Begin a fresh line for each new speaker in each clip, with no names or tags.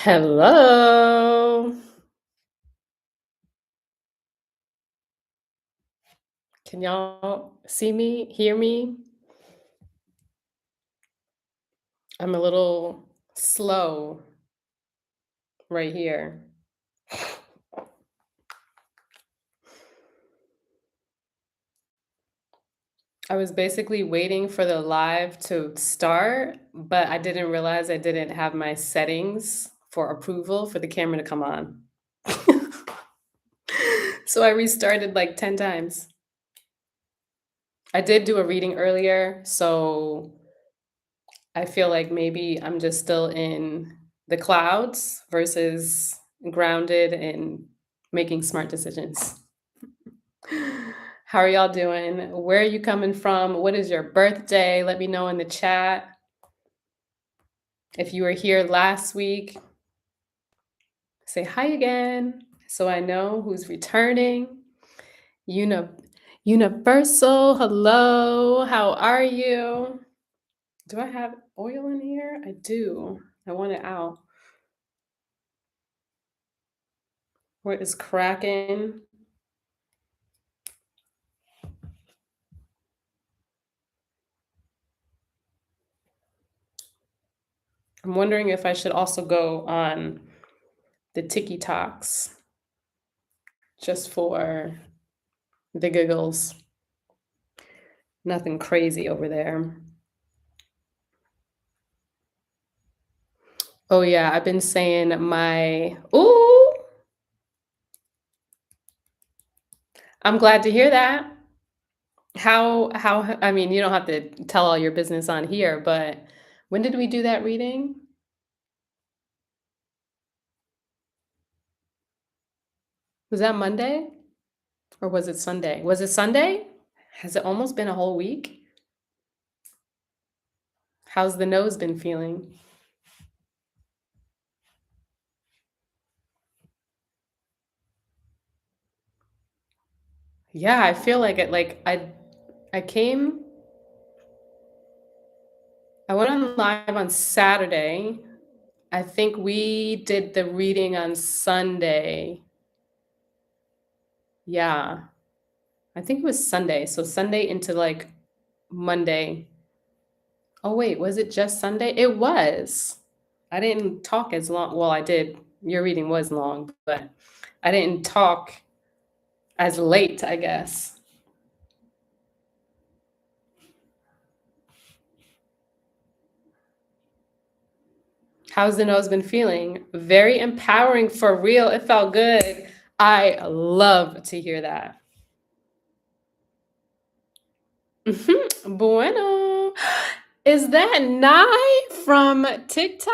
Hello. Can y'all see me, hear me? I'm a little slow right here. I was basically waiting for the live to start, but I didn't realize I didn't have my settings for approval for the camera to come on. So I restarted like 10 times. I did do a reading earlier, so I feel like maybe I'm just still in the clouds versus grounded and making smart decisions. How are y'all doing? Where are you coming from? What is your birthday? Let me know in the chat. If you were here last week, say hi again so I know who's returning. Uni- Universal, hello. How are you? Do I have oil in here? I do. I want it out. What is cracking? I'm wondering if I should also go on the TikToks just for the giggles. Nothing crazy over there. Oh yeah, I've been saying my ooh. I'm glad to hear that. How I mean, you don't have to tell all your business on here, but when did we do that reading? Was that Monday or was it Sunday? Was it Sunday? Has it almost been a whole week? How's the nose been feeling? Yeah, I feel like it like I came I went on live on Saturday. I think we did the reading on Sunday. Yeah, I think it was Sunday. So Sunday into like Monday. Oh, wait, was it just Sunday? It was. I didn't talk as long. Well, I did. Your reading was long, but I didn't talk as late, I guess. How's the nose been feeling? Very empowering for real. It felt good. I love to hear that. Bueno. Is that Nye from TikTok?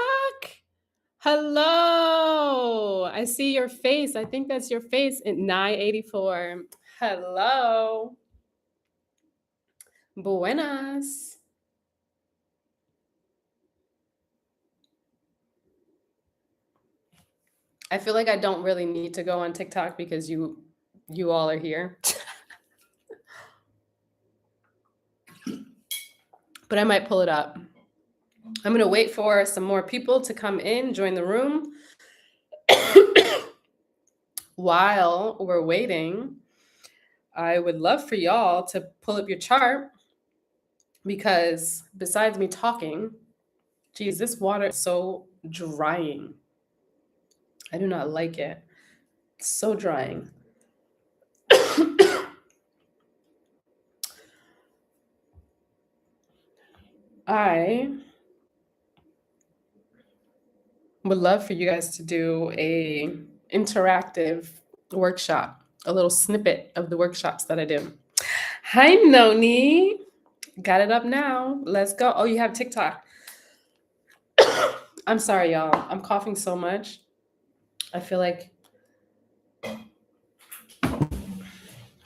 Hello. I see your face. I think that's your face at Nye84. Hello. Buenas. I feel like I don't really need to go on TikTok because you all are here. But I might pull it up. I'm going to wait for some more people to come in, join the room. While we're waiting, I would love for y'all to pull up your chart because besides me talking, geez, this water is so drying. I do not like it. It's so drying. I would love for you guys to do a interactive workshop, a little snippet of the workshops that I do. Hi, Noni. Got it up now. Let's go. Oh, you have TikTok. I'm sorry, y'all. I'm coughing so much. I feel like I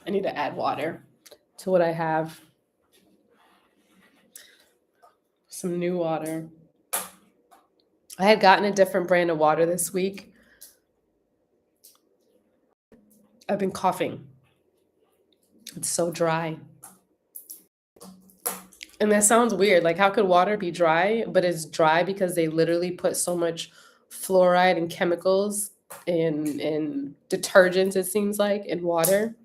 need to add water to what I have. Some new water. I had gotten a different brand of water this week. I've been coughing. It's so dry. And that sounds weird. Like, how could water be dry? But it's dry because they literally put so much fluoride and chemicals in detergents, it seems like, in water.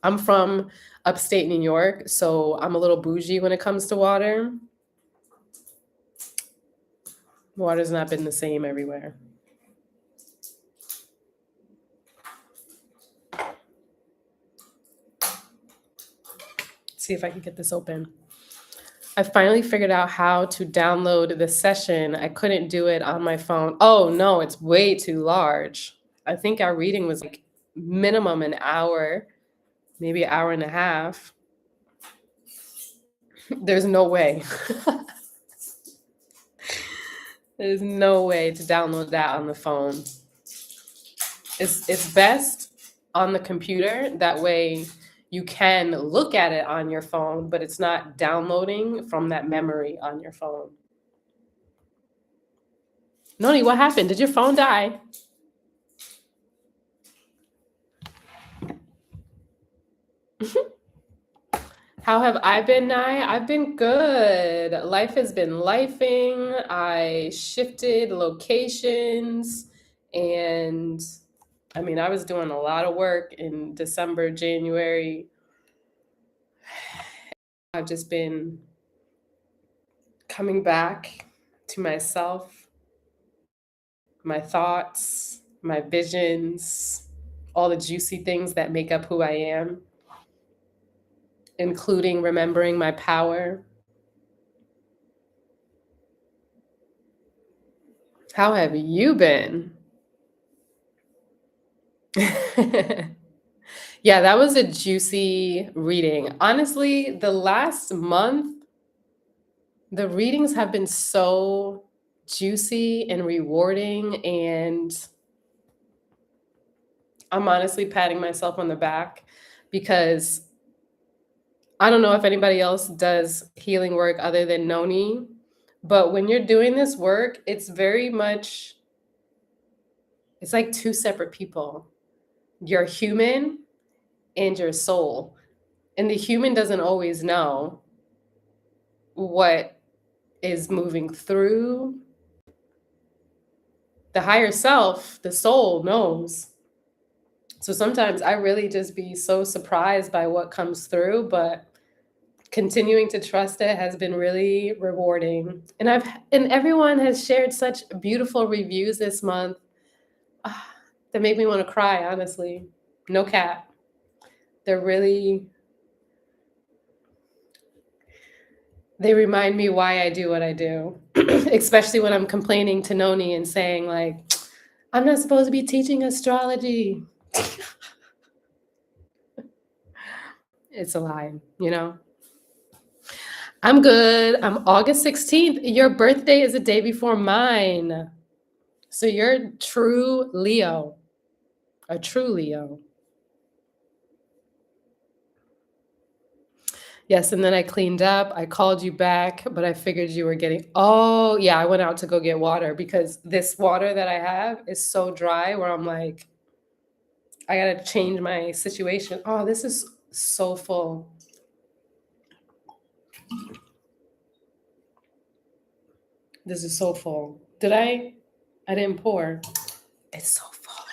I'm from upstate New York, so I'm a little bougie when it comes to water. Water's not been the same everywhere. See if I can get this open. I finally figured out how to download the session. I couldn't do it on my phone. Oh no, it's way too large. I think our reading was like minimum an hour, maybe an hour and a half. There's no way. There's no way to download that on the phone. It's best on the computer. That way you can look at it on your phone, but it's not downloading from that memory on your phone. Noni, what happened? Did your phone die? How have I been, Nye? I've been good. Life has been lifing. I shifted locations, and I mean, I was doing a lot of work in December, January. I've just been coming back to myself, my thoughts, my visions, all the juicy things that make up who I am, including remembering my power. How have you been? Yeah, that was a juicy reading. Honestly, the last month, the readings have been so juicy and rewarding, and I'm honestly patting myself on the back because I don't know if anybody else does healing work other than Noni, but when you're doing this work, it's very much, it's like two separate people. You're human and your soul. And the human doesn't always know what is moving through. The higher self, the soul knows. So sometimes I really just be so surprised by what comes through, but continuing to trust it has been really rewarding. And everyone has shared such beautiful reviews this month that make me want to cry, honestly. No cap. They're really, they remind me why I do what I do, especially when I'm complaining to Noni and saying, like, I'm not supposed to be teaching astrology. It's a lie, you know? I'm good. I'm August 16th. Your birthday is a day before mine. So you're true Leo, a true Leo. Yes, and then I cleaned up. I called you back, but I figured you were getting. Oh, yeah, I went out to go get water because this water that I have is so dry where I'm like, I gotta change my situation. Oh, this is so full. This is so full. Did I? I didn't pour. It's so full.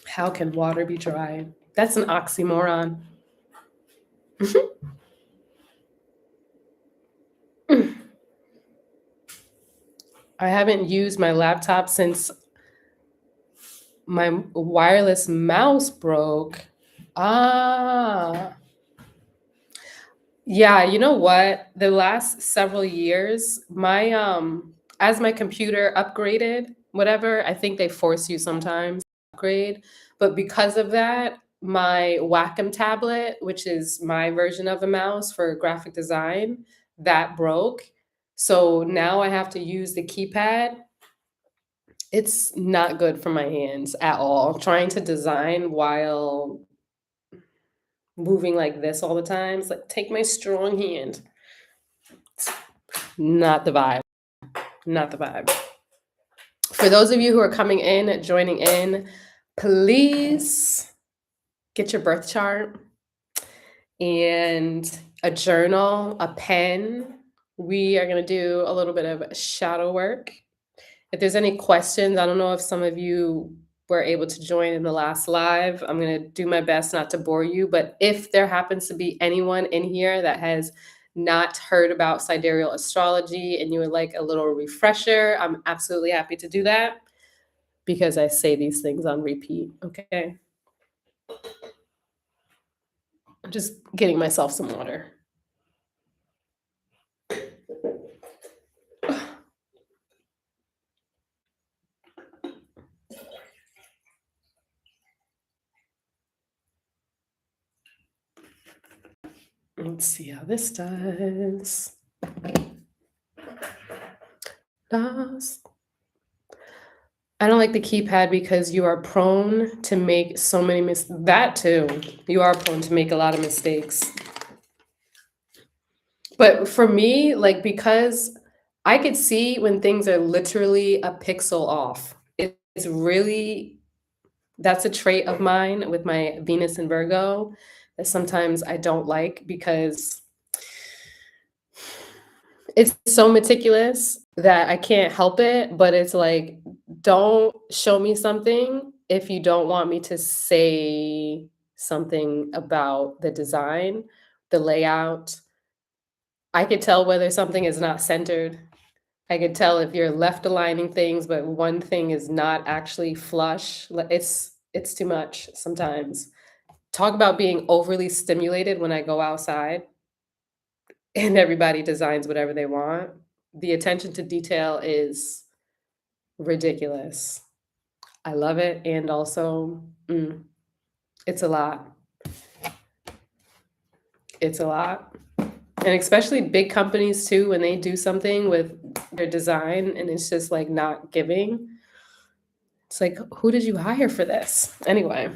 How can water be dry? That's an oxymoron. I haven't used my laptop since my wireless mouse broke. Ah. Yeah, you know what? The last several years, my as my computer upgraded, whatever, I think they force you sometimes to upgrade, but because of that, my Wacom tablet, which is my version of a mouse for graphic design, that broke. So now I have to use the keypad. It's not good for my hands at all. Trying to design while moving like this all the time. It's like, take my strong hand. Not the vibe. Not the vibe. For those of you who are coming in, joining in, please get your birth chart and a journal, a pen. We are going to do a little bit of shadow work. If there's any questions, I don't know if some of you were able to join in the last live. I'm going to do my best not to bore you, but if there happens to be anyone in here that has not heard about sidereal astrology and you would like a little refresher, I'm absolutely happy to do that because I say these things on repeat. Okay. I'm just getting myself some water. Let's see how this does. I don't like the keypad because you are prone to make so many that too. You are prone to make a lot of mistakes. But for me, like, because I could see when things are literally a pixel off. It's really that's a trait of mine with my Venus and Virgo that sometimes I don't like because it's so meticulous that I can't help it, but it's like, don't show me something if you don't want me to say something about the design, the layout. I could tell whether something is not centered. I could tell if you're left aligning things, but one thing is not actually flush. It's too much sometimes. Talk about being overly stimulated when I go outside and everybody designs whatever they want. The attention to detail is ridiculous. I love it, and also, it's a lot. It's a lot. And especially big companies too, when they do something with their design and it's just like not giving. It's like, who did you hire for this? Anyway,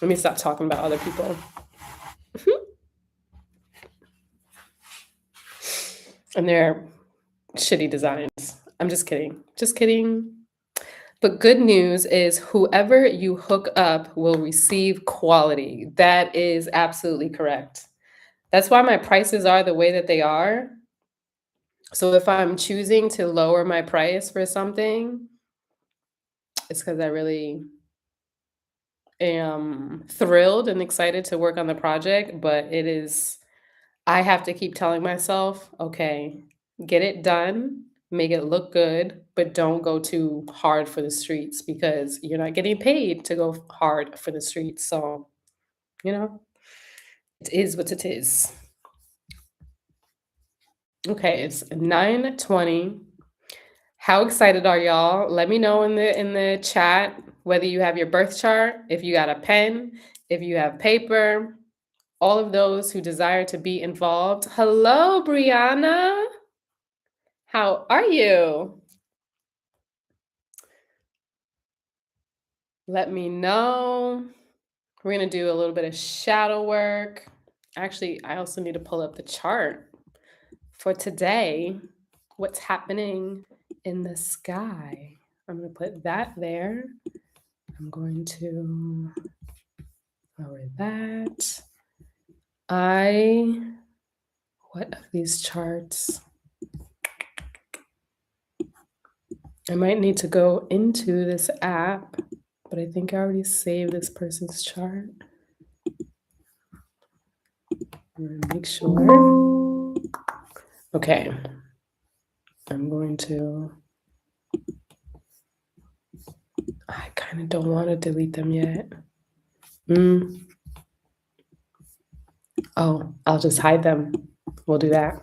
let me stop talking about other people. And their shitty designs. I'm just kidding. Just kidding. But good news is whoever you hook up will receive quality. That is absolutely correct. That's why my prices are the way that they are. So if I'm choosing to lower my price for something, it's because I really am thrilled and excited to work on the project. But I have to keep telling myself, okay, get it done, make it look good, but don't go too hard for the streets because you're not getting paid to go hard for the streets. So, you know, it is what it is. Okay, it's 9:20. How excited are y'all? Let me know in the chat whether you have your birth chart, if you got a pen, if you have paper, all of those who desire to be involved. Hello, Brianna. How are you? Let me know. We're going to do a little bit of shadow work. Actually, I also need to pull up the chart for today. What's happening in the sky? I'm going to put that there. I'm going to lower that. What of these charts? I might need to go into this app, but I think I already saved this person's chart. I'm going to make sure. Okay. I'm going to. I kind of don't want to delete them yet. Oh, I'll just hide them. We'll do that.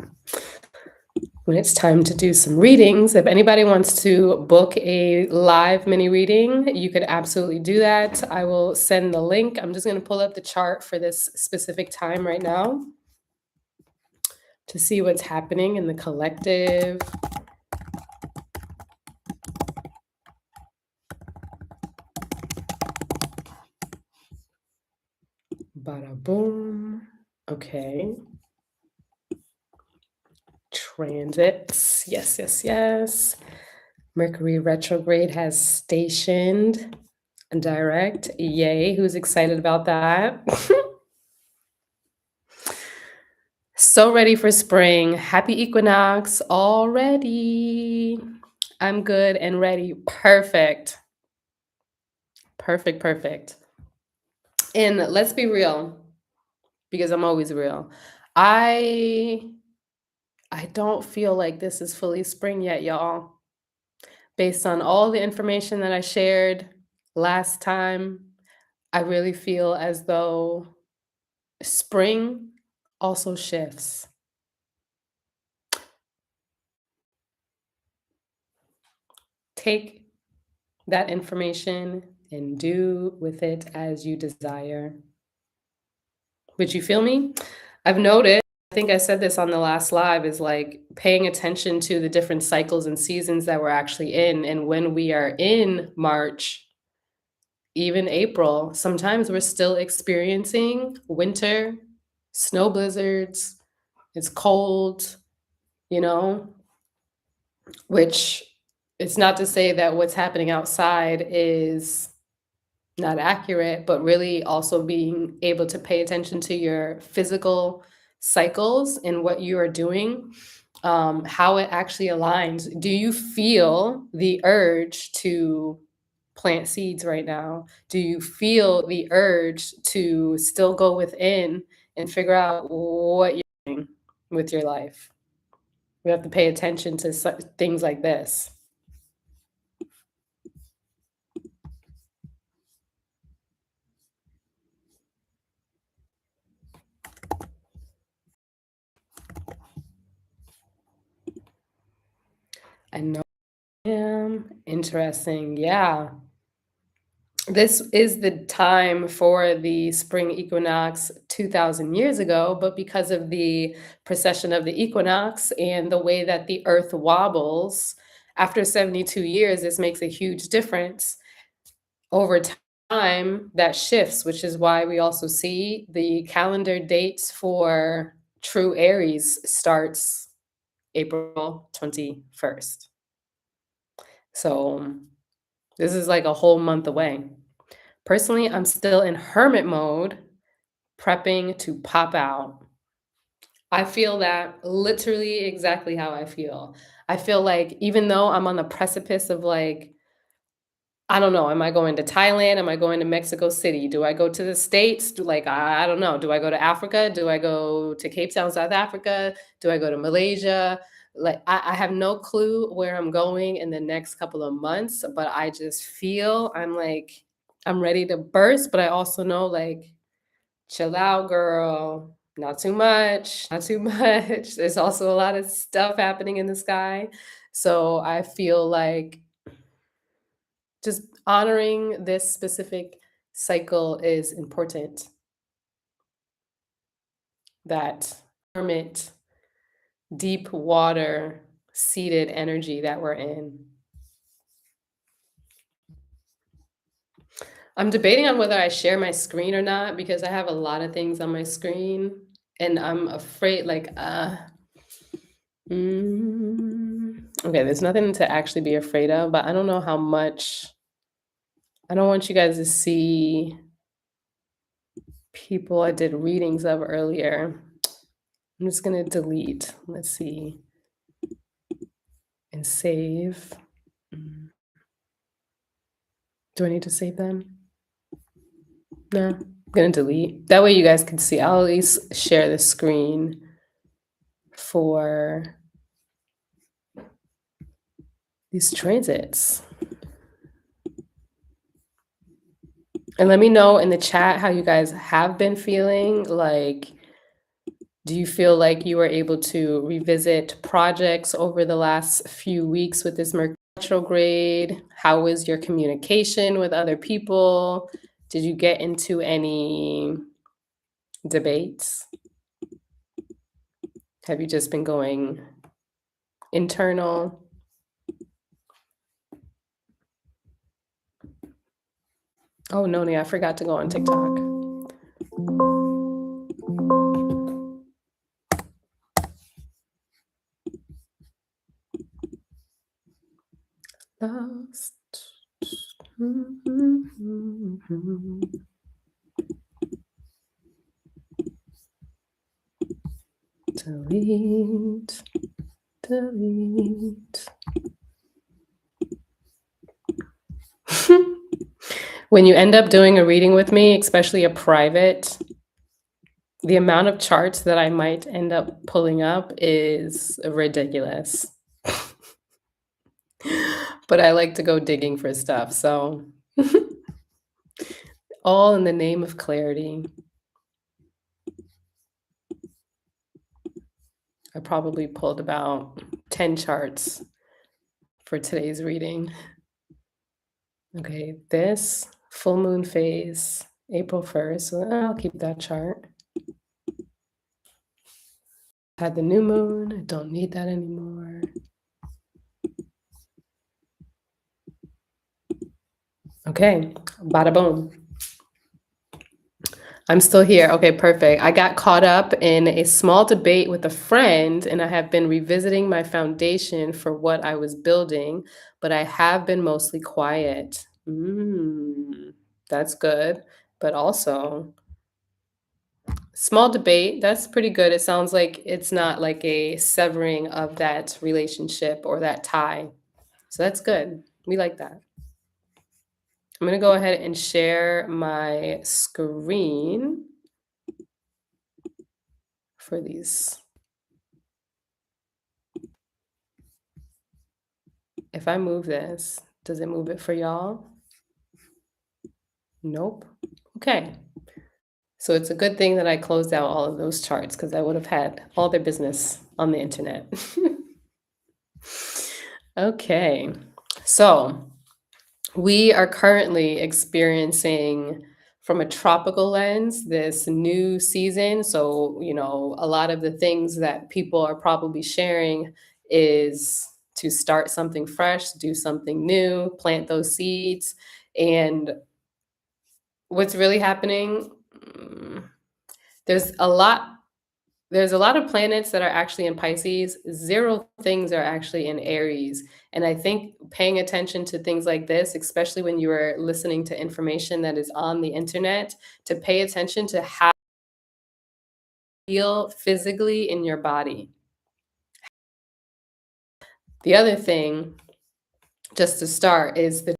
When it's time to do some readings, if anybody wants to book a live mini reading, you could absolutely do that. I will send the link. I'm just going to pull up the chart for this specific time right now to see what's happening in the collective. Bada boom. Okay. Transits. Yes, yes, yes. Mercury retrograde has stationed direct. Yay. Who's excited about that? So ready for spring. Happy equinox already. I'm good and ready. Perfect. Perfect, perfect. And let's be real, because I'm always real. I I don't feel like this is fully spring yet, y'all. Based on all the information that I shared last time, I really feel as though spring also shifts. Take that information and do with it as you desire. Would you feel me? I've noticed, I think I said this on the last live, is like paying attention to the different cycles and seasons that we're actually in. And when we are in March, even April, sometimes we're still experiencing winter, snow blizzards, it's cold, you know, which it's not to say that what's happening outside is not accurate, but really also being able to pay attention to your physical cycles and what you are doing, how it actually aligns. Do you feel the urge to plant seeds right now? Do you feel the urge to still go within and figure out what you're doing with your life? We have to pay attention to things like this. I know. Interesting. Yeah. This is the time for the spring equinox 2000 years ago, but because of the precession of the equinox and the way that the earth wobbles, after 72 years, this makes a huge difference. Over time, that shifts, which is why we also see the calendar dates for true Aries starts April 21st. So this is like a whole month away. Personally, I'm still in hermit mode, prepping to pop out. I feel that literally exactly how I feel. I feel like even though I'm on the precipice of like, I don't know, am I going to Thailand? Am I going to Mexico City? Do I go to the States? I don't know. Do I go to Africa? Do I go to Cape Town, South Africa? Do I go to Malaysia? Like, I have no clue where I'm going in the next couple of months, but I just feel I'm ready to burst, but I also know like, chill out, girl. Not too much, not too much. There's also a lot of stuff happening in the sky. So I feel like just honoring this specific cycle is important. That hermit, deep water, seated energy that we're in. I'm debating on whether I share my screen or not because I have a lot of things on my screen and I'm afraid okay, there's nothing to actually be afraid of, but I don't know how much I don't want you guys to see people I did readings of earlier. I'm just gonna delete. Let's see. And save. Mm. Do I need to save them? No. I'm gonna delete. That way you guys can see. I'll at least share the screen for these transits. And let me know in the chat how you guys have been feeling. Like, do you feel like you were able to revisit projects over the last few weeks with this Mercury retrograde? How was your communication with other people? Did you get into any debates? Have you just been going internal? Oh, Noni, I forgot to go on TikTok. Lost. Delete, delete. When you end up doing a reading with me, especially a private, the amount of charts that I might end up pulling up is ridiculous. But I like to go digging for stuff, so all in the name of clarity. I probably pulled about 10 charts for today's reading. Okay, this full moon phase, April 1st, so I'll keep that chart. Had the new moon, I don't need that anymore. Okay, bada boom. I'm still here. Okay, perfect. I got caught up in a small debate with a friend, and I have been revisiting my foundation for what I was building, but I have been mostly quiet. That's good. But also, small debate, that's pretty good. It sounds like it's not like a severing of that relationship or that tie. So that's good. We like that. I'm going to go ahead and share my screen for these. If I move this, does it move it for y'all? Nope. Okay. So it's a good thing that I closed out all of those charts because I would have had all their business on the internet. Okay. So we are currently experiencing, from a tropical lens, this new season. So, a lot of the things that people are probably sharing is to start something fresh, do something new, plant those seeds. And what's really happening, there's a lot there's a lot of planets that are actually in Pisces. Zero things are actually in Aries. And I think paying attention to things like this, especially when you are listening to information that is on the internet, to pay attention to how you feel physically in your body. The other thing, just to start, is the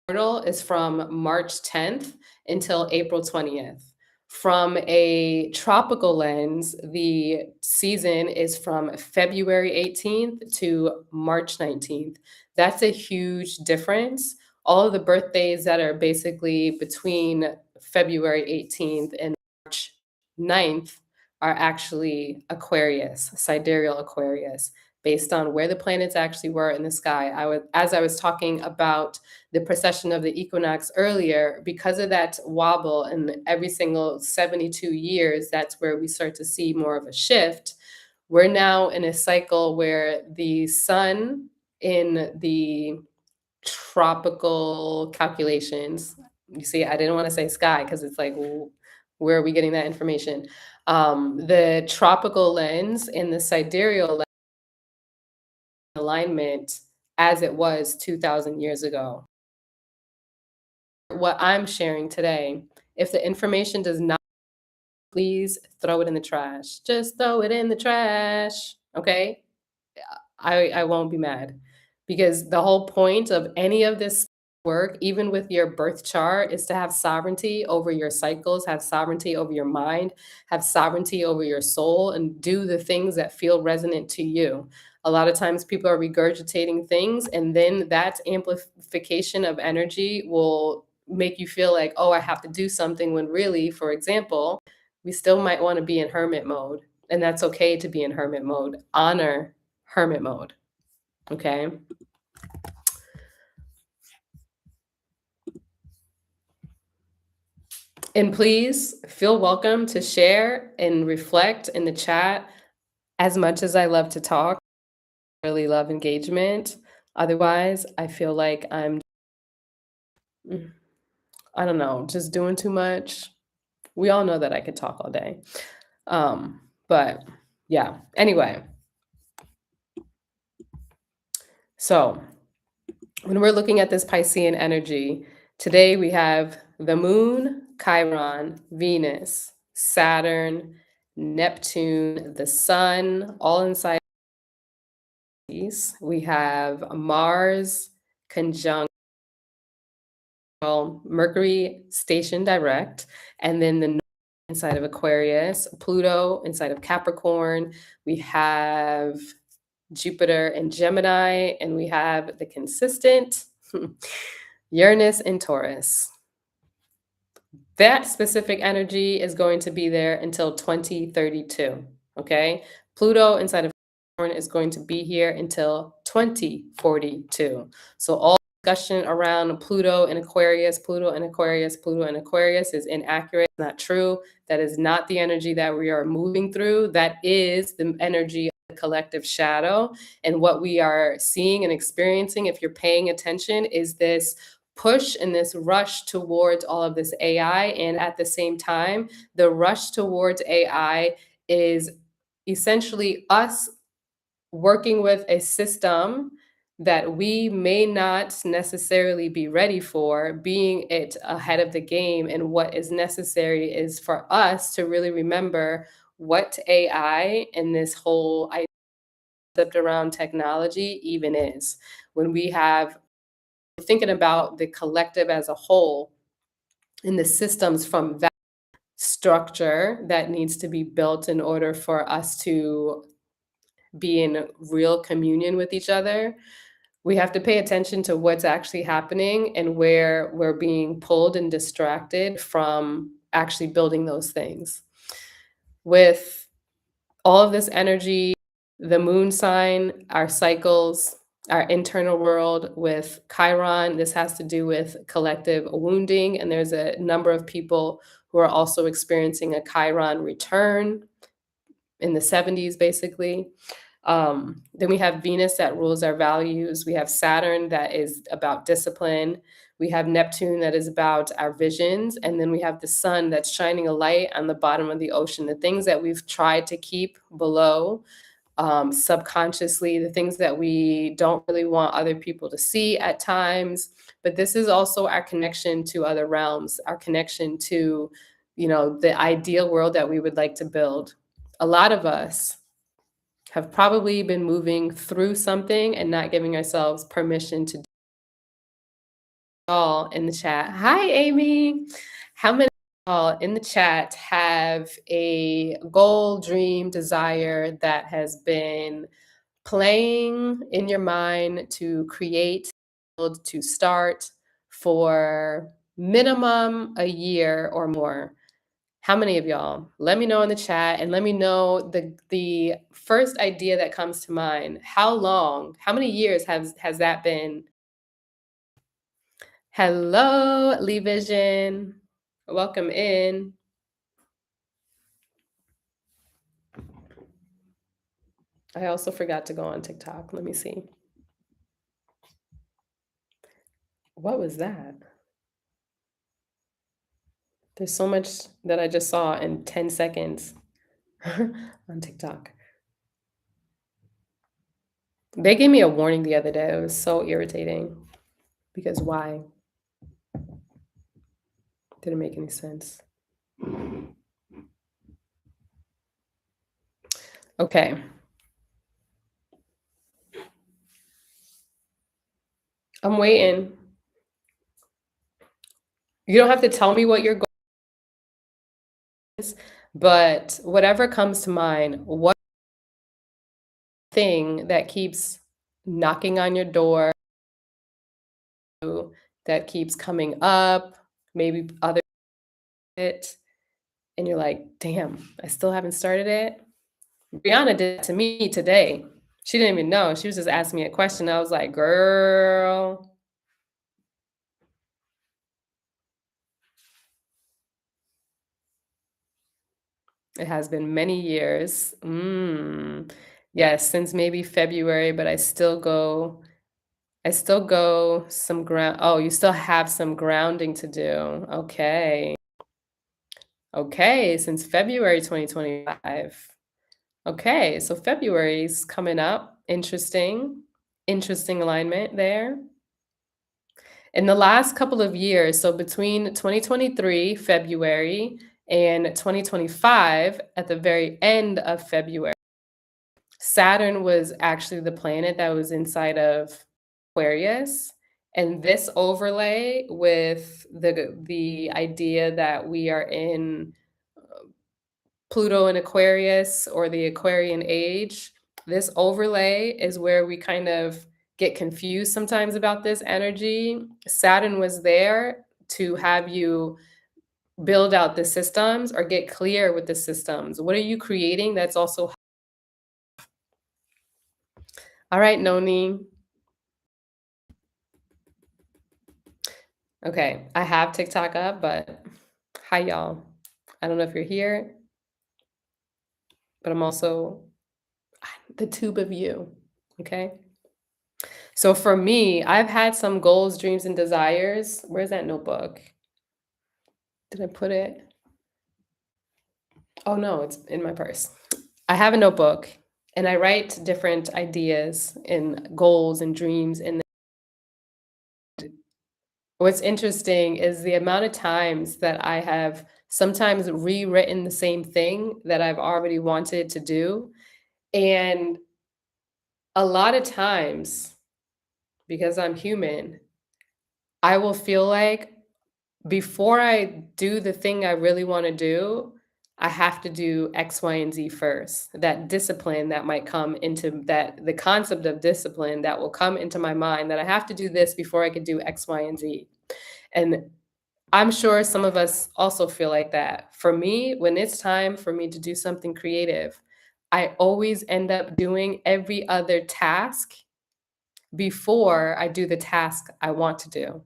portal is from March 10th until April 20th. From a tropical lens, the season is from February 18th to March 19th. That's a huge difference. All of the birthdays that are basically between February 18th and March 9th are actually Aquarius, sidereal Aquarius, based on where the planets actually were in the sky. As I was talking about the precession of the equinox earlier, because of that wobble and every single 72 years, that's where we start to see more of a shift. We're now in a cycle where the sun in the tropical calculations, you see, I didn't want to say sky because it's like, where are we getting that information? The tropical lens and the sidereal alignment as it was 2,000 years ago. What I'm sharing today, if the information does not, please throw it in the trash. Just throw it in the trash, okay? I won't be mad because the whole point of any of this work, even with your birth chart, is to have sovereignty over your cycles, have sovereignty over your mind, have sovereignty over your soul, and do the things that feel resonant to you. A lot of times people are regurgitating things, and then that amplification of energy will make you feel like, oh, I have to do something, when really, for example, we still might want to be in hermit mode. And that's okay to be in hermit mode. Honor hermit mode. Okay. And please feel welcome to share and reflect in the chat. As much as I love to talk, I really love engagement. Otherwise, I feel like I don't know, just doing too much. We all know that I could talk all day. But yeah, anyway. So when we're looking at this Piscean energy, today we have the moon, Chiron, Venus, Saturn, Neptune, the Sun, all inside these. We have Mars conjunct Mercury station direct, and then the North inside of Aquarius, Pluto inside of Capricorn. We have Jupiter and Gemini, and we have the consistent Uranus and Taurus. That specific energy is going to be there until 2032. Okay. Pluto inside of Capricorn is going to be here until 2042. So all discussion around Pluto and Aquarius, Pluto and Aquarius, Pluto and Aquarius is inaccurate, not true. That is not the energy that we are moving through. That is the energy of the collective shadow. And what we are seeing and experiencing, if you're paying attention, is this push and this rush towards all of this AI. And at the same time, the rush towards AI is essentially us working with a system that we may not necessarily be ready for, being it ahead of the game. And what is necessary is for us to really remember what AI and this whole concept around technology even is. When we have thinking about the collective as a whole and the systems from that structure that needs to be built in order for us to be in real communion with each other, we have to pay attention to what's actually happening and where we're being pulled and distracted from actually building those things. With all of this energy, the moon sign, our cycles, our internal world with Chiron, this has to do with collective wounding. And there's a number of people who are also experiencing a Chiron return in the 70s, basically. Then we have Venus that rules our values. We have Saturn that is about discipline. We have Neptune that is about our visions. And then we have the sun that's shining a light on the bottom of the ocean, the things that we've tried to keep below subconsciously, the things that we don't really want other people to see at times. But this is also our connection to other realms, our connection to, the ideal world that we would like to build. A lot of us have probably been moving through something and not giving ourselves permission to do all in the chat. Hi, Amy. How many all in the chat have a goal, dream, desire that has been playing in your mind to create, to start for minimum a year or more? How many of y'all? Let me know in the chat and let me know the first idea that comes to mind. How long, how many years has that been? Hello, Lee Vision. Welcome in. I also forgot to go on TikTok. Let me see. What was that? There's so much that I just saw in 10 seconds on TikTok. They gave me a warning the other day. It was so irritating. Because why? Didn't make any sense. Okay. I'm waiting. You don't have to tell me what your goal is, but whatever comes to mind, what thing that keeps knocking on your door, that keeps coming up, maybe other it, and you're like, damn, I still haven't started it. Brianna did it to me today. She didn't even know. She was just asking me a question. I was like, girl. It has been many years. Yes, since maybe February, but I still go some ground. Oh, you still have some grounding to do. Okay. Okay, since February 2025. Okay, so February's coming up. Interesting. Interesting alignment there. In the last couple of years, so between 2023, February, And 2025, at the very end of February, Saturn was actually the planet that was inside of Aquarius. And this overlay with the idea that we are in Pluto in Aquarius or the Aquarian age, this overlay is where we kind of get confused sometimes about this energy. Saturn was there to have you build out the systems or get clear with the systems. What are you creating that's also all right, Noni. Okay, I have TikTok up, but hi y'all. I don't know if you're here, but I'm also the tube of you. Okay. So for me, I've had some goals, dreams, and desires. Where's that notebook? Did I put it? Oh no, it's in my purse. I have a notebook and I write different ideas and goals and dreams. And what's interesting is the amount of times that I have sometimes rewritten the same thing that I've already wanted to do. And a lot of times, because I'm human, I will feel like before I do the thing I really wanna do, I have to do X, Y, and Z first. That discipline that might come into that the concept of discipline that will come into my mind that I have to do this before I can do X, Y, and Z. And I'm sure some of us also feel like that. For me, when it's time for me to do something creative, I always end up doing every other task before I do the task I want to do.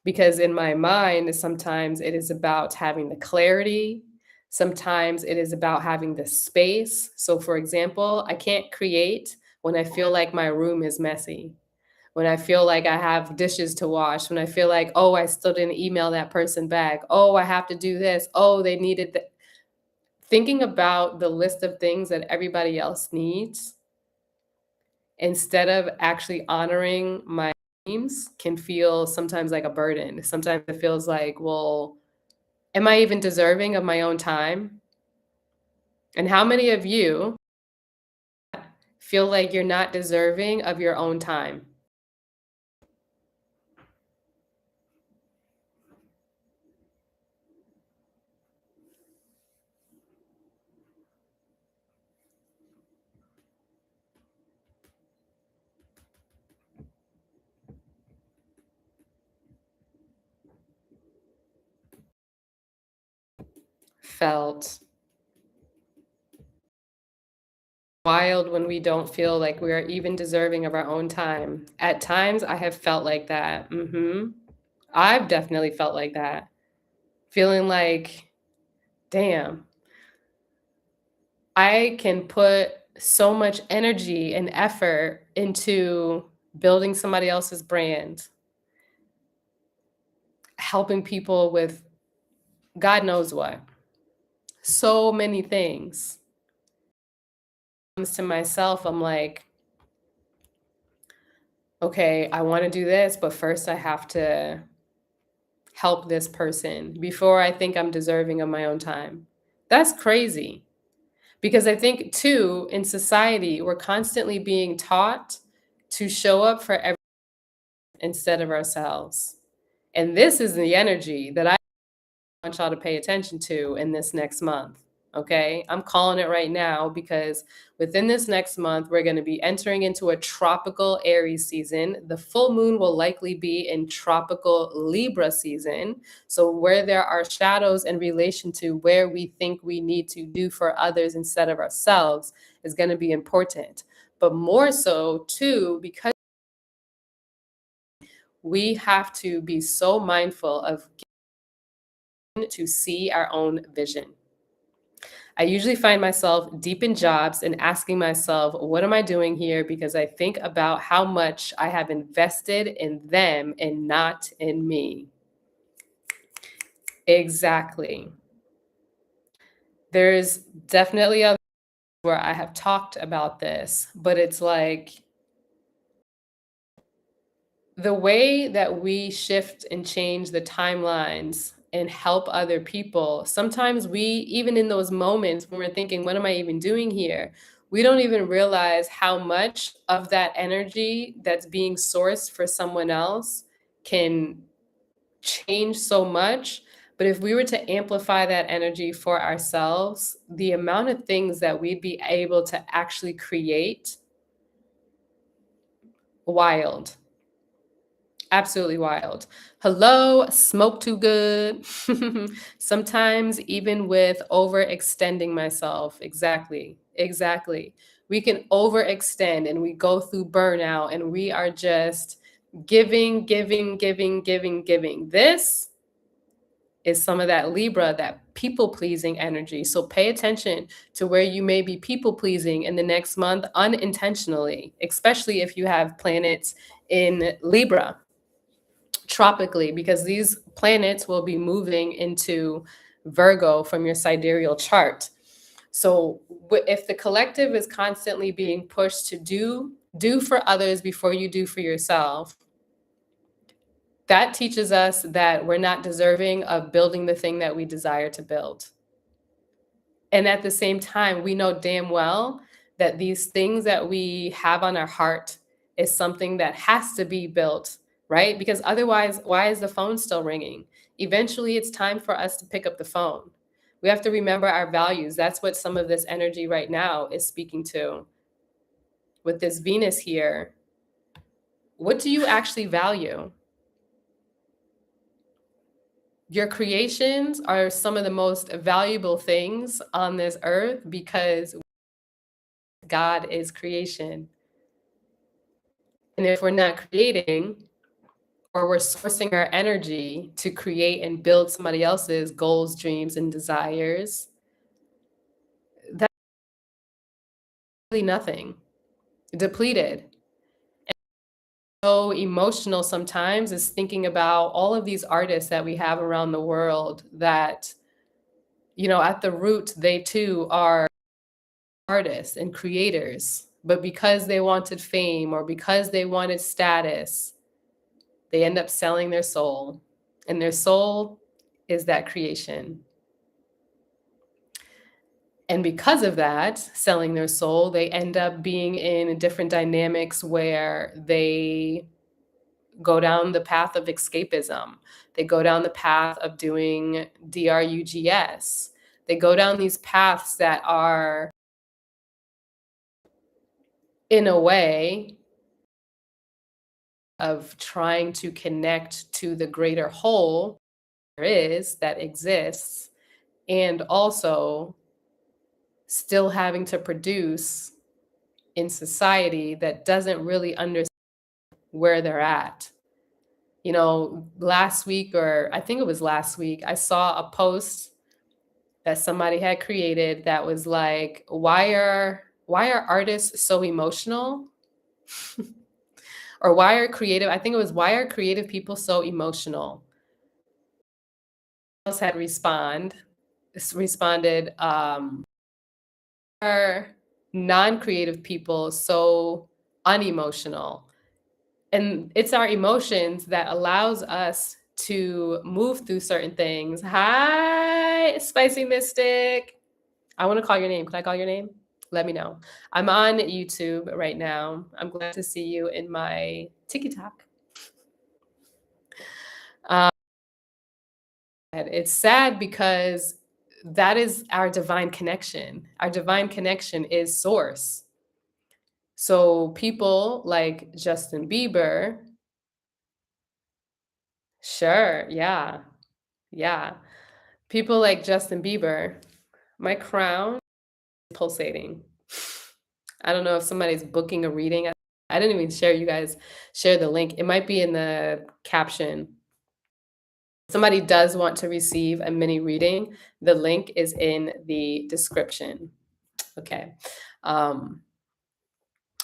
Because in my mind, sometimes it is about having the clarity. Sometimes it is about having the space. So, for example, I can't create when I feel like my room is messy, when I feel like I have dishes to wash, when I feel like, oh, I still didn't email that person back. Oh, I have to do this. Oh, they needed the thinking about the list of things that everybody else needs instead of actually honoring my dreams can feel sometimes like a burden. Sometimes it feels like, well, am I even deserving of my own time? And how many of you feel like you're not deserving of your own time? Felt wild when we don't feel like we are even deserving of our own time. At times, I have felt like that. I've definitely felt like that. Feeling like, damn, I can put so much energy and effort into building somebody else's brand, helping people with God knows what. So many things. Comes to myself, I'm like, okay, I want to do this, but first I have to help this person before I think I'm deserving of my own time. That's crazy. Because I think too, in society, we're constantly being taught to show up for everyone instead of ourselves. And this is the energy that I want y'all to pay attention to in this next month. Okay. I'm calling it right now because within this next month, we're going to be entering into a tropical Aries season. The full moon will likely be in tropical Libra season. So, where there are shadows in relation to where we think we need to do for others instead of ourselves is going to be important. But more so, too, because we have to be so mindful of getting to see our own vision. I usually find myself deep in jobs and asking myself, what am I doing here? Because I think about how much I have invested in them and not in me. Exactly. There's definitely others where I have talked about this, but it's like the way that we shift and change the timelines and help other people, sometimes we, even in those moments when we're thinking, what am I even doing here? We don't even realize how much of that energy that's being sourced for someone else can change so much. But if we were to amplify that energy for ourselves, the amount of things that we'd be able to actually create, wild. Absolutely wild. Hello, smoke too good. Sometimes even with overextending myself. Exactly. Exactly. We can overextend and we go through burnout and we are just giving, giving, giving, giving, giving. This is some of that Libra, that people pleasing energy. So pay attention to where you may be people pleasing in the next month unintentionally, especially if you have planets in Libra tropically, because these planets will be moving into Virgo from your sidereal chart. So if the collective is constantly being pushed to do for others before you do for yourself, that teaches us that we're not deserving of building the thing that we desire to build. And at the same time, we know damn well that these things that we have on our heart is something that has to be built, right? Because otherwise, why is the phone still ringing? Eventually, it's time for us to pick up the phone. We have to remember our values. That's what some of this energy right now is speaking to. With this Venus here, what do you actually value? Your creations are some of the most valuable things on this earth because God is creation. And if we're not creating, or we're sourcing our energy to create and build somebody else's goals, dreams, and desires, that's really nothing. Depleted. So emotional sometimes is thinking about all of these artists that we have around the world that, at the root, they too are artists and creators. But because they wanted fame or because they wanted status, they end up selling their soul. And their soul is that creation. And because of that, selling their soul, they end up being in different dynamics where they go down the path of escapism. They go down the path of doing drugs. They go down these paths that are, in a way, of trying to connect to the greater whole that exists, and also still having to produce in society that doesn't really understand where they're at. Last week, or I think it was last week, I saw a post that somebody had created that was like, why are artists so emotional? Or why are creative people so emotional? Else had responded, are non-creative people so unemotional? And it's our emotions that allows us to move through certain things. Hi, Spicy Mystic. I want to call your name. Can I call your name? Let me know. I'm on YouTube right now. I'm glad to see you in my TikTok. It's sad because that is our divine connection. Our divine connection is source. So people like Justin Bieber, sure, yeah, yeah. People like Justin Bieber, my crown is pulsating. I don't know if somebody's booking a reading. I didn't even share the link. It might be in the caption. Somebody does want to receive a mini reading. The link is in the description. Okay.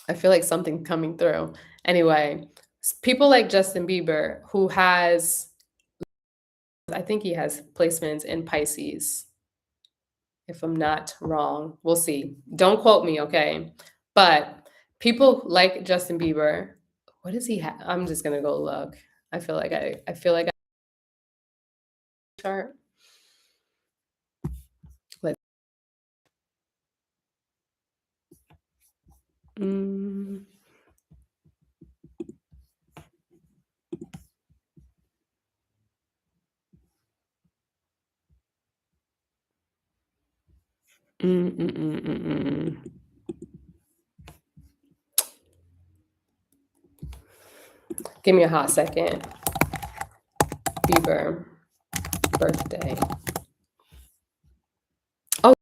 I feel like something coming through. Anyway, people like Justin Bieber, I think he has placements in Pisces, if I'm not wrong. We'll see. Don't quote me, okay? But people like Justin Bieber, what does he have? I'm just gonna go look. I feel like chart. Let mm, mm, mm, mm, mm, mm. Give me a hot second. Bieber birthday. Oh,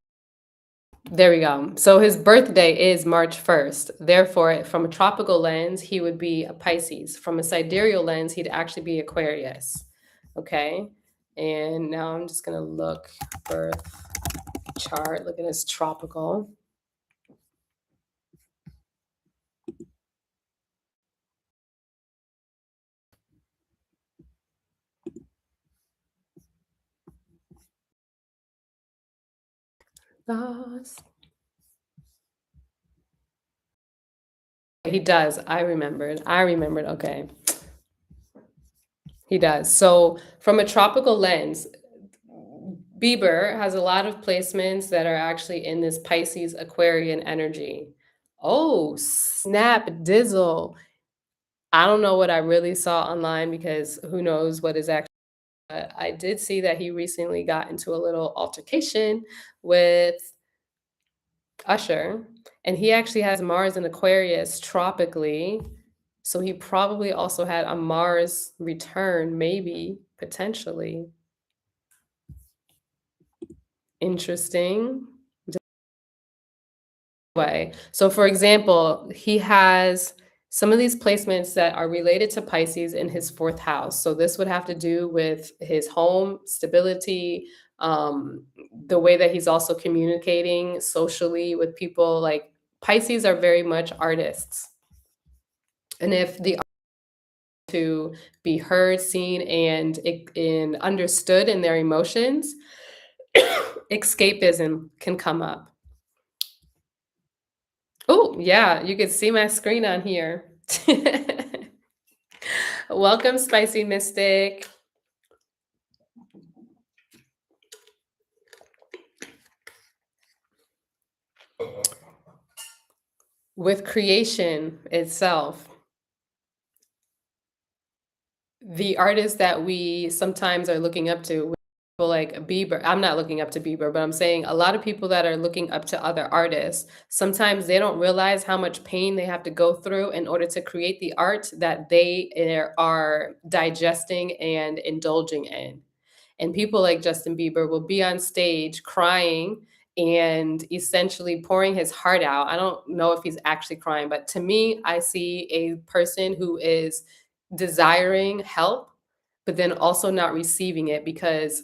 there we go. So his birthday is March 1st. Therefore, from a tropical lens, he would be a Pisces. From a sidereal lens, he'd actually be Aquarius. Okay. And now I'm just going to look birth chart. Look at his tropical. Lost. He does. I remembered. I remembered. Okay. He does. So, from a tropical lens, Bieber has a lot of placements that are actually in this Pisces Aquarian energy. Oh, snap dizzle. I don't know what I really saw online because who knows what is actually. But I did see that he recently got into a little altercation with Usher, and he actually has Mars in Aquarius tropically. So he probably also had a Mars return, maybe, potentially. Interesting. Way. So, for example, he has some of these placements that are related to Pisces in his fourth house. So, this would have to do with his home stability, the way that he's also communicating socially with people. Like Pisces are very much artists. And if the to be heard, seen, and understood in their emotions, escapism can come up. Oh, yeah, you can see my screen on here. Welcome, Spicy Mystic. With creation itself, the artists that we sometimes are looking up to, people like Bieber. I'm not looking up to Bieber, but I'm saying a lot of people that are looking up to other artists, sometimes they don't realize how much pain they have to go through in order to create the art that they are digesting and indulging in. And people like Justin Bieber will be on stage crying and essentially pouring his heart out. I don't know if he's actually crying, but to me, I see a person who is desiring help, but then also not receiving it because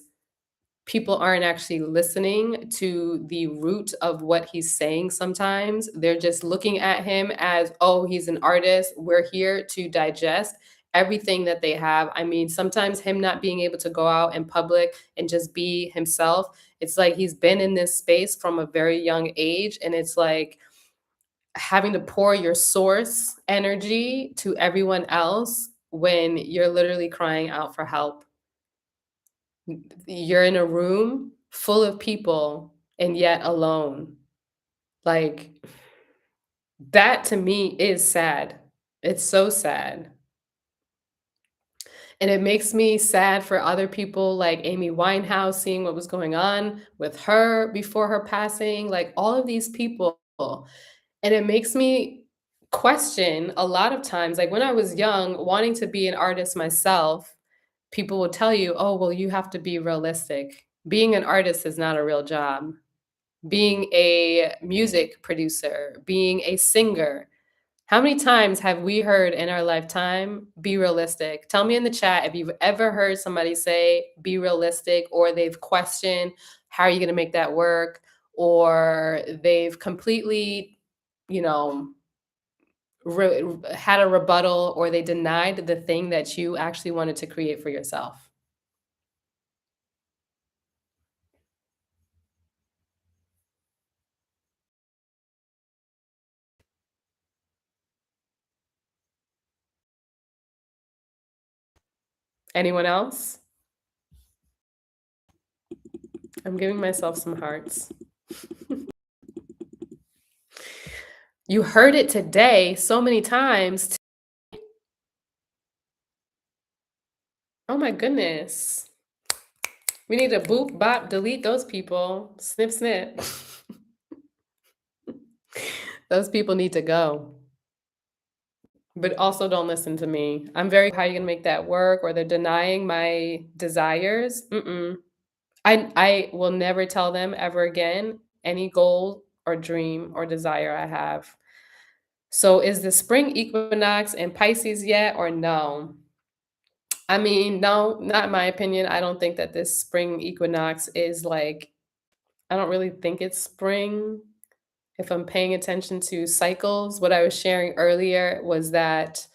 people aren't actually listening to the root of what he's saying sometimes. They're just looking at him as, oh, he's an artist. We're here to digest everything that they have. I mean, sometimes him not being able to go out in public and just be himself, it's like he's been in this space from a very young age. And it's like having to pour your source energy to everyone else when you're literally crying out for help. You're in a room full of people and yet alone. Like, that to me is sad. It's so sad. And it makes me sad for other people like Amy Winehouse, seeing what was going on with her before her passing, like all of these people. And it makes me question a lot of times, like when I was young, wanting to be an artist myself, people will tell you, oh, well, you have to be realistic. Being an artist is not a real job. Being a music producer, being a singer. How many times have we heard in our lifetime, be realistic? Tell me in the chat if you've ever heard somebody say, be realistic, or they've questioned, how are you going to make that work? Or they've completely, you know, had a rebuttal, or they denied the thing that you actually wanted to create for yourself. Anyone else? I'm giving myself some hearts. You heard it today so many times. Oh my goodness. We need to boop, bop, delete those people. Snip, snip. Those people need to go. But also don't listen to me. I'm very how you gonna make that work or they're denying my desires. Mm-mm. I will never tell them ever again any goal or dream or desire I have. So is the spring equinox in Pisces yet or no? I mean, no, not in my opinion. I don't think that this spring equinox is like I don't really think it's spring. If I'm paying attention to cycles, what I was sharing earlier was that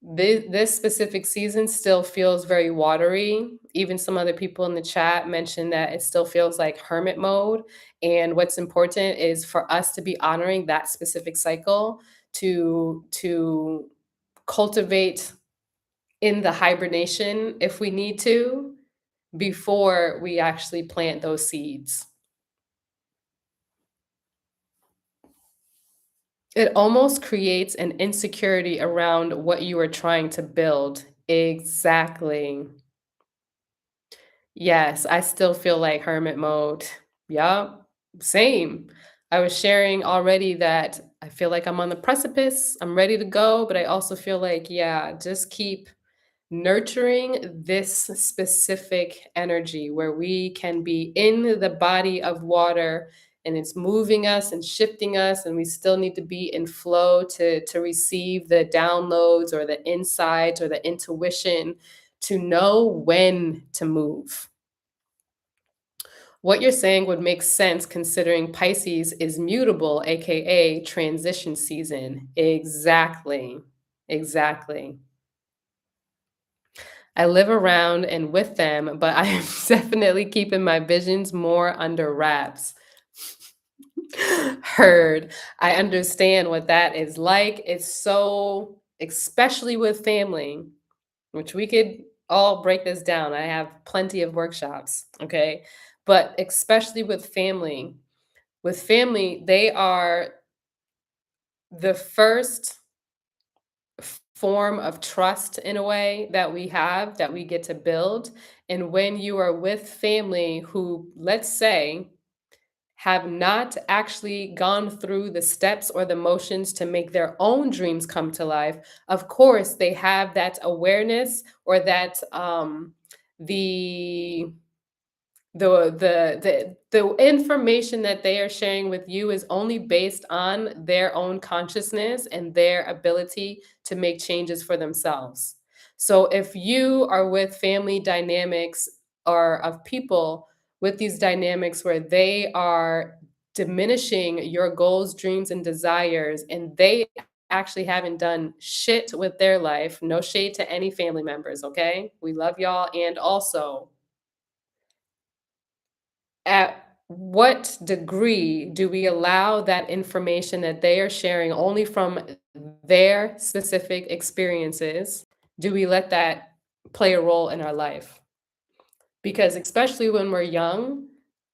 this specific season still feels very watery. Even some other people in the chat mentioned that it still feels like hermit mode. And what's important is for us to be honoring that specific cycle to cultivate in the hibernation if we need to before we actually plant those seeds. It almost creates an insecurity around what you are trying to build. Exactly. Yes, I still feel like hermit mode. Yup, same. I was sharing already that I feel like I'm on the precipice. I'm ready to go, but I also feel like, yeah, just keep nurturing this specific energy where we can be in the body of water and it's moving us and shifting us and we still need to be in flow to receive the downloads or the insights or the intuition to know when to move. What you're saying would make sense considering Pisces is mutable, aka transition season. Exactly. Exactly. I live around and with them, but I am definitely keeping my visions more under wraps. Heard. I understand what that is like. It's so, especially with family, which we could all break this down. I have plenty of workshops, okay? But especially with family, they are the first form of trust in a way that we have that we get to build. And when you are with family who, let's say, have not actually gone through the steps or the motions to make their own dreams come to life, of course, they have that awareness or that the the information that they are sharing with you is only based on their own consciousness and their ability to make changes for themselves. So if you are with family dynamics or of people with these dynamics where they are diminishing your goals, dreams, and desires, and they actually haven't done shit with their life, no shade to any family members, okay? We love y'all. And also, at what degree do we allow that information that they are sharing only from their specific experiences? Do we let that play a role in our life? Because especially when we're young,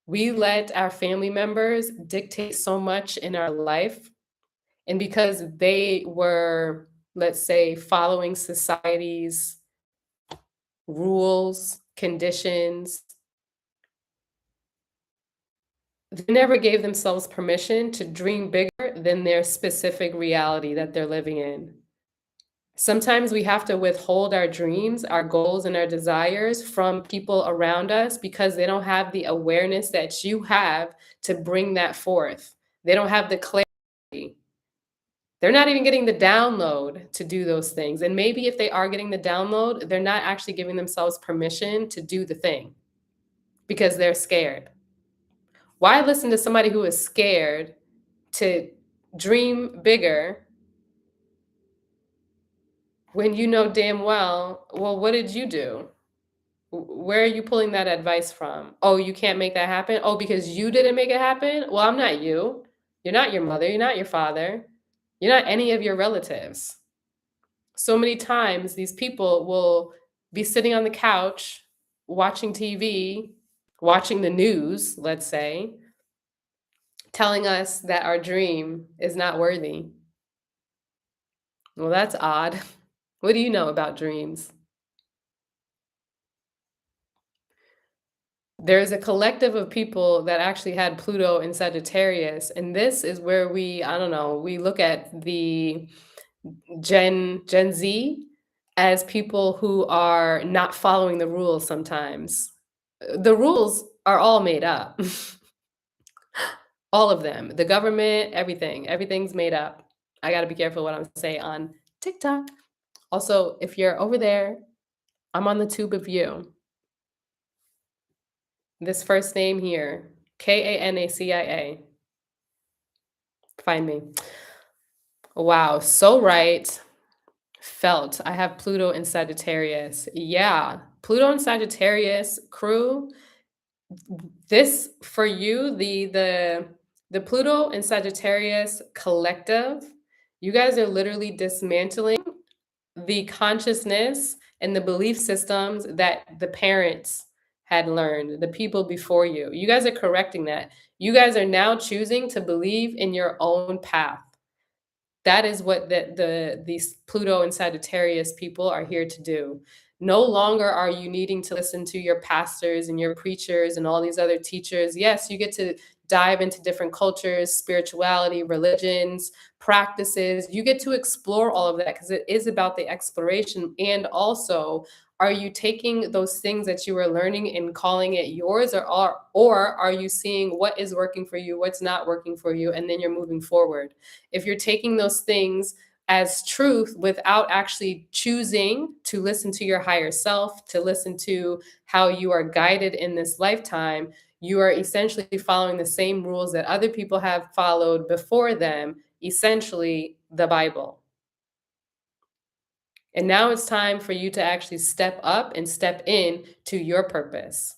we let our family members dictate so much in our life. And because they were, let's say, following society's rules, conditions, they never gave themselves permission to dream bigger than their specific reality that they're living in. Sometimes we have to withhold our dreams, our goals, and our desires from people around us because they don't have the awareness that you have to bring that forth. They don't have the clarity. They're not even getting the download to do those things. And maybe if they are getting the download, they're not actually giving themselves permission to do the thing because they're scared. Why listen to somebody who is scared to dream bigger when you know damn well, what did you do? Where are you pulling that advice from? Oh, you can't make that happen? Oh, because you didn't make it happen? Well, I'm not you. You're not your mother. You're not your father. You're not any of your relatives. So many times, these people will be sitting on the couch watching TV watching the news, let's say, telling us that our dream is not worthy. Well, that's odd. What do you know about dreams? There's a collective of people that actually had Pluto in Sagittarius, and this is where I don't know, we look at the Gen Z as people who are not following the rules sometimes. The rules are all made up. All of them. The government, everything. Everything's made up. I gotta be careful what I'm saying on TikTok. Also, if you're over there, I'm on the tube of you. This first name here, Kanacia. Find me. Wow, so right. Felt. I have Pluto in Sagittarius. Yeah, Pluto and Sagittarius crew. This for you, the Pluto and Sagittarius collective. You guys are literally dismantling the consciousness and the belief systems that the parents had learned, the people before you. You guys are correcting that. You guys are now choosing to believe in your own path. That is what these Pluto and Sagittarius people are here to do. No longer are you needing to listen to your pastors and your preachers and all these other teachers. Yes, you get to dive into different cultures, spirituality, religions, practices. You get to explore all of that because it is about the exploration. And also, are you taking those things that you are learning and calling it yours, or are you seeing what is working for you, what's not working for you, and then you're moving forward? If you're taking those things as truth without actually choosing to listen to your higher self, to listen to how you are guided in this lifetime, you are essentially following the same rules that other people have followed before them, essentially the Bible. And now it's time for you to actually step up and step in to your purpose.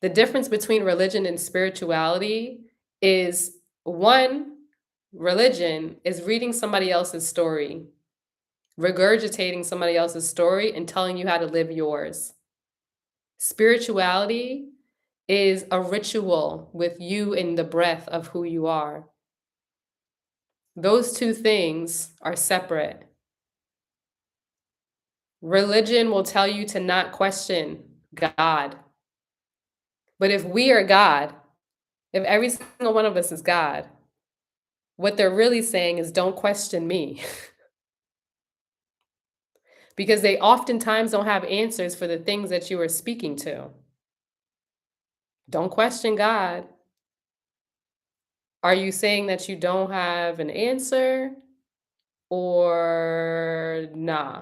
The difference between religion and spirituality is one, religion is reading somebody else's story, regurgitating somebody else's story, and telling you how to live yours. Spirituality is a ritual with you in the breath of who you are. Those two things are separate. Religion will tell you to not question God. But if we are God, if every single one of us is God, what they're really saying is don't question me. Because they oftentimes don't have answers for the things that you are speaking to. Don't question God. Are you saying that you don't have an answer or nah?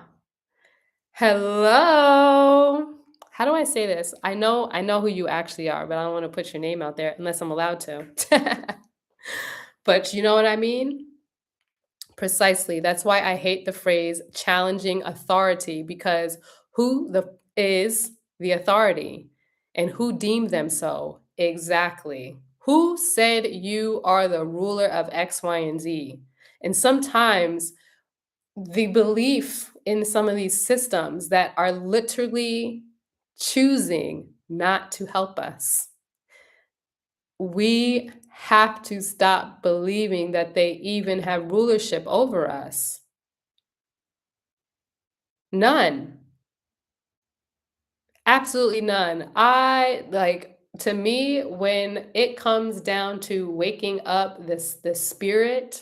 Hello. How do I say this? I know who you actually are, but I don't want to put your name out there unless I'm allowed to. But you know what I mean? Precisely. That's why I hate the phrase challenging authority because who is the authority and who deemed them so? Exactly. Who said you are the ruler of X, Y, and Z? And sometimes the belief in some of these systems that are literally choosing not to help us. We have to stop believing that they even have rulership over us. None. Absolutely none. To me, when it comes down to waking up this spirit,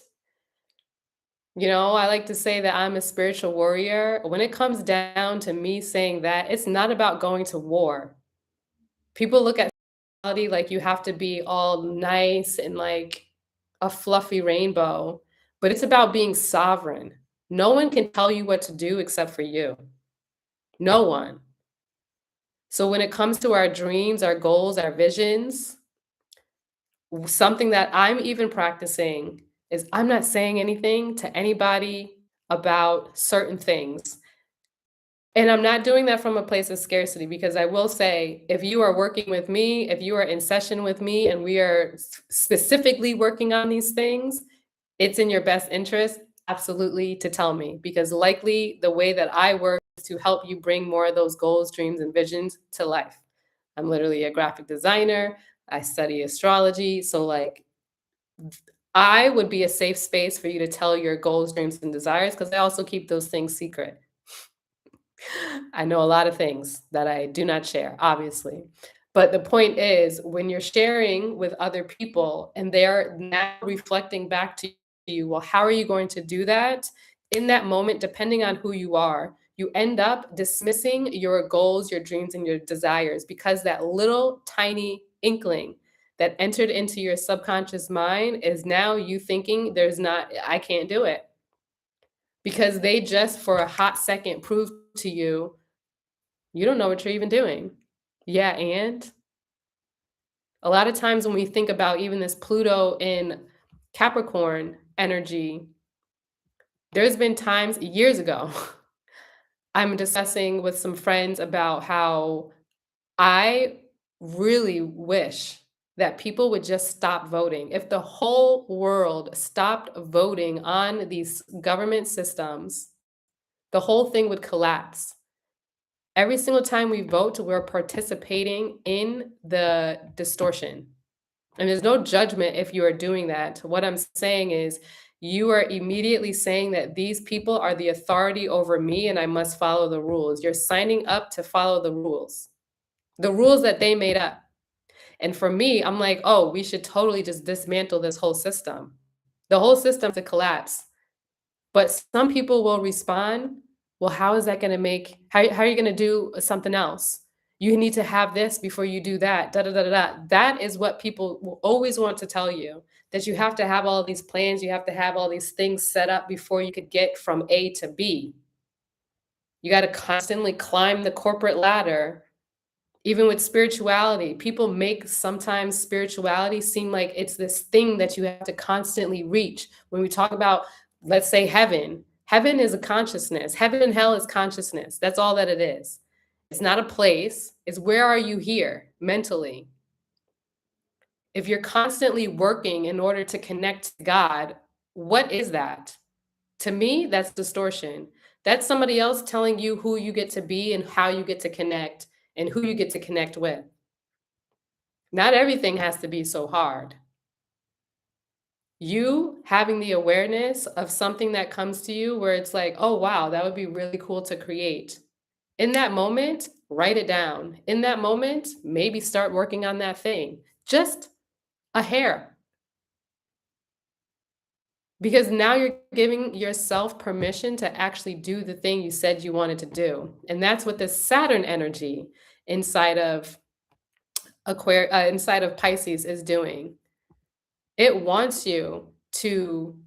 I like to say that I'm a spiritual warrior. When it comes down to me saying that, it's not about going to war. People look at reality like you have to be all nice and like a fluffy rainbow, but it's about being sovereign. No one can tell you what to do except for you. No one. So when it comes to our dreams, our goals, our visions, something that I'm even practicing is I'm not saying anything to anybody about certain things. And I'm not doing that from a place of scarcity because I will say, if you are working with me, if you are in session with me and we are specifically working on these things, it's in your best interest, absolutely, to tell me because likely the way that I work is to help you bring more of those goals, dreams, and visions to life. I'm literally a graphic designer. I study astrology. So, like, I would be a safe space for you to tell your goals, dreams, and desires because I also keep those things secret. I know a lot of things that I do not share, obviously. But the point is, when you're sharing with other people and they're now reflecting back to you, well, how are you going to do that? In that moment, depending on who you are, you end up dismissing your goals, your dreams, and your desires because that little tiny inkling that entered into your subconscious mind is now you thinking I can't do it because they just for a hot second proved to you you don't know what you're even doing. Yeah, and a lot of times when we think about even this Pluto in Capricorn energy, there's been times years ago, I'm discussing with some friends about how I really wish that people would just stop voting. If the whole world stopped voting on these government systems, the whole thing would collapse. Every single time we vote, we're participating in the distortion. And there's no judgment if you are doing that. What I'm saying is, you are immediately saying that these people are the authority over me and I must follow the rules. You're signing up to follow the rules that they made up. And for me, I'm like, oh, we should totally just dismantle this whole system. The whole system to collapse. But some people will respond, "Well, how is that gonna make how are you gonna do something else? You need to have this before you do that, da, da, da, da, da." That is what people will always want to tell you, that you have to have all these plans, you have to have all these things set up before you could get from A to B. You gotta constantly climb the corporate ladder. Even with spirituality, people make sometimes spirituality seem like it's this thing that you have to constantly reach. When we talk about, let's say, heaven, heaven is a consciousness. Heaven and hell is consciousness. That's all that it is. It's not a place, it's where are you here mentally? If you're constantly working in order to connect to God, what is that? To me, that's distortion. That's somebody else telling you who you get to be and how you get to connect and who you get to connect with. Not everything has to be so hard. You having the awareness of something that comes to you where it's like, "Oh, wow, that would be really cool to create." In that moment, write it down. In that moment, maybe start working on that thing. Just a hair, because now you're giving yourself permission to actually do the thing you said you wanted to do. And that's what this Saturn energy inside of inside of Pisces is doing. It wants you to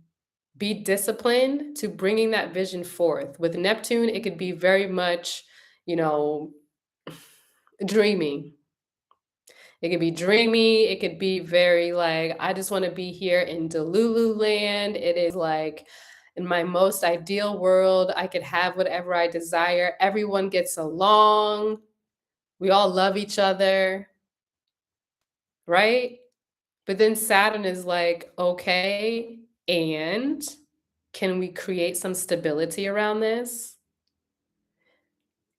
be disciplined to bringing that vision forth. With Neptune, it could be very much, you know, dreamy. It could be dreamy. It could be very like, I just want to be here in Delulu land. It is like, in my most ideal world, I could have whatever I desire. Everyone gets along. We all love each other, right? But then Saturn is like, okay, and can we create some stability around this?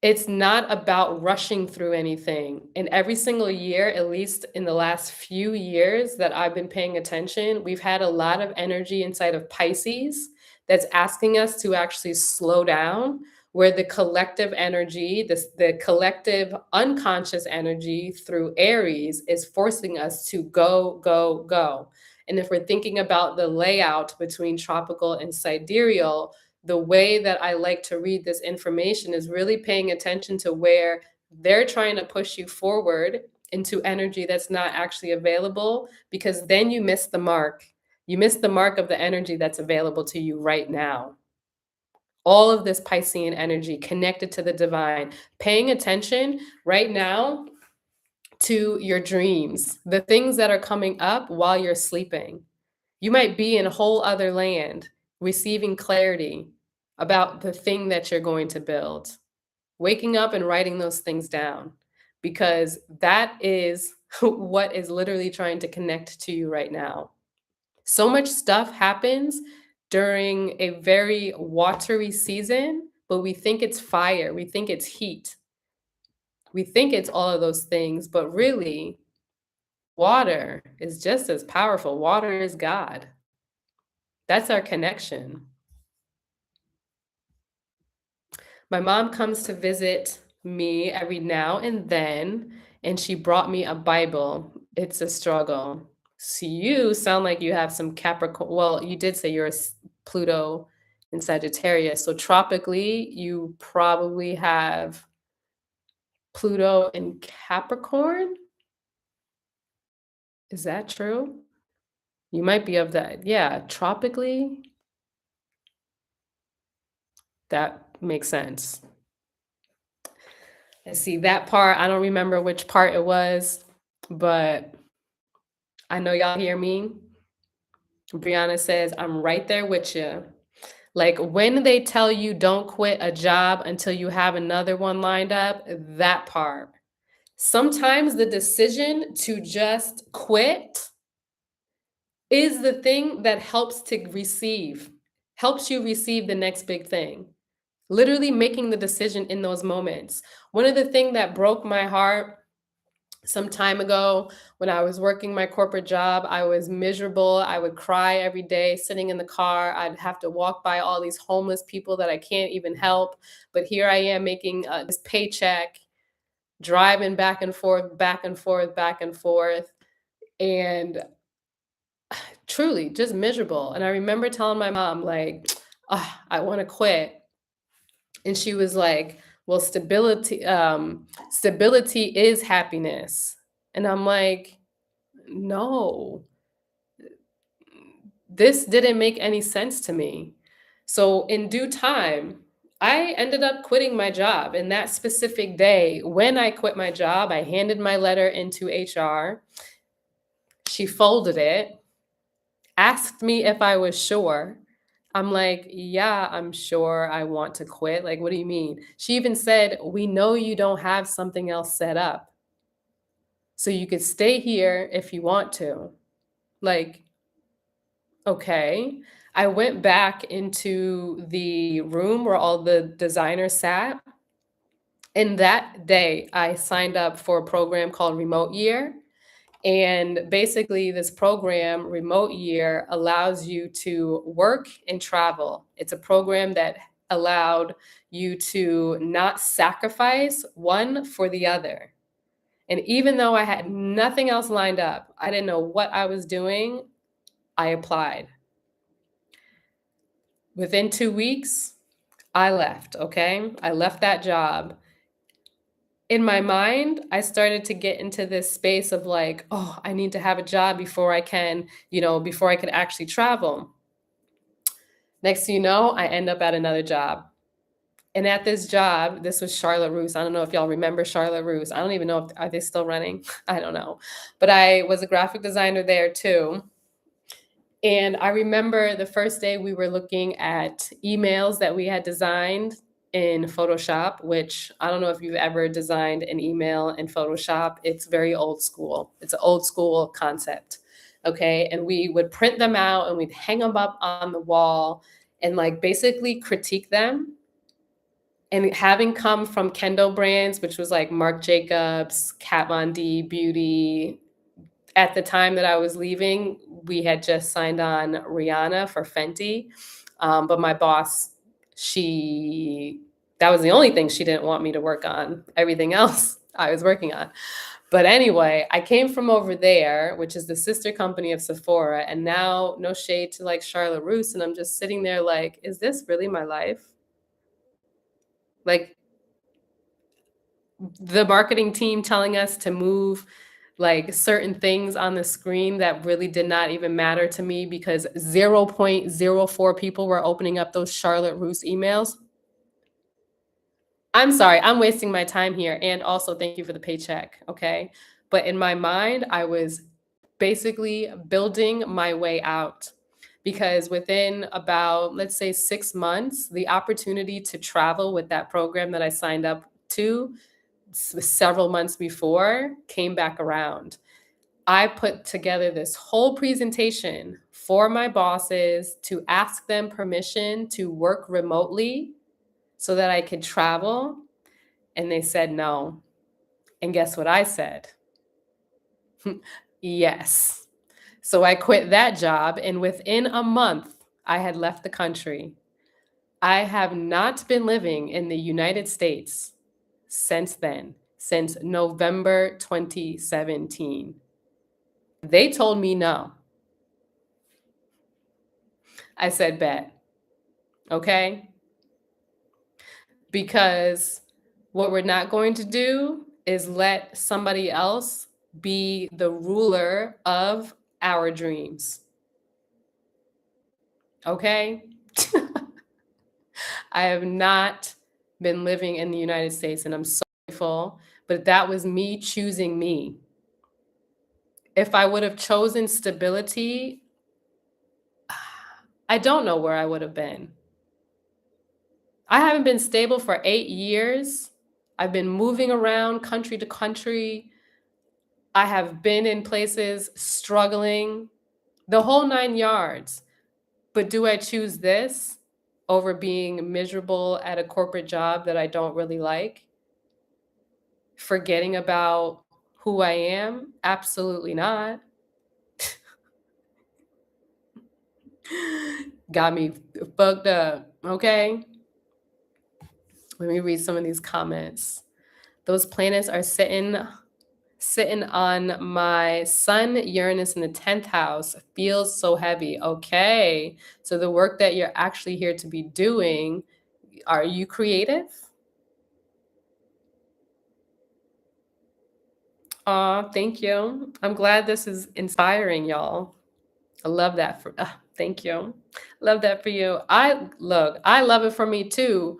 It's not about rushing through anything. And every single year, at least in the last few years that I've been paying attention, we've had a lot of energy inside of Pisces that's asking us to actually slow down, where the collective energy, the collective unconscious energy through Aries is forcing us to go, go, go. And if we're thinking about the layout between tropical and sidereal, the way that I like to read this information is really paying attention to where they're trying to push you forward into energy that's not actually available, because then you miss the mark. You miss the mark of the energy that's available to you right now. All of this Piscean energy connected to the divine, paying attention right now to your dreams, the things that are coming up while you're sleeping. You might be in a whole other land, receiving clarity about the thing that you're going to build. Waking up and writing those things down, because that is what is literally trying to connect to you right now. So much stuff happens during a very watery season, but we think it's fire, we think it's heat. We think it's all of those things, but really, water is just as powerful. Water is God. That's our connection. My mom comes to visit me every now and then, and she brought me a Bible. It's a struggle. So you sound like you have some Capricorn. Well, you did say you're Pluto in Sagittarius. So tropically, you probably have Pluto in Capricorn. Is that true? You might be of that. Yeah, tropically, that makes sense. I see that part. I don't remember which part it was, but I know y'all hear me. Brianna says, I'm right there with you. Like when they tell you don't quit a job until you have another one lined up, that part. Sometimes the decision to just quit is the thing that helps you receive the next big thing. Literally making the decision in those moments. One of the things that broke my heart some time ago when I was working my corporate job, I was miserable. I would cry every day sitting in the car. I'd have to walk by all these homeless people that I can't even help. But here I am making this paycheck, driving back and forth, back and forth, back and forth. And truly just miserable. And I remember telling my mom, like, "Ah, I want to quit." And she was like, well, stability is happiness. And I'm like, no, this didn't make any sense to me. So in due time, I ended up quitting my job. And that specific day, when I quit my job, I handed my letter into HR. She folded it, asked me if I was sure. I'm like, yeah, I'm sure I want to quit. Like, what do you mean? She even said, we know you don't have something else set up. So you could stay here if you want to. Like, okay. I went back into the room where all the designers sat. And that day, I signed up for a program called Remote Year. And basically, this program, Remote Year, allows you to work and travel. It's a program that allowed you to not sacrifice one for the other. And even though I had nothing else lined up, I didn't know what I was doing, I applied. Within 2 weeks, I left, okay? I left that job. In my mind, I started to get into this space of like, oh, I need to have a job before I can, before I can actually travel. Next thing you know, I end up at another job. And at this job, this was Charlotte Russe. I don't know if y'all remember Charlotte Russe. I don't even know if are they still running. I don't know. But I was a graphic designer there too. And I remember the first day we were looking at emails that we had designed in Photoshop, which I don't know if you've ever designed an email in Photoshop. It's very old school. It's an old school concept. Okay. And we would print them out and we'd hang them up on the wall and like basically critique them. And having come from Kendo brands, which was like Marc Jacobs, Kat Von D, Beauty, at the time that I was leaving, we had just signed on Rihanna for Fenty. But my boss, that was the only thing she didn't want me to work on. Everything else I was working on. But anyway, I came from over there, which is the sister company of Sephora. And now, no shade to like Charlotte Russe. And I'm just sitting there like, is this really my life? Like, the marketing team telling us to move like certain things on the screen that really did not even matter to me because 0.04 people were opening up those Charlotte Russe emails. I'm sorry, I'm wasting my time here. And also, thank you for the paycheck. Okay. But in my mind, I was basically building my way out because within about, let's say, 6 months, the opportunity to travel with that program that I signed up to several months before came back around. I put together this whole presentation for my bosses to ask them permission to work remotely so that I could travel. And they said no. And guess what I said? Yes. So I quit that job, and within a month, I had left the country. I have not been living in the United States since then, since November 2017. They told me no. I said, bet. Okay. Because what we're not going to do is let somebody else be the ruler of our dreams. Okay. I have not been living in the United States, and I'm so grateful, but that was me choosing me. If I would have chosen stability, I don't know where I would have been. I haven't been stable for 8 years. I've been moving around country to country. I have been in places struggling, the whole 9 yards. But do I choose this over being miserable at a corporate job that I don't really like? Forgetting about who I am? Absolutely not. Got me fucked up, okay? Let me read some of these comments. Those planets are sitting on my sun, Uranus in the 10th house. Feels so heavy. Okay. So the work that you're actually here to be doing, are you creative? Aw, thank you. I'm glad this is inspiring y'all. I love that thank you. Love that for you. I love it for me too.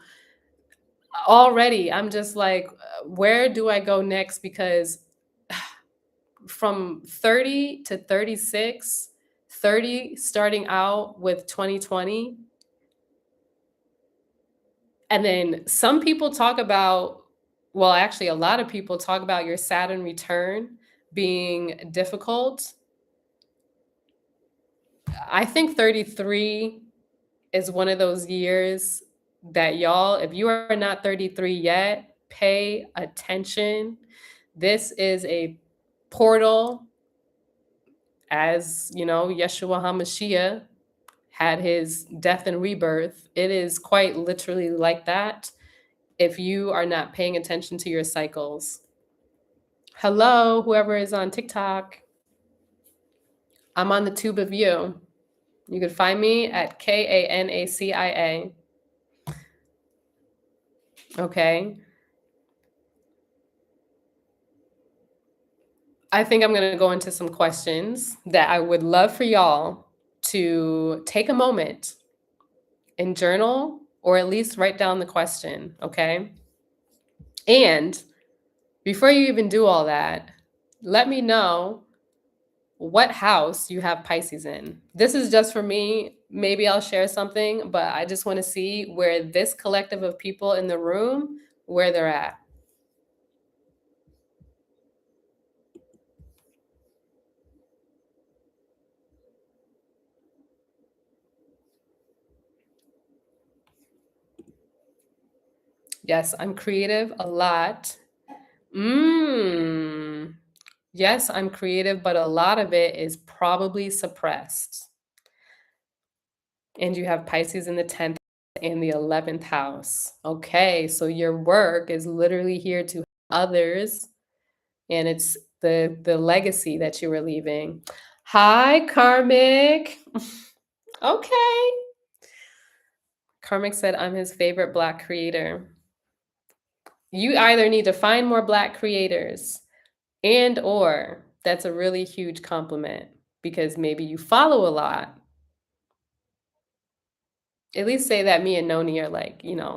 Already, I'm just like, where do I go next? Because from 30 to 36, 30 starting out with 2020, and then some people talk about, well, actually, a lot of people talk about your Saturn return being difficult. I think 33 is one of those years that y'all, if you are not 33 yet, pay attention. This is a portal, as you know, Yeshua HaMashiach had his death and rebirth. It is quite literally like that if you are not paying attention to your cycles. Hello, whoever is on TikTok. I'm on the tube of you. You can find me at KANACIA. Okay. I think I'm going to go into some questions that I would love for y'all to take a moment and journal, or at least write down the question. Okay. And before you even do all that, let me know what house you have Pisces in. This is just for me. Maybe I'll share something, but I just want to see where this collective of people in the room, where they're at. Yes, I'm creative a lot. Yes, I'm creative, but a lot of it is probably suppressed. And you have Pisces in the 10th and the 11th house. Okay, so your work is literally here to help others, and it's the legacy that you were leaving. Hi, Karmic. Okay. Karmic said, I'm his favorite Black creator. You either need to find more Black creators, and or that's a really huge compliment, because maybe you follow a lot. At least say that me and Noni are like, I don't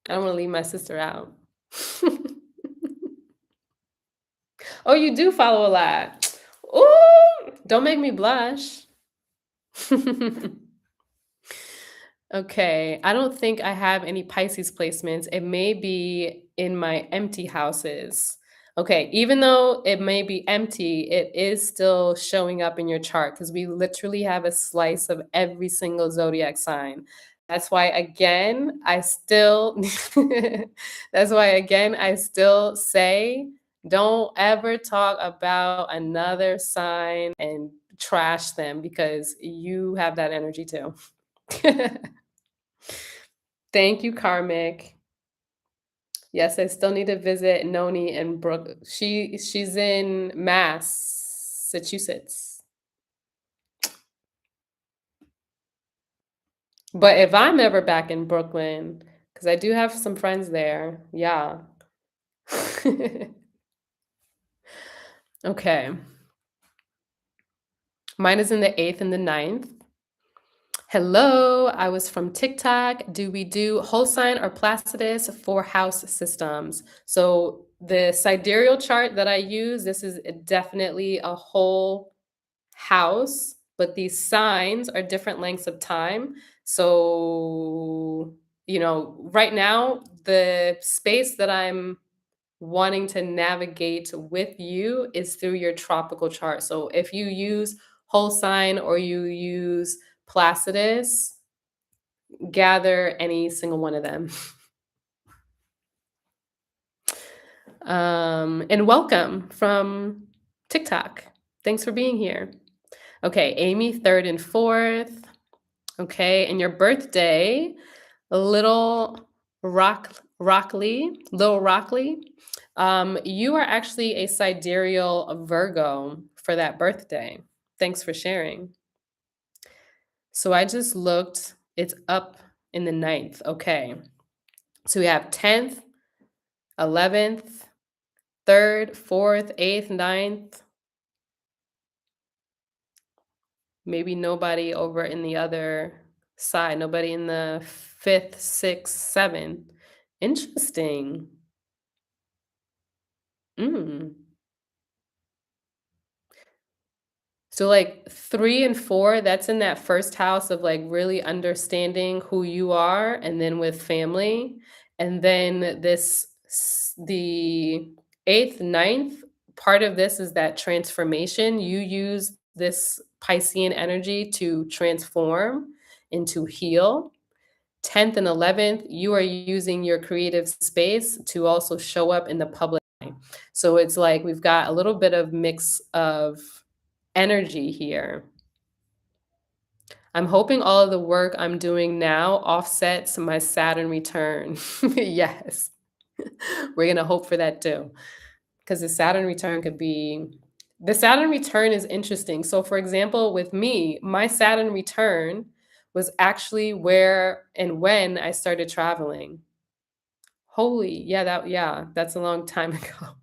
want to leave my sister out. Oh, you do follow a lot. Ooh, don't make me blush. Okay, I don't think I have any Pisces placements. It may be in my empty houses. Okay, even though it may be empty, it is still showing up in your chart, because we literally have a slice of every single zodiac sign. That's why again, I still that's why again I still say don't ever talk about another sign and trash them because you have that energy too. Thank you, Karmic. Yes, I still need to visit Noni and Brooke. She's in Massachusetts. But if I'm ever back in Brooklyn, because I do have some friends there, yeah. Okay. Mine is in the 8th and the 9th. Hello, I was from TikTok. Do we do whole sign or Placidus for house systems? So the sidereal chart that I use, this is definitely a whole house, but these signs are different lengths of time. So, right now, the space that I'm wanting to navigate with you is through your tropical chart. So if you use whole sign or you use Placidus, gather any single one of them. And welcome from TikTok. Thanks for being here. Okay, Amy, 3rd and 4th. Okay, and your birthday, Little Little Rockley. You are actually a sidereal Virgo for that birthday. Thanks for sharing. So I just looked, it's up in the 9th. Okay. So we have 10th, 11th, 3rd, 4th, 8th, 9th. Maybe nobody over in the other side, nobody in the 5th, 6th, 7th. Interesting. Mm. So like 3 and 4, that's in that first house of like really understanding who you are and then with family. And then the 8th, 9th, part of this is that transformation. You use this Piscean energy to transform and to heal. 10th and 11th, you are using your creative space to also show up in the public. So it's like we've got a little bit of mix of energy here. I'm hoping all of the work I'm doing now offsets my Saturn return. Yes. We're going to hope for that too. Because the Saturn return is interesting. So, for example, with me, my Saturn return was actually where and when I started traveling. Yeah, that's a long time ago.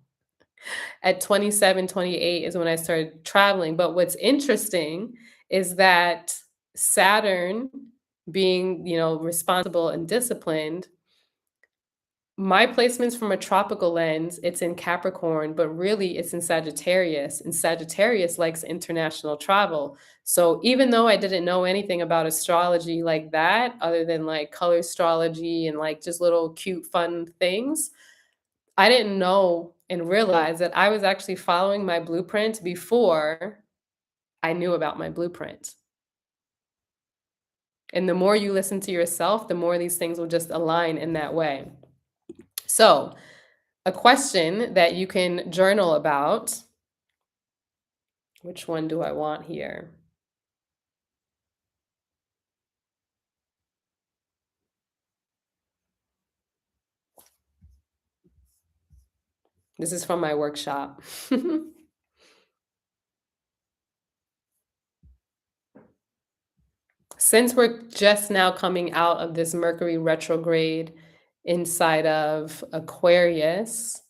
At 27, 28 is when I started traveling. But what's interesting is that Saturn being, responsible and disciplined, my placements from a tropical lens, it's in Capricorn, but really it's in Sagittarius. And Sagittarius likes international travel. So even though I didn't know anything about astrology like that, other than like color astrology and like just little cute, fun things, I didn't know and realize that I was actually following my blueprint before I knew about my blueprint. And the more you listen to yourself, the more these things will just align in that way. So, a question that you can journal about. Which one do I want here? This is from my workshop. Since we're just now coming out of this Mercury retrograde inside of Aquarius,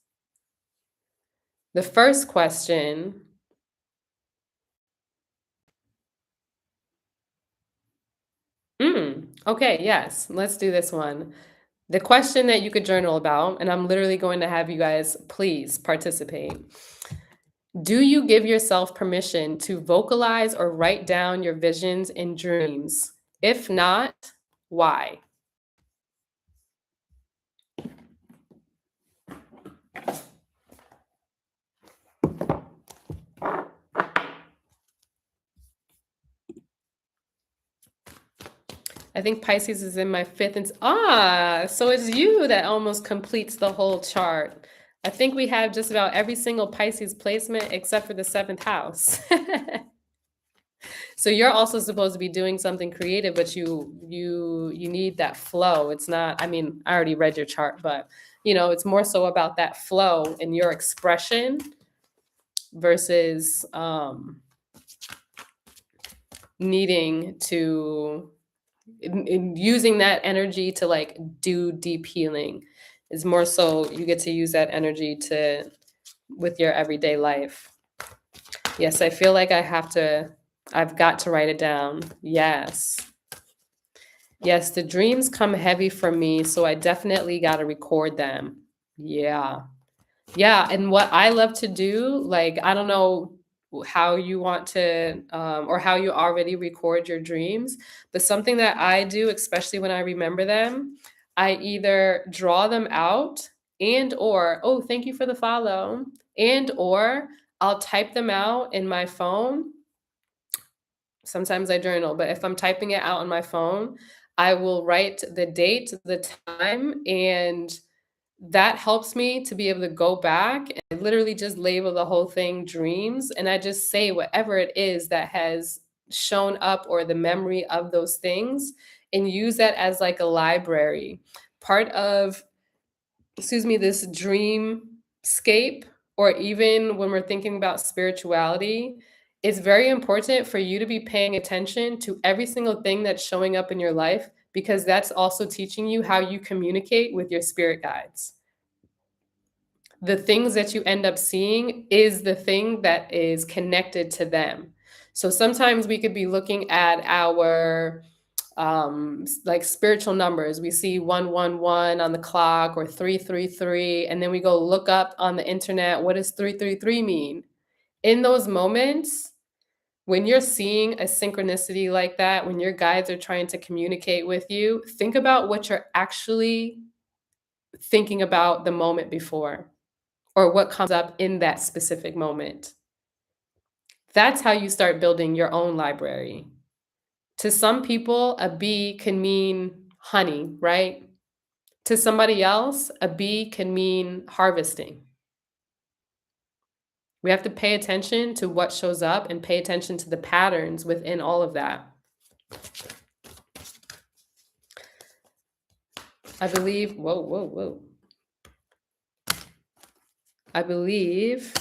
the first question. Okay, yes, let's do this one. The question that you could journal about, and I'm literally going to have you guys please participate. Do you give yourself permission to vocalize or write down your visions and dreams? If not, why? I think Pisces is in my 5th so it's you that almost completes the whole chart. I think we have just about every single Pisces placement except for the 7th house. So you're also supposed to be doing something creative, but you need that flow. It's not, I mean, I already read your chart, but it's more so about that flow and your expression versus needing to in using that energy to like do deep healing is more so you get to use that energy to with your everyday life. Yes, I feel like I've got to write it down. Yes. Yes, the dreams come heavy for me, so I definitely got to record them. Yeah. Yeah, and what I love to do, like, I don't know how you want to, or how you already record your dreams, but something that I do, especially when I remember them, I either draw them out and or, oh, thank you for the follow, and or I'll type them out in my phone. Sometimes I journal, but if I'm typing it out on my phone, I will write the date, the time, and that helps me to be able to go back and literally just label the whole thing dreams. And I just say whatever it is that has shown up or the memory of those things and use that as like a library. Part of, excuse me, this dreamscape, or even when we're thinking about spirituality, it's very important for you to be paying attention to every single thing that's showing up in your life because that's also teaching you how you communicate with your spirit guides. The things that you end up seeing is the thing that is connected to them. So sometimes we could be looking at our like spiritual numbers. We see 111 on the clock or 333, and then we go look up on the internet, what does 333 mean? In those moments, when you're seeing a synchronicity like that, when your guides are trying to communicate with you, think about what you're actually thinking about the moment before or what comes up in that specific moment. That's how you start building your own library. To some people, a bee can mean honey, right? To somebody else, a bee can mean harvesting. We have to pay attention to what shows up and pay attention to the patterns within all of that. I believe, whoa, whoa, whoa. I believe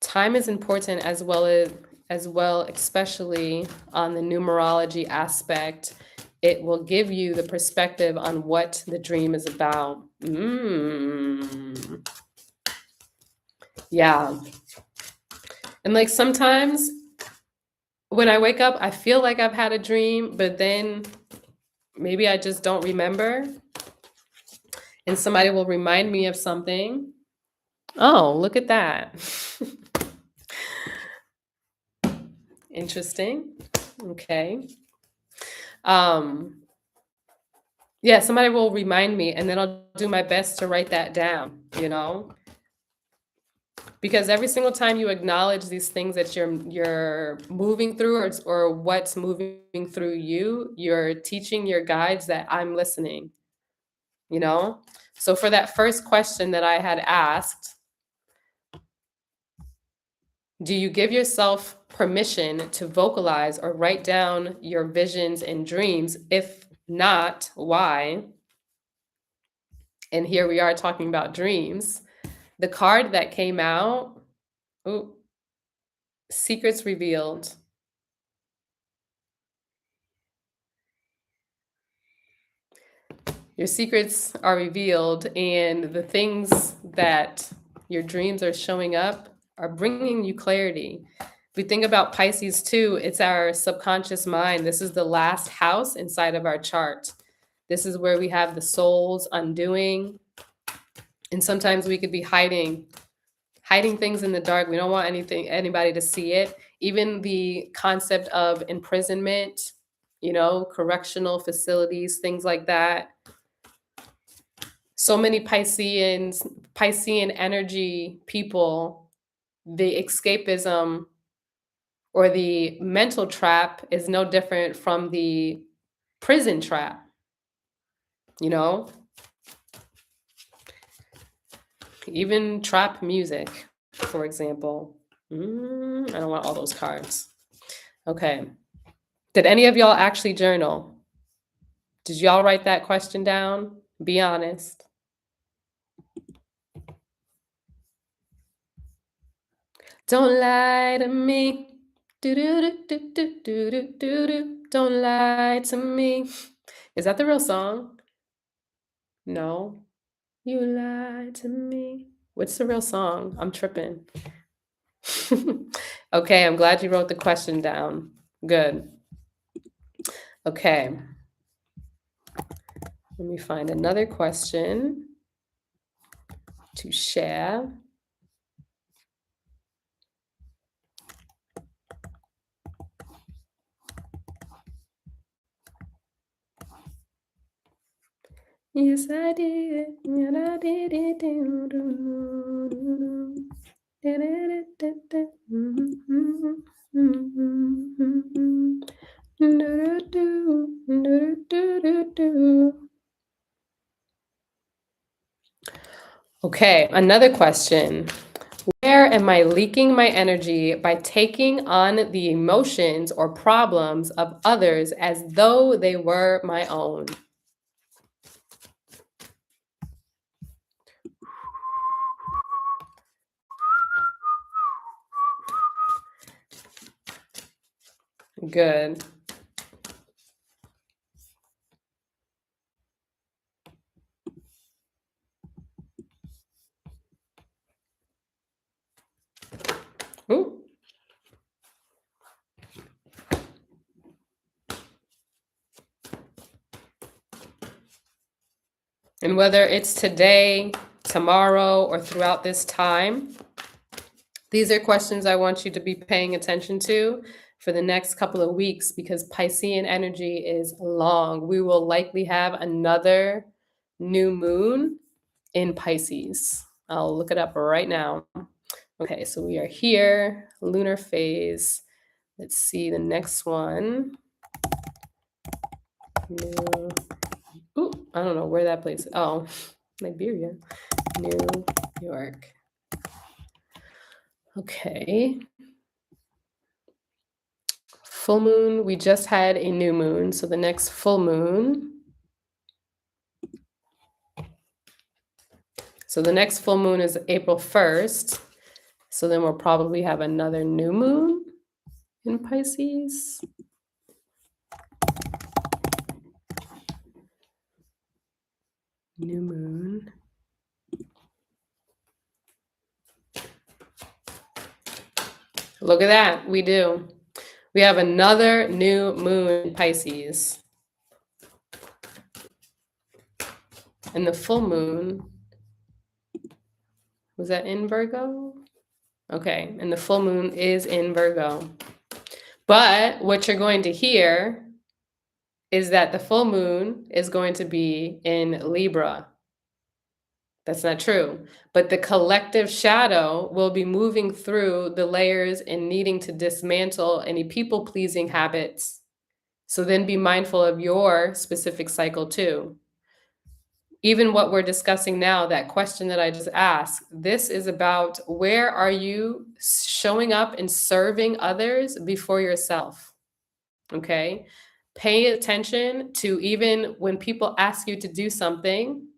time is important as well, especially on the numerology aspect. It will give you the perspective on what the dream is about. Yeah. And like sometimes when I wake up, I feel like I've had a dream, but then maybe I just don't remember. And somebody will remind me of something. Oh, look at that. Interesting. Okay. Um, yeah, somebody will remind me and then I'll do my best to write that down. Because every single time you acknowledge these things that you're moving through or what's moving through you, you're teaching your guides that I'm listening, you know? So for that first question that I had asked, do you give yourself permission to vocalize or write down your visions and dreams? If not, why? And here we are talking about dreams. The card that came out, ooh, secrets revealed. Your secrets are revealed, and the things that your dreams are showing up are bringing you clarity. If we think about Pisces too, it's our subconscious mind. This is the last house inside of our chart. This is where we have the soul's undoing. And sometimes we could be hiding things in the dark. We don't want anybody to see it. Even the concept of imprisonment, correctional facilities, things like that. So many Piscean energy people, the escapism or the mental trap is no different from the prison trap, you know? Even trap music, for example. I don't want all those cards. Okay. Did any of y'all actually journal? Did y'all write that question down? Be honest. Don't lie to me. Do do do do do do do do do. Don't lie to me. Is that the real song? No. You lied to me. What's the real song? I'm tripping. Okay, I'm glad you wrote the question down. Good. Okay. Let me find another question to share. Yes, I did. And I did it. Okay, another question. Where am I leaking my energy by taking on the emotions or problems of others as though they were my own? Good. Ooh. And whether it's today, tomorrow, or throughout this time, these are questions I want you to be paying attention to for the next couple of weeks because Piscean energy is long. We will likely have another new moon in Pisces. I'll look it up right now. Okay, so we are here, lunar phase. Let's see the next one. New. Ooh, I don't know where that place is. Oh, Liberia, New York. Okay. Full moon, we just had a new moon. So the next full moon. So the next full moon is April 1st. So then we'll probably have another new moon in Pisces. New moon. Look at that. We do. We have another new moon in Pisces. And the full moon, was that in Virgo? Okay, and the full moon is in Virgo. But what you're going to hear is that the full moon is going to be in Libra. That's not true. But the collective shadow will be moving through the layers and needing to dismantle any people-pleasing habits. So then be mindful of your specific cycle too. Even what we're discussing now, that question that I just asked, this is about where are you showing up and serving others before yourself? Okay? Pay attention to even when people ask you to do something,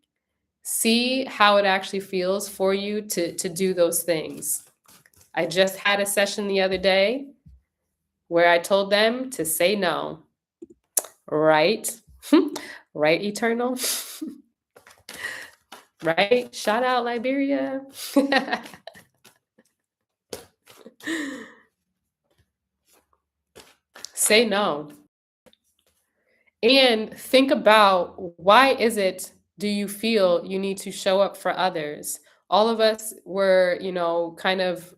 see how it actually feels for you to do those things. I just had a session the other day where I told them to say no. Right? Right, Eternal? Right? Shout out Liberia. Say no. And think about why is it do you feel you need to show up for others? All of us were, kind of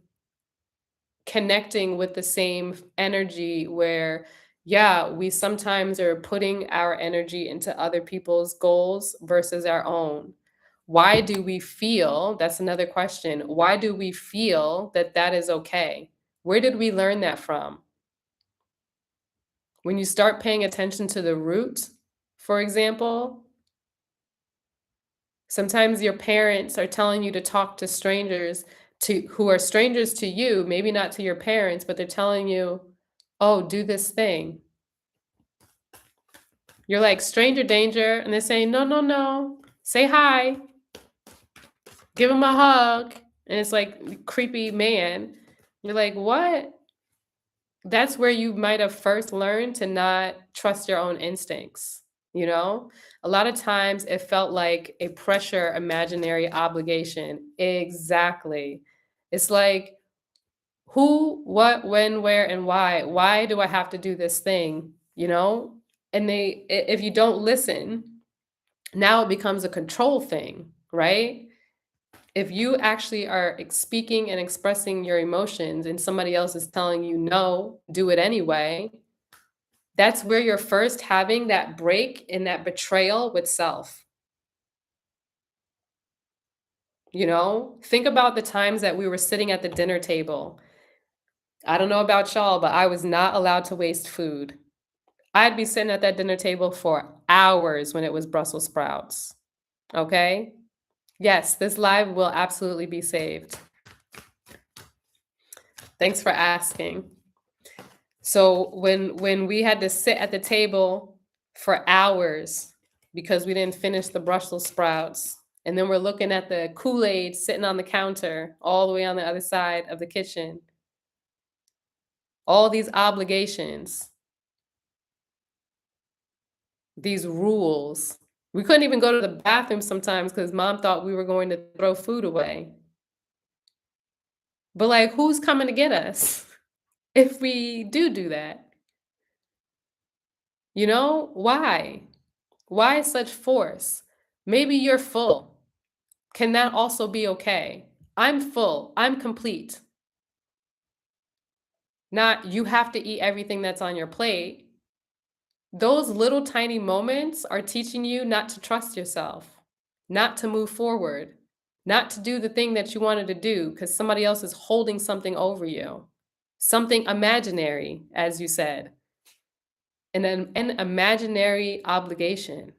connecting with the same energy where yeah, we sometimes are putting our energy into other people's goals versus our own. Why do we feel, that's another question, why do we feel that that is okay? Where did we learn that from? When you start paying attention to the root for example. Sometimes your parents are telling you to talk to strangers to who are strangers to you, maybe not to your parents, but they're telling you, "Oh, do this thing." You're like, "Stranger danger," and they're saying, "No, no, no. Say hi. Give him a hug." And it's like creepy man. You're like, "What?" That's where you might have first learned to not trust your own instincts, you know? A lot of times it felt like a pressure, imaginary obligation. Exactly. It's like, who, what, when, where, and why? Why do I have to do this thing? You know? And if you don't listen, now it becomes a control thing, right? If you actually are speaking and expressing your emotions and somebody else is telling you no, do it anyway, that's where you're first having that break and that betrayal with self. You know, think about the times that we were sitting at the dinner table. I don't know about y'all, but I was not allowed to waste food. I'd be sitting at that dinner table for hours when it was Brussels sprouts. Okay? Yes, this live will absolutely be saved. Thanks for asking. So when we had to sit at the table for hours because we didn't finish the Brussels sprouts, and then we're looking at the Kool-Aid sitting on the counter all the way on the other side of the kitchen, all these obligations, these rules. We couldn't even go to the bathroom sometimes because mom thought we were going to throw food away. But like, who's coming to get us if we do that? You know, why? Why such force? Maybe you're full. Can that also be okay? I'm full. I'm complete. Not you have to eat everything that's on your plate. Those little tiny moments are teaching you not to trust yourself, not to move forward, not to do the thing that you wanted to do because somebody else is holding something over you. Something imaginary, as you said, an imaginary obligation.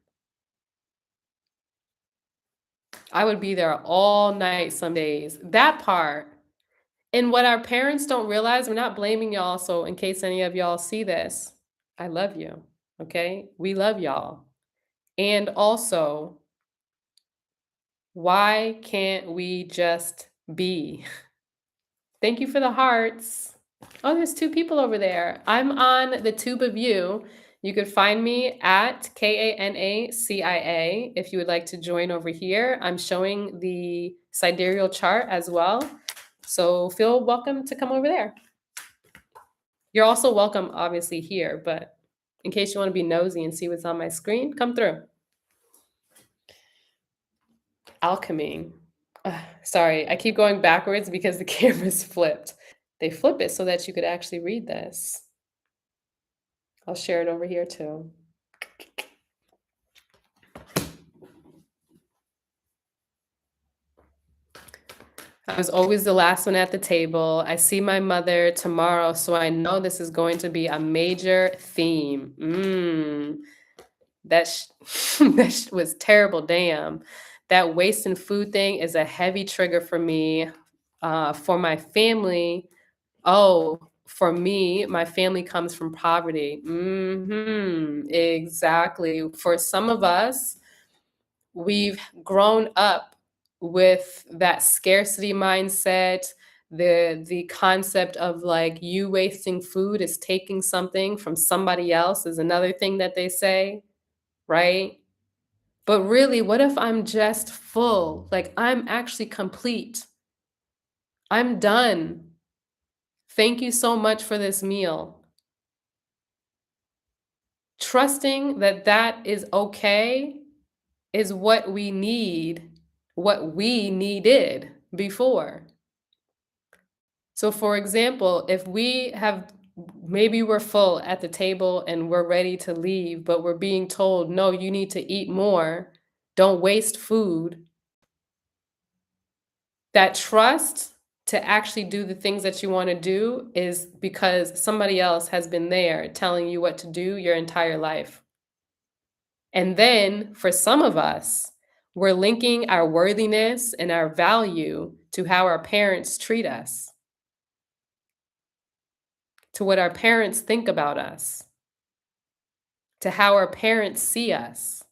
I would be there all night some days. That part. And what our parents don't realize, we're not blaming y'all, so in case any of y'all see this, I love you, okay? We love y'all. And also, why can't we just be? Thank you for the hearts. Oh, there's 2 people over there. I'm on the Tube of You. You could find me at KANACIA if you would like to join over here. I'm showing the sidereal chart as well. So feel welcome to come over there. You're also welcome, obviously, here, but in case you want to be nosy and see what's on my screen, come through. Alchemy. Sorry, I keep going backwards because the camera's flipped. They flip it so that you could actually read this. I'll share it over here too. I was always the last one at the table. I see my mother tomorrow, so I know this is going to be a major theme. That that was terrible. Damn, that waste and food thing is a heavy trigger for me. For my family, oh, for me, my family comes from poverty. Exactly. For some of us, we've grown up with that scarcity mindset, the concept of like you wasting food is taking something from somebody else is another thing that they say, right? But really, what if I'm just full? Like I'm actually complete. I'm done. Thank you so much for this meal. Trusting that that is okay is what we needed before. So, for example, if we have maybe we're full at the table and we're ready to leave, but we're being told, no, you need to eat more, don't waste food. That trust to actually do the things that you want to do is because somebody else has been there telling you what to do your entire life. And then for some of us, we're linking our worthiness and our value to how our parents treat us, to what our parents think about us, to how our parents see us.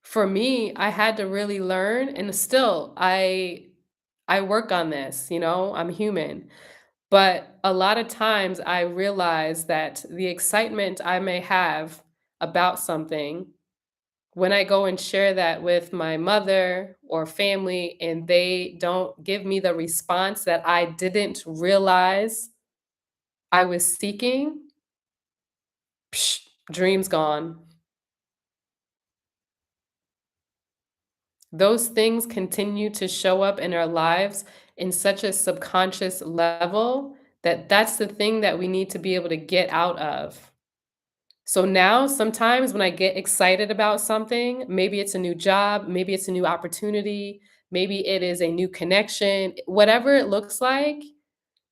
For me, I had to really learn, and still I work on this, I'm human. But a lot of times I realize that the excitement I may have about something, when I go and share that with my mother or family and they don't give me the response that I didn't realize I was seeking, psh, dreams gone. Those things continue to show up in our lives in such a subconscious level that that's the thing that we need to be able to get out of. So now sometimes when I get excited about something, maybe it's a new job, maybe it's a new opportunity, maybe it is a new connection, whatever it looks like,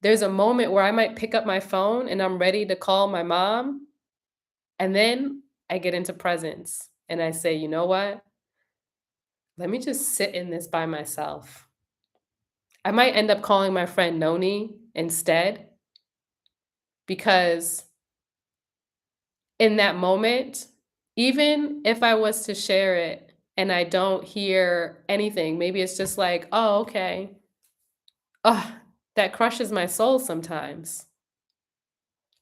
there's a moment where I might pick up my phone and I'm ready to call my mom. And then I get into presence and I say, you know what? Let me just sit in this by myself. I might end up calling my friend Noni instead because in that moment, even if I was to share it and I don't hear anything, maybe it's just like, "Oh, okay." Ugh, that crushes my soul sometimes.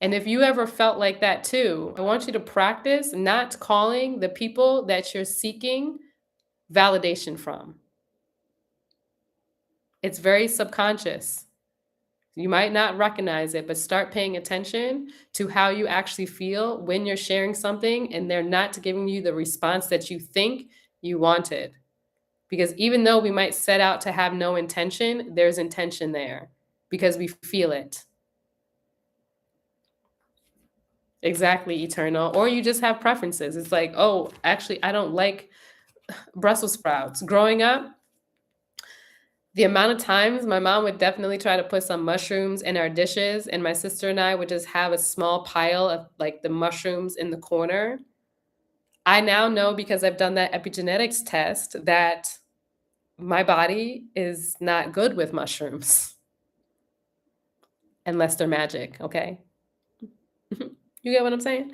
And if you ever felt like that too, I want you to practice not calling the people that you're seeking validation from. It's very subconscious. You might not recognize it, but start paying attention to how you actually feel when you're sharing something and they're not giving you the response that you think you wanted. Because even though we might set out to have no intention, there's intention there because we feel it. Exactly, eternal. Or you just have preferences. It's like, oh, actually, I don't like Brussels sprouts. Growing up, the amount of times my mom would definitely try to put some mushrooms in our dishes, and my sister and I would just have a small pile of like the mushrooms in the corner. I now know because I've done that epigenetics test that my body is not good with mushrooms unless they're magic, okay? You get what I'm saying?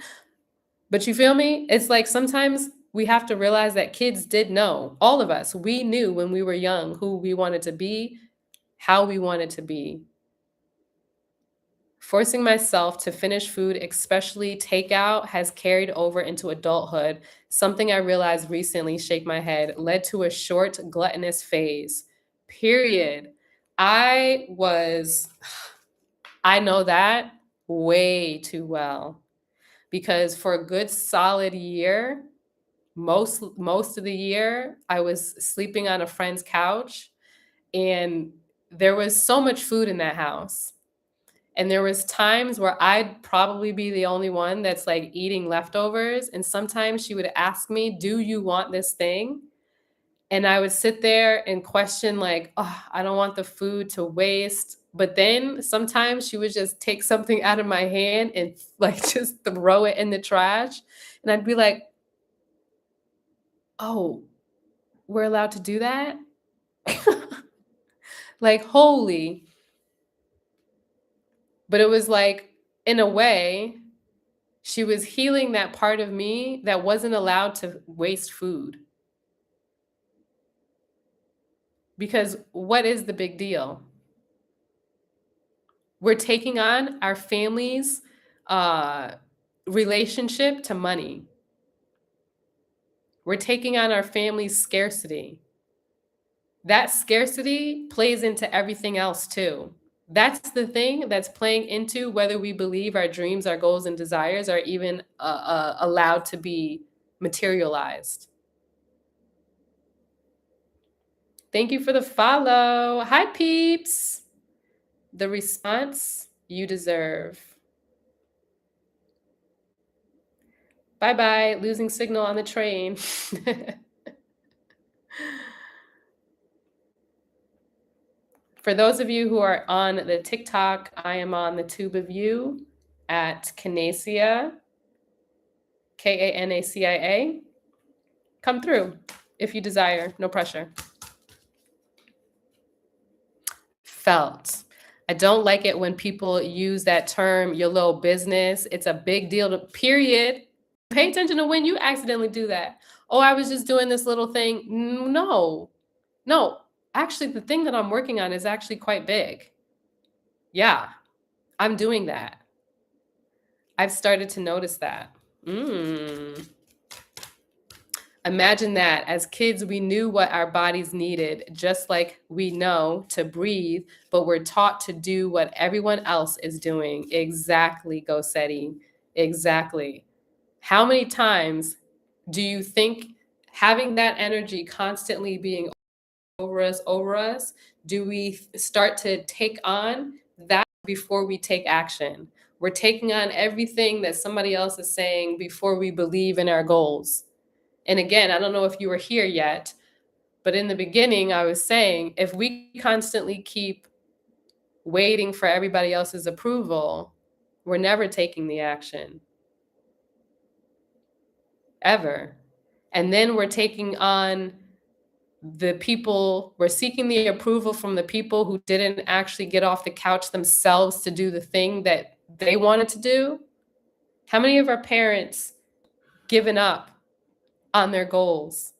But you feel me? It's like sometimes we have to realize that kids did know. All of us, we knew when we were young who we wanted to be, how we wanted to be. Forcing myself to finish food, especially takeout, has carried over into adulthood. Something I realized recently, shake my head, led to a short gluttonous phase. Period. I was, I know that way too well because for a good solid year, most of the year, I was sleeping on a friend's couch and there was so much food in that house. And there was times where I'd probably be the only one that's, like, eating leftovers, and sometimes she would ask me, "Do you want this thing?" And I would sit there and question, like, "Oh, I don't want the food to waste." But then sometimes she would just take something out of my hand and, like, just throw it in the trash, and I'd be like, "Oh, we're allowed to do that?" Like, holy. But it was like, in a way she was healing that part of me that wasn't allowed to waste food. Because what is the big deal? We're taking on our family's uh, relationship to money. We're taking on our family's scarcity. That scarcity plays into everything else too. That's the thing that's playing into whether we believe our dreams, our goals, and desires are even allowed to be materialized. Thank you for the follow. Hi, peeps. The response you deserve. Bye bye. Losing signal on the train. For those of you who are on the TikTok, I am on the tube of you at Canacia, Kanacia. Come through if you desire, no pressure. Felt. I don't like it when people use that term, your little business. It's a big deal to period. Pay attention to when you accidentally do that. Oh, I was just doing this little thing. No, no. Actually, the thing that I'm working on is actually quite big. Yeah, I'm doing that. I've started to notice that. Imagine that as kids, we knew what our bodies needed, just like we know to breathe, but we're taught to do what everyone else is doing. Exactly, Gosetti. Exactly. How many times do you think having that energy constantly being over us, do we start to take on that before we take action? We're taking on everything that somebody else is saying before we believe in our goals. And again, I don't know if you were here yet, but in the beginning, I was saying if we constantly keep waiting for everybody else's approval, we're never taking the action. Ever. And then we're taking on the people, we're seeking the approval from the people who didn't actually get off the couch themselves to do the thing that they wanted to do. How many of our parents given up on their goals?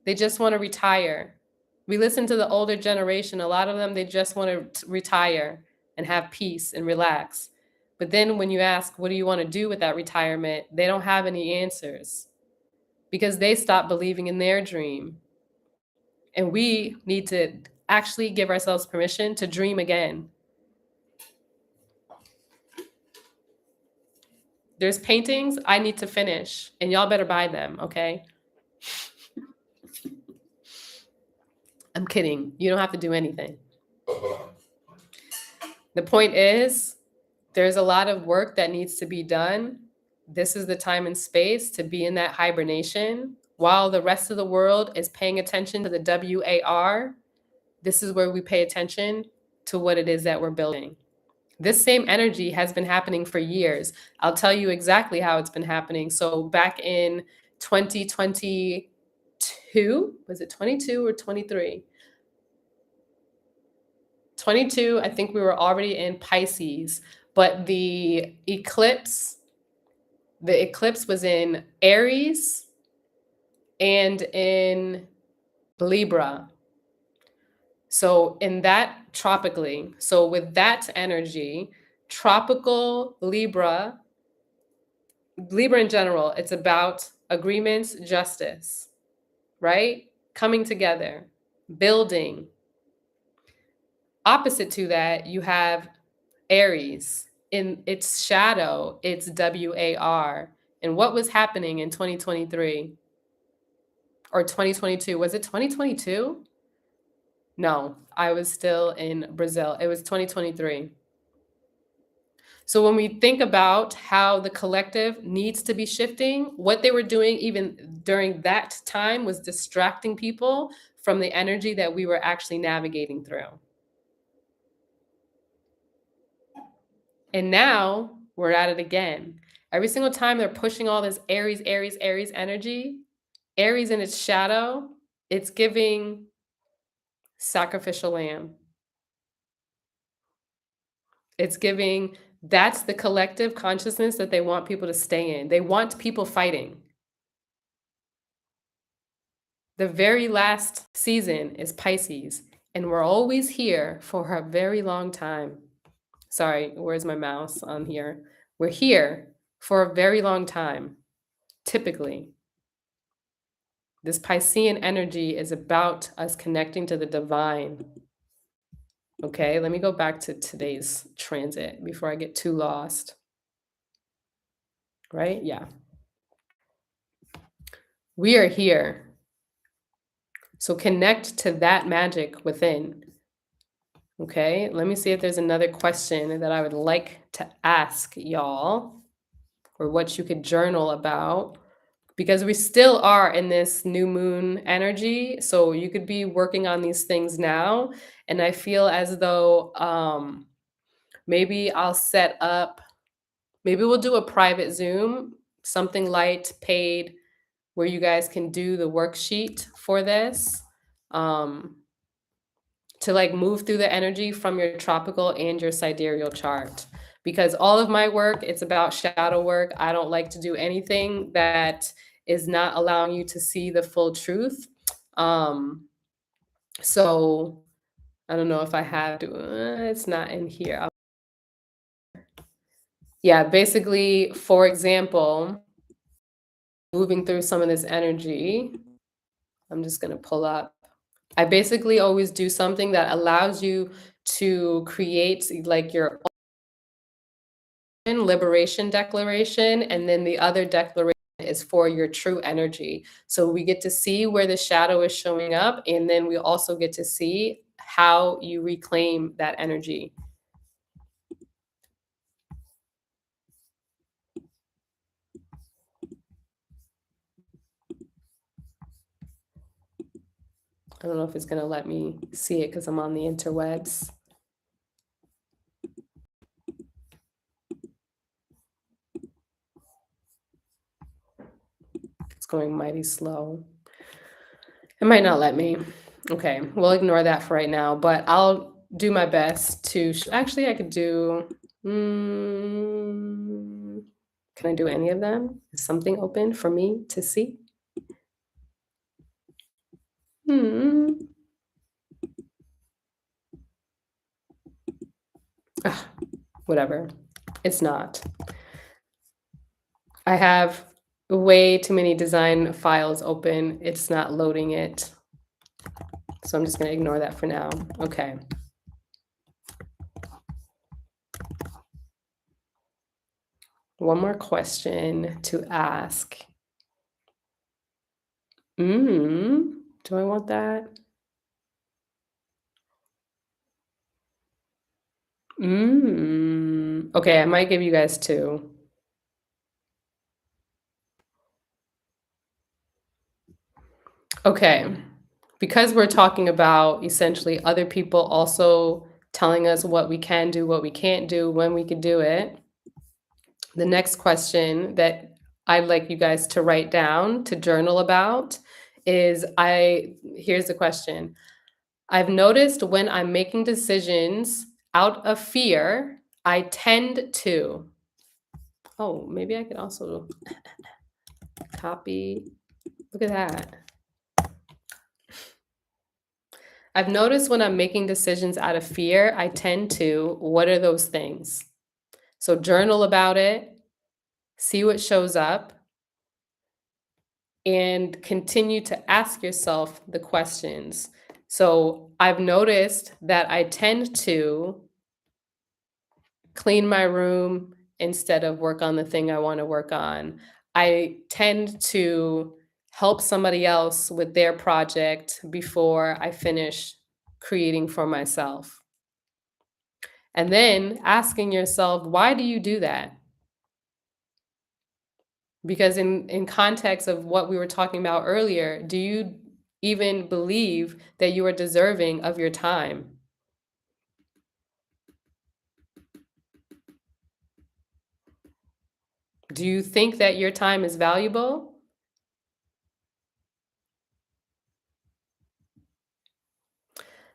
They just want to retire. We listen to the older generation. A lot of them, they just want to retire and have peace and relax. But then when you ask, what do you want to do with that retirement? They don't have any answers because they stopped believing in their dream. And we need to actually give ourselves permission to dream again. There's paintings I need to finish, and y'all better buy them, okay? I'm kidding. You don't have to do anything. The point is, there's a lot of work that needs to be done. This is the time and space to be in that hibernation. While the rest of the world is paying attention to the WAR, this is where we pay attention to what it is that we're building. This same energy has been happening for years. I'll tell you exactly how it's been happening. So back in 2022, was it 22 or 23? 22, I think we were already in Pisces, but the eclipse was in Aries and in Libra. So in that tropically, so with that energy, tropical Libra in general, it's about agreements, justice, right? Coming together, building. Opposite to that, you have Aries. In its shadow, it's WAR. And what was happening in 2023 or 2022? Was it 2022? No, I was still in Brazil. It was 2023. So when we think about how the collective needs to be shifting, what they were doing even during that time was distracting people from the energy that we were actually navigating through. And now we're at it again. Every single time they're pushing all this Aries energy, Aries in its shadow, it's giving sacrificial lamb. It's giving, that's the collective consciousness that they want people to stay in. They want people fighting. The very last season is Pisces, and we're always here for a very long time. Sorry, where's my mouse on here? We're here for a very long time, typically. This Piscean energy is about us connecting to the divine. Okay, let me go back to today's transit before I get too lost. Right? Yeah. We are here. So connect to that magic within. Okay, let me see if there's another question that I would like to ask y'all or what you could journal about. because we still are in this new moon energy. So you could be working on these things now. And I feel as though maybe I'll set up, maybe we'll do a private Zoom, something light, paid, where you guys can do the worksheet for this. Um, to like move through the energy from your tropical and your sidereal chart. Because all of my work, it's about shadow work. I don't like to do anything that is not allowing you to see the full truth. Um, so I don't know if I have to, it's not in here. Yeah, basically, for example, moving through some of this energy, I'm just going to pull up. I basically always do something that allows you to create like your liberation declaration, and then the other declaration is for your true energy. So we get to see where the shadow is showing up, and then we also get to see how you reclaim that energy. I don't know if it's going to let me see it because I'm on the interwebs. It's going mighty slow. It might not let me. Okay, we'll ignore that for right now, but I'll do my best to actually I could do can I do any of them? Is something open for me to see? Hmm. Ugh, whatever. It's not. I have way too many design files open. It's not loading it. So I'm just going to ignore that for now. Okay. One more question to ask. Do I want that? Okay, I might give you guys two. Okay. Because we're talking about essentially other people also telling us what we can do, what we can't do, when we could do it. The next question that I'd like you guys to write down, to journal about is here's the question. I've noticed when I'm making decisions out of fear, I tend to. Oh, maybe I could also copy. Look at that. I've noticed when I'm making decisions out of fear, I tend to, what are those things? So journal about it, see what shows up, and continue to ask yourself the questions. So I've noticed that I tend to clean my room instead of work on the thing I want to work on. I tend to help somebody else with their project before I finish creating for myself. And then asking yourself, why do you do that? Because in context of what we were talking about earlier, do you even believe that you are deserving of your time? Do you think that your time is valuable?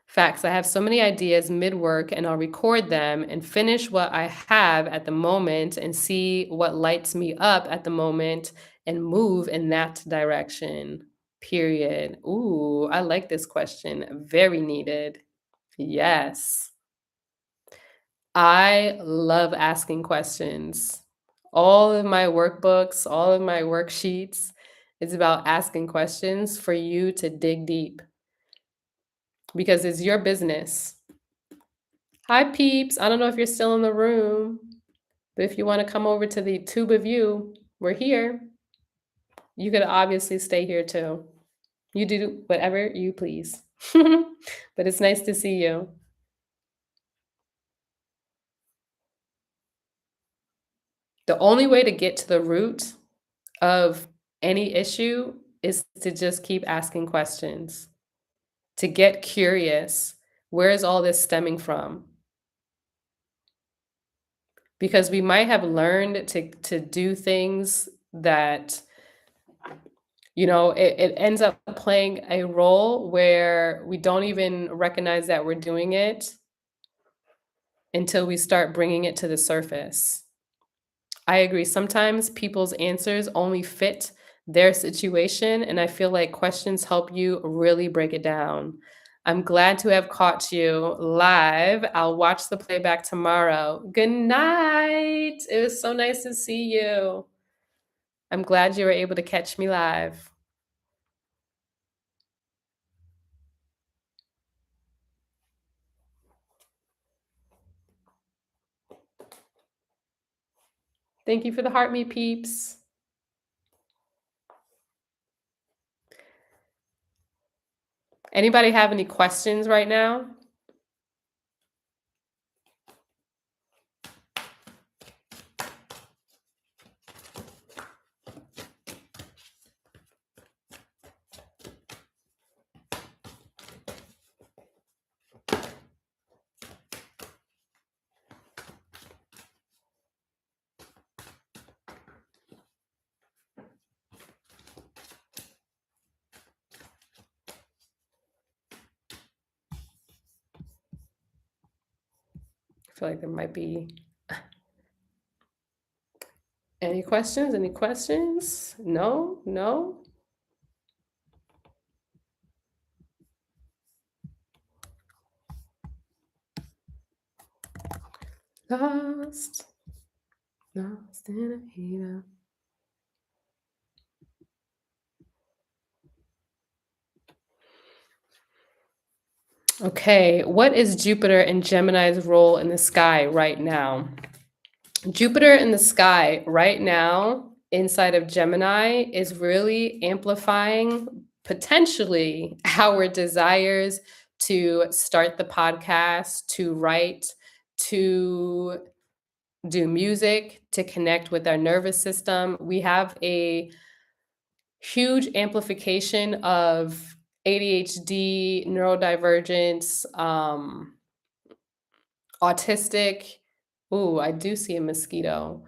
Facts. I have so many ideas mid work and I'll record them and finish what I have at the moment and see what lights me up at the moment and move in that direction. Period. Ooh, I like this question. Very needed. Yes. I love asking questions. All of my workbooks, all of my worksheets, it's about asking questions for you to dig deep because it's your business. Hi, peeps. I don't know if you're still in the room, but if you want to come over to the tube of you, we're here. You could obviously stay here too. You do whatever you please. But it's nice to see you. The only way to get to the root of any issue is to just keep asking questions, to get curious. Where is all this stemming from? Because we might have learned to do things that, it ends up playing a role where we don't even recognize that we're doing it until we start bringing it to the surface. I agree. Sometimes people's answers only fit their situation, and I feel like questions help you really break it down. I'm glad to have caught you live. I'll watch the playback tomorrow. Good night. It was so nice to see you. I'm glad you were able to catch me live. Thank you for the heart me peeps. Anybody have any questions right now? I feel like there might be any questions? Any questions? No? No? Lost. Lost in a heater. Okay, what is Jupiter and Gemini's role in the sky right now? Jupiter in the sky right now inside of Gemini is really amplifying potentially our desires to start the podcast, to write, to do music, to connect with our nervous system. We have a huge amplification of ADHD, neurodivergence, autistic. Ooh, I do see a mosquito.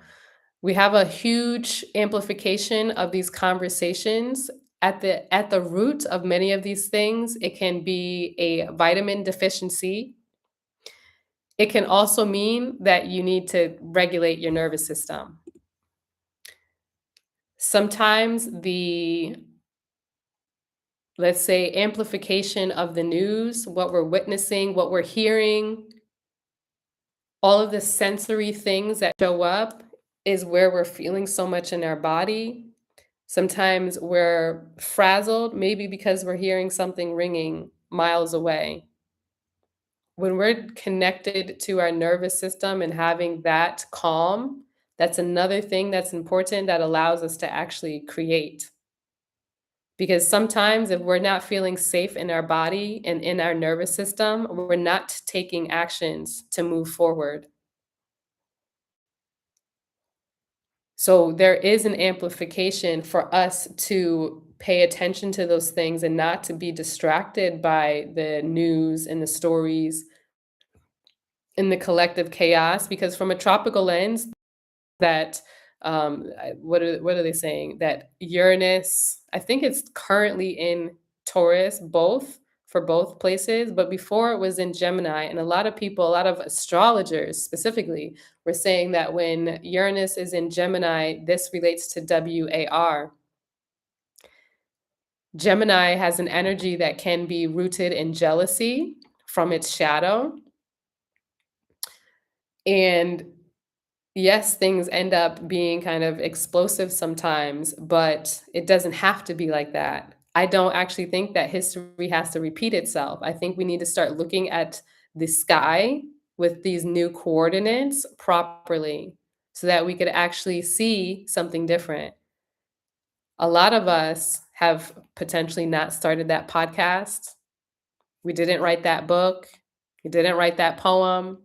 We have a huge amplification of these conversations. At the root of many of these things, it can be a vitamin deficiency. It can also mean that you need to regulate your nervous system. Sometimes the, let's say, amplification of the news, what we're witnessing, what we're hearing, all of the sensory things that show up is where we're feeling so much in our body. Sometimes we're frazzled, maybe because we're hearing something ringing miles away. When we're connected to our nervous system and having that calm, that's another thing that's important that allows us to actually create. Because sometimes if we're not feeling safe in our body and in our nervous system, we're not taking actions to move forward. So there is an amplification for us to pay attention to those things and not to be distracted by the news and the stories and the collective chaos, because from a tropical lens, that what are they saying? That Uranus, I think it's currently in Taurus, both for both places, but before it was in Gemini. And a lot of people, a lot of astrologers specifically, were saying that when Uranus is in Gemini, this relates to WAR. Gemini has an energy that can be rooted in jealousy from its shadow. And yes, things end up being kind of explosive sometimes, but it doesn't have to be like that. I don't actually think that history has to repeat itself. I think we need to start looking at the sky with these new coordinates properly so that we could actually see something different. A lot of us have potentially not started that podcast. We didn't write that book. You didn't write that poem.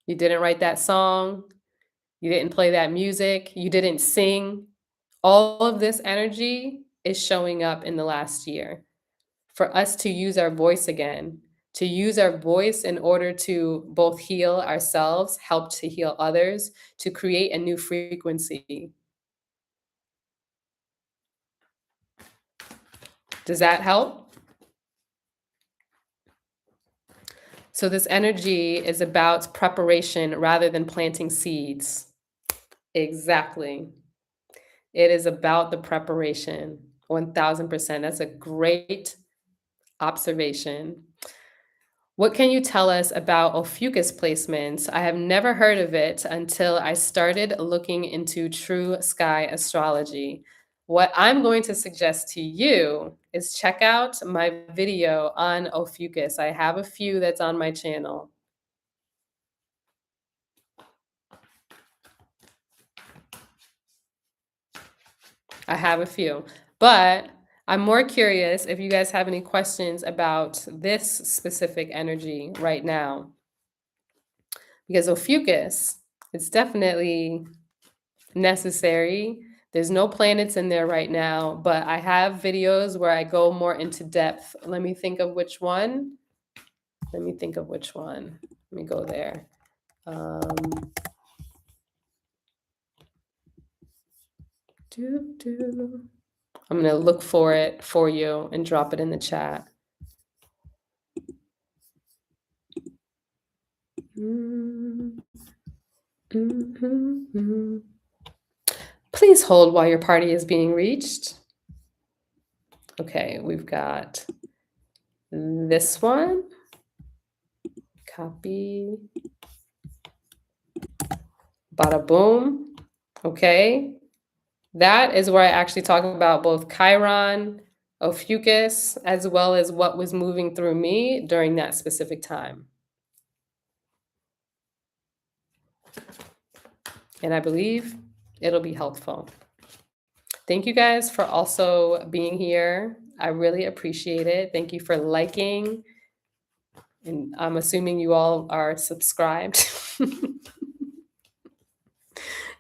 You didn't write that song. You didn't play that music, you didn't sing. All of this energy is showing up in the last year for us to use our voice again, to use our voice in order to both heal ourselves, help to heal others, to create a new frequency. Does that help? So, this energy is about preparation rather than planting seeds. Exactly. It is about the preparation. 1000%. That's a great observation. What can you tell us about Ophiuchus placements? I have never heard of it until I started looking into true sky astrology. What I'm going to suggest to you is check out my video on Ophiuchus. I have a few that's on my channel. I have a few, but I'm more curious if you guys have any questions about this specific energy right now. Because Ophiuchus, it's definitely necessary. There's no planets in there right now, but I have videos where I go more into depth. Let me think of which one. Let me think of which one. Let me go there. Um, I'm going to look for it for you and drop it in the chat. Please hold while your party is being reached. Okay, we've got this one. Copy. Bada boom. Okay. That is where I actually talk about both Chiron, Ophiuchus, as well as what was moving through me during that specific time. And I believe it'll be helpful. Thank you guys for also being here. I really appreciate it. Thank you for liking. And I'm assuming you all are subscribed.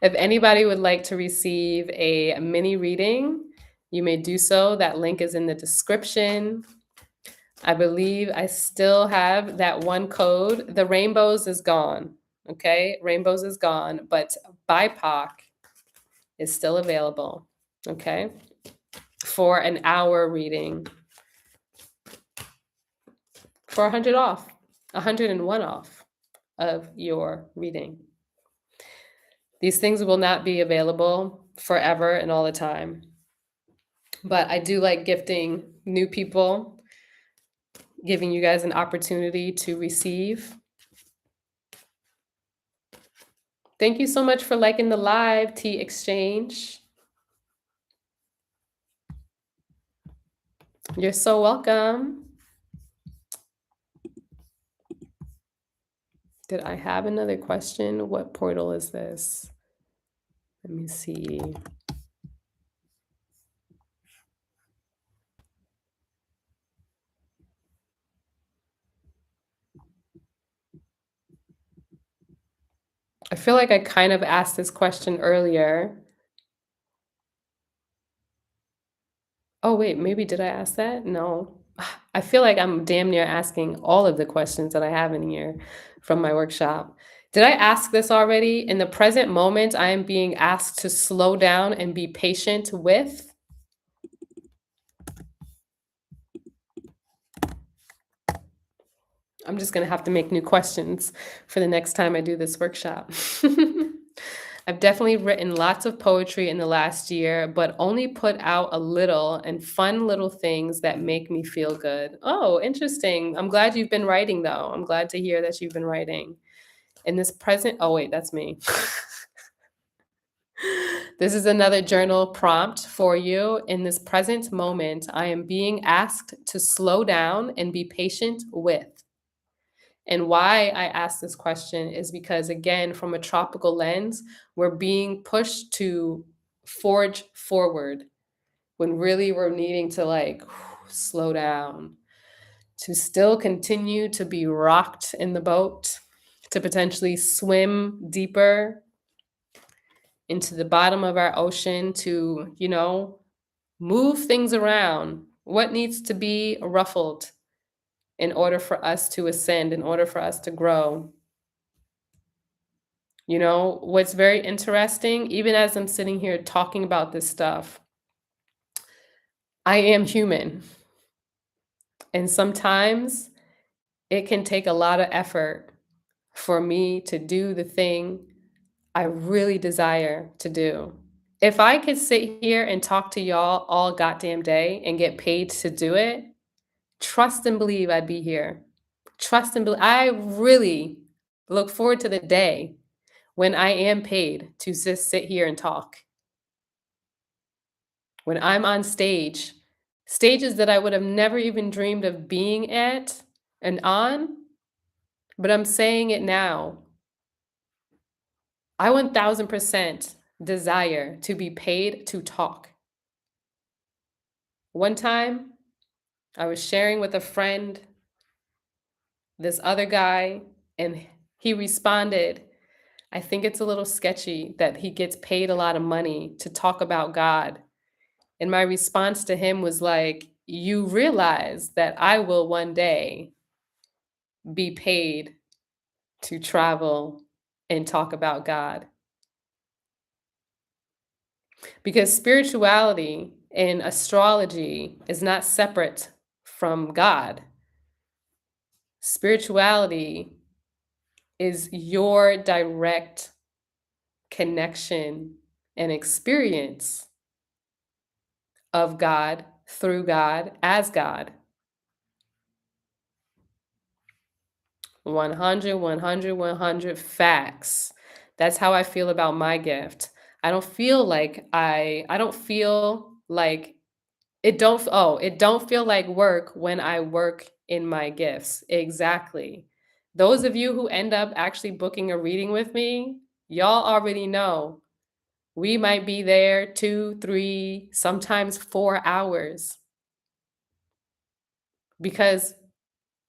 If anybody would like to receive a mini reading, you may do so. That link is in the description. I believe I still have that one code. The rainbows is gone. Okay, rainbows is gone, but BIPOC is still available. Okay, for an hour reading for 100 off, 101 off of your reading. These things will not be available forever and all the time. But I do like gifting new people, giving you guys an opportunity to receive. Thank you so much for liking the live, Tea Exchange. You're so welcome. Did I have another question? What portal is this? Let me see. I feel like I kind of asked this question earlier. Oh, wait, maybe did I ask that? No. I feel like I'm damn near asking all of the questions that I have in here from my workshop. Did I ask this already? In the present moment, I am being asked to slow down and be patient with. I'm just going to have to make new questions for the next time I do this workshop. I've definitely written lots of poetry in the last year, but only put out a little and fun little things that make me feel good. Oh, interesting. I'm glad you've been writing, though. I'm glad to hear that you've been writing. In this present, oh, wait, that's me. This is another journal prompt for you. In this present moment, I am being asked to slow down and be patient with. And why I ask this question is because, again, from a tropical lens, we're being pushed to forge forward when really we're needing to slow down, to still continue to be rocked in the boat, to potentially swim deeper into the bottom of our ocean to, move things around. What needs to be ruffled in order for us to ascend, in order for us to grow? What's very interesting, even as I'm sitting here talking about this stuff, I am human. And sometimes it can take a lot of effort for me to do the thing I really desire to do. If I could sit here and talk to y'all all goddamn day and get paid to do it, trust and believe I'd be here. Trust and believe. I really look forward to the day when I am paid to just sit here and talk. When I'm on stage, stages that I would have never even dreamed of being at and on, but I'm saying it now. I 1000% desire to be paid to talk. One time, I was sharing with a friend, this other guy, and he responded, I think it's a little sketchy that he gets paid a lot of money to talk about God. And my response to him was like, you realize that I will one day be paid to travel and talk about God. Because spirituality and astrology is not separate from God. Spirituality is your direct connection and experience of God, through God, as God. 100, 100, 100 facts. That's how I feel about my gift. I don't feel like it don't feel like work when I work in my gifts. Exactly. Those of you who end up actually booking a reading with me, y'all already know we might be there 2, 3, sometimes 4 hours because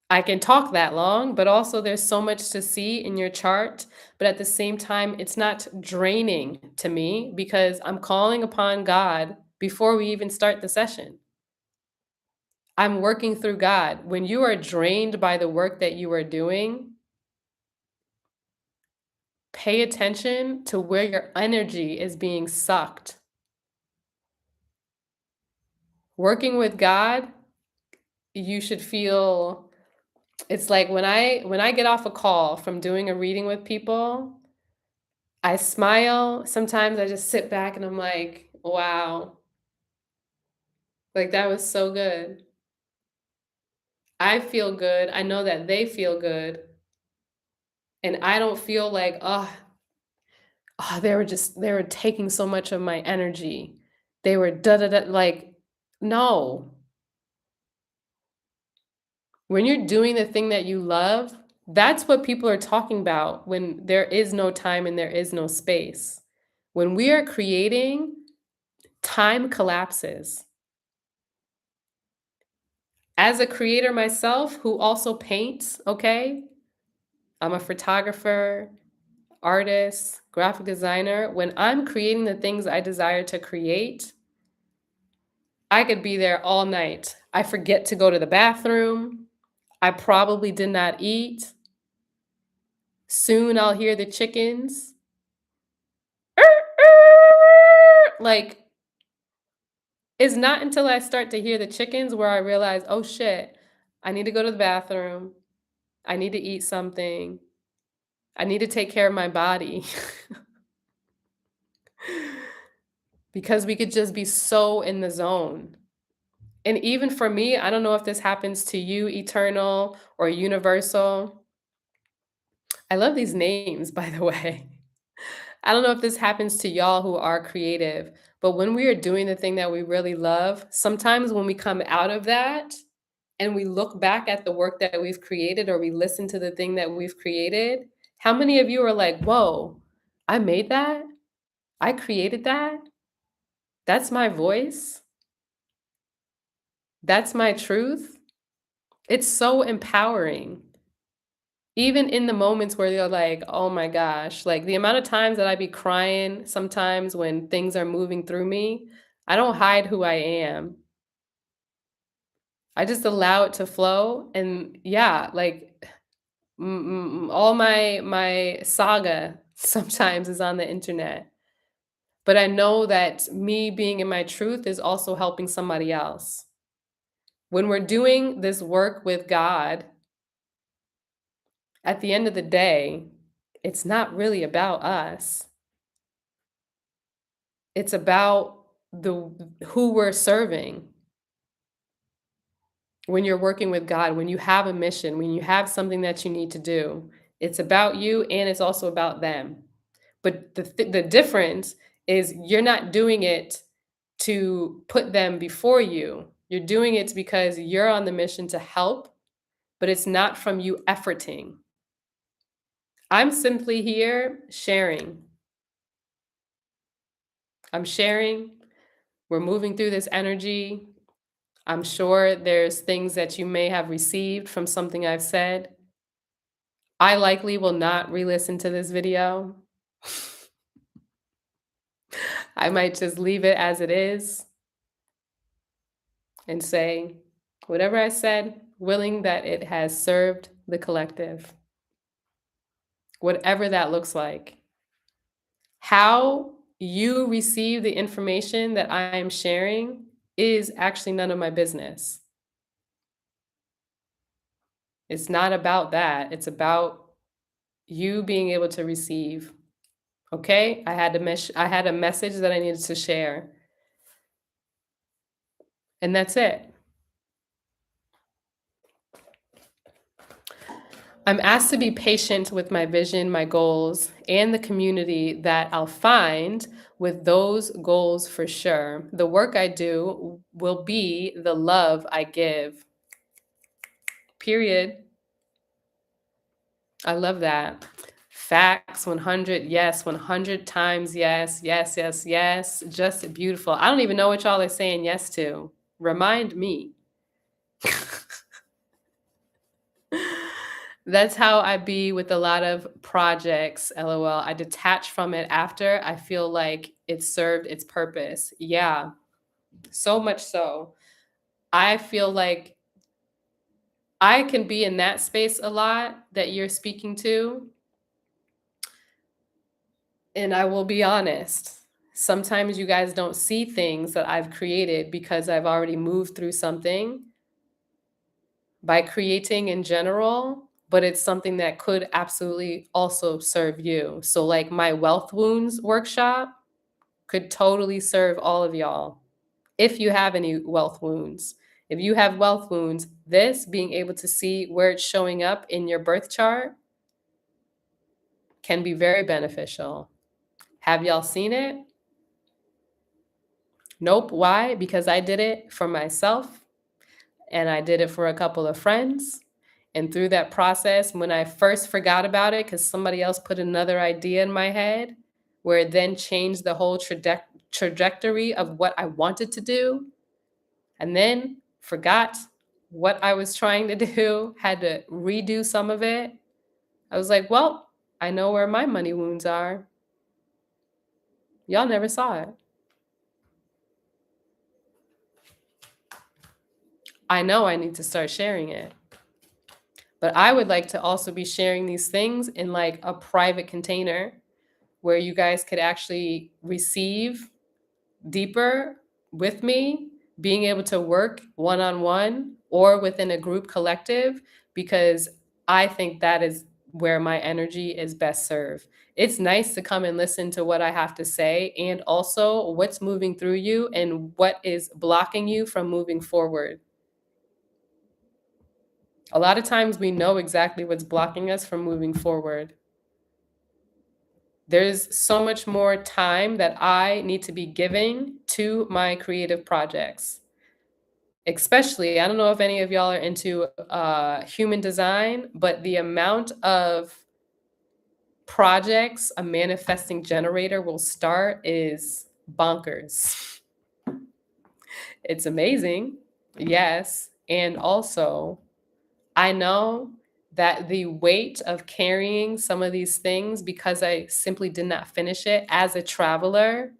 I can talk that long, but also there's so much to see in your chart. But at the same time, it's not draining to me because I'm calling upon God before we even start the session. I'm working through God. When you are drained by the work that you are doing, pay attention to where your energy is being sucked. Working with God, you should feel it's like when I get off a call from doing a reading with people, I smile. Sometimes I just sit back and I'm like, wow, like that was so good. I feel good. I know that they feel good. And I don't feel like, they were taking so much of my energy. They were da da da like, no. When you're doing the thing that you love, that's what people are talking about when there is no time and there is no space. When we are creating, time collapses. As a creator myself who also paints, okay? I'm a photographer, artist, graphic designer. When I'm creating the things I desire to create, I could be there all night. I forget to go to the bathroom. I probably did not eat. Soon I'll hear the chickens. Like, it's not until I start to hear the chickens where I realize, oh shit, I need to go to the bathroom. I need to eat something. I need to take care of my body. Because we could just be so in the zone. And even for me, I don't know if this happens to you, Eternal or Universal. I love these names, by the way. I don't know if this happens to y'all who are creative, but when we are doing the thing that we really love, sometimes when we come out of that and we look back at the work that we've created or we listen to the thing that we've created, how many of you are like, whoa, I made that? I created that? That's my voice? That's my truth? It's so empowering. Even in the moments where you're like, "Oh my gosh," like, the amount of times that I be crying sometimes when things are moving through me, I don't hide who I am. I just allow it to flow, and yeah, like, all my saga sometimes is on the internet, but I know that me being in my truth is also helping somebody else. When we're doing this work with God, at the end of the day, it's not really about us. It's about the who we're serving. When you're working with God, when you have a mission, when you have something that you need to do, it's about you and it's also about them. But the difference is you're not doing it to put them before you. You're doing it because you're on the mission to help, but it's not from you efforting. I'm simply here sharing. I'm sharing. We're moving through this energy. I'm sure there's things that you may have received from something I've said. I likely will not re-listen to this video. I might just leave it as it is and say, whatever I said, willing that it has served the collective, whatever that looks like. How you receive the information that I am sharing is actually none of my business. It's not about that. It's about you being able to receive. Okay? I had a message that I needed to share, and that's it. I'm asked to be patient with my vision, my goals, and the community that I'll find with those goals for sure. The work I do will be the love I give. Period. I love that. Facts 100, yes, 100 times yes, yes, yes, yes. Just beautiful. I don't even know what y'all are saying yes to. Remind me. That's how I be with a lot of projects, LOL. I detach from it after I feel like it served its purpose. Yeah, so much so. I feel like I can be in that space a lot that you're speaking to. And I will be honest. Sometimes you guys don't see things that I've created because I've already moved through something by creating in general, but it's something that could absolutely also serve you. So, like my wealth wounds workshop could totally serve all of y'all if you have any wealth wounds. If you have wealth wounds, this being able to see where it's showing up in your birth chart can be very beneficial. Have y'all seen it? Nope. Why? Because I did it for myself and I did it for a couple of friends. And through that process, when I first forgot about it, because somebody else put another idea in my head, where it then changed the whole trajectory of what I wanted to do, and then forgot what I was trying to do, had to redo some of it. I was like, well, I know where my money wounds are. Y'all never saw it. I know I need to start sharing it. But I would like to also be sharing these things in like a private container where you guys could actually receive deeper with me, being able to work one on one or within a group collective, because I think that is where my energy is best served. It's nice to come and listen to what I have to say and also what's moving through you and what is blocking you from moving forward. A lot of times we know exactly what's blocking us from moving forward. There's so much more time that I need to be giving to my creative projects. Especially, I don't know if any of y'all are into human design, but the amount of projects a manifesting generator will start is bonkers. It's amazing, yes. And also, I know that the weight of carrying some of these things because I simply did not finish it as a traveler,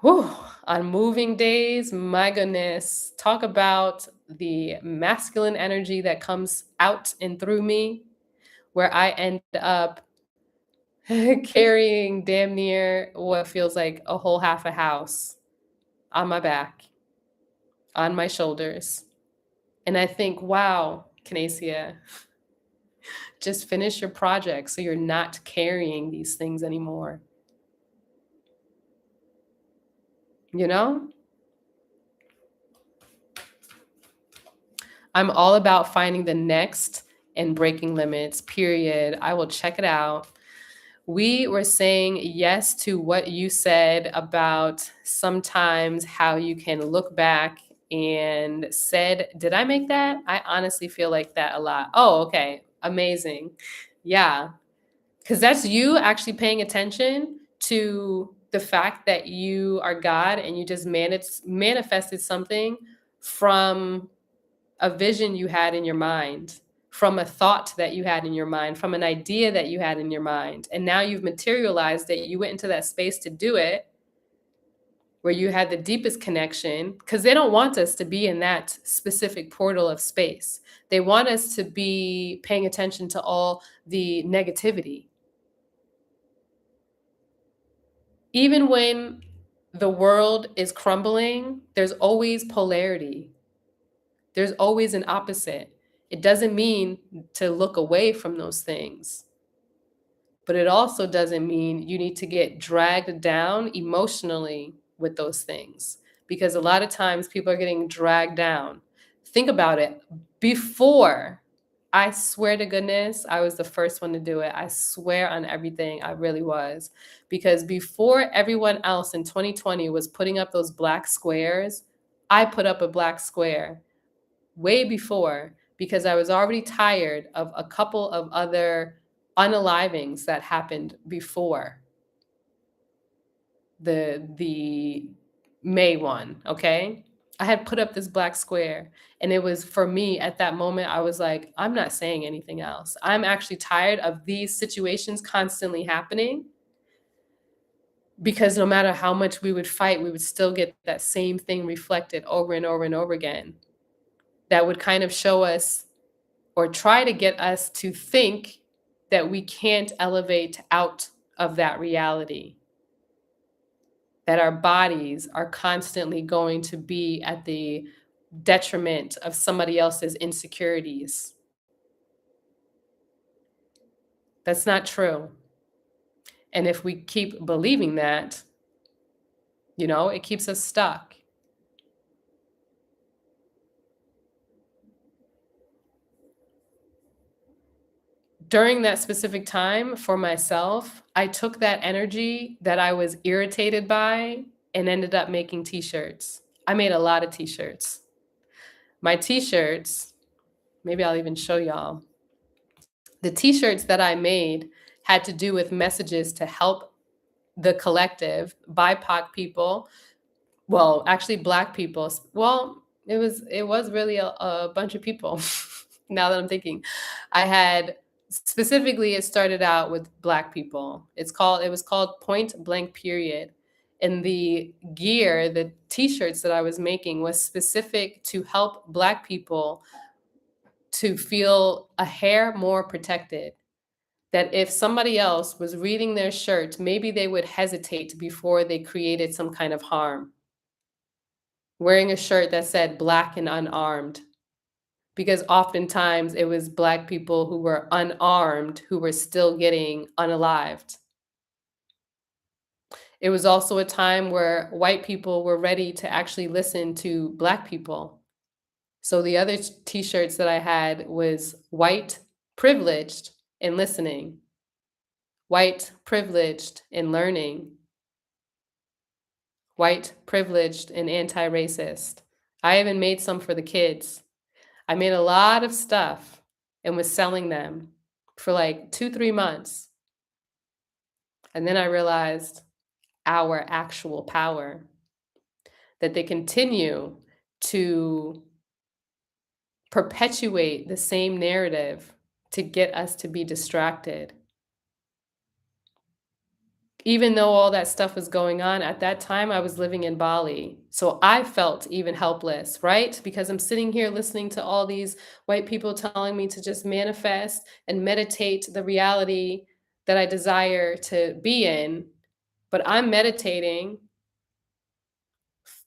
whew, on moving days, my goodness, talk about the masculine energy that comes out and through me, where I end up carrying damn near what feels like a whole half a house on my back, on my shoulders. And I think, wow, Canacia, just finish your project so you're not carrying these things anymore. You know? I'm all about finding the next and breaking limits, period. I will check it out. We were saying yes to what you said about sometimes how you can look back and said, did I make that? I honestly feel like that a lot. Oh, okay. Amazing. Yeah. Because that's you actually paying attention to the fact that you are God and you just manifested something from a vision you had in your mind, from a thought that you had in your mind, from an idea that you had in your mind. And now you've materialized it. You went into that space to do it where you had the deepest connection because they don't want us to be in that specific portal of space. They want us to be paying attention to all the negativity. Even when the world is crumbling, there's always polarity. There's always an opposite. It doesn't mean to look away from those things, but it also doesn't mean you need to get dragged down emotionally with those things because a lot of times people are getting dragged down. Think about it. Before, I swear to goodness, I was the first one to do it. I swear on everything, I really was. Because before everyone else in 2020 was putting up those black squares, I put up a black square way before because I was already tired of a couple of other unalivings that happened before the May one, okay? I had put up this black square and it was for me at that moment I was like, I'm not saying anything else. I'm actually tired of these situations constantly happening because no matter how much we would fight, we would still get that same thing reflected over and over and over again. That would kind of show us or try to get us to think that we can't elevate out of that reality, that our bodies are constantly going to be at the detriment of somebody else's insecurities. That's not true. And if we keep believing that, it keeps us stuck. During that specific time for myself, I took that energy that I was irritated by and ended up making t-shirts. I made a lot of t-shirts. My t-shirts, maybe I'll even show y'all. The t-shirts that I made had to do with messages to help the collective, BIPOC people, well, actually Black people. Well, it was really a bunch of people. Now that I'm thinking, I had specifically it started out with Black people. It was called Point Blank Period. And the gear, the t-shirts that I was making was specific to help Black people to feel a hair more protected. That if somebody else was reading their shirt, maybe they would hesitate before they created some kind of harm. Wearing a shirt that said Black and unarmed, because oftentimes it was Black people who were unarmed who were still getting unalived. It was also a time where white people were ready to actually listen to Black people. So the other t-shirts that I had was white privileged in listening, white privileged in learning, white privileged and anti-racist. I even made some for the kids. I made a lot of stuff and was selling them for like 2, 3 months. And then I realized our actual power, that they continue to perpetuate the same narrative to get us to be distracted. Even though all that stuff was going on, at that time, I was living in Bali. So I felt even helpless, right? Because I'm sitting here listening to all these white people telling me to just manifest and meditate the reality that I desire to be in. But I'm meditating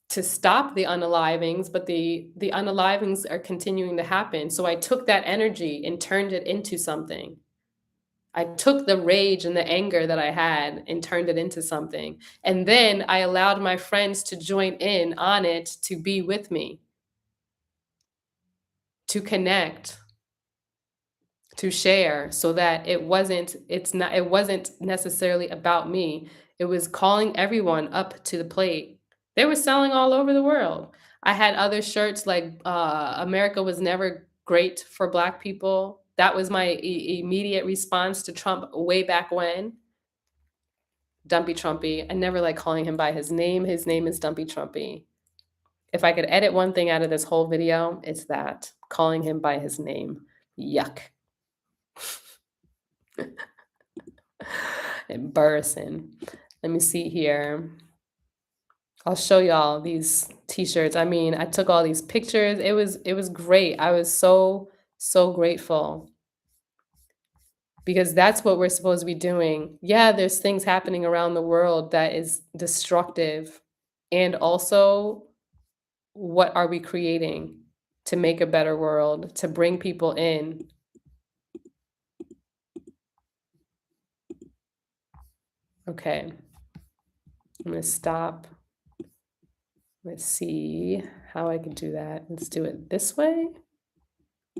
to stop the unalivings, but the unalivings are continuing to happen. So I took that energy and turned it into something. I took the rage and the anger that I had and turned it into something. And then I allowed my friends to join in on it, to be with me, to connect, to share, so that it wasn't necessarily about me. It was calling everyone up to the plate. They were selling all over the world. I had other shirts like America was never great for Black people. That was my immediate response to Trump way back when. Dumpy Trumpy. I never like calling him by his name. His name is Dumpy Trumpy. If I could edit one thing out of this whole video, it's that, calling him by his name. Yuck. Embarrassing. Let me see here. I'll show y'all these t-shirts. I mean, I took all these pictures. It was great. I was so grateful because that's what we're supposed to be doing. Yeah, there's things happening around the world that is destructive, and also what are we creating to make a better world, to bring people in? Okay, I'm gonna stop. Let's see how I can do that. Let's do it this way.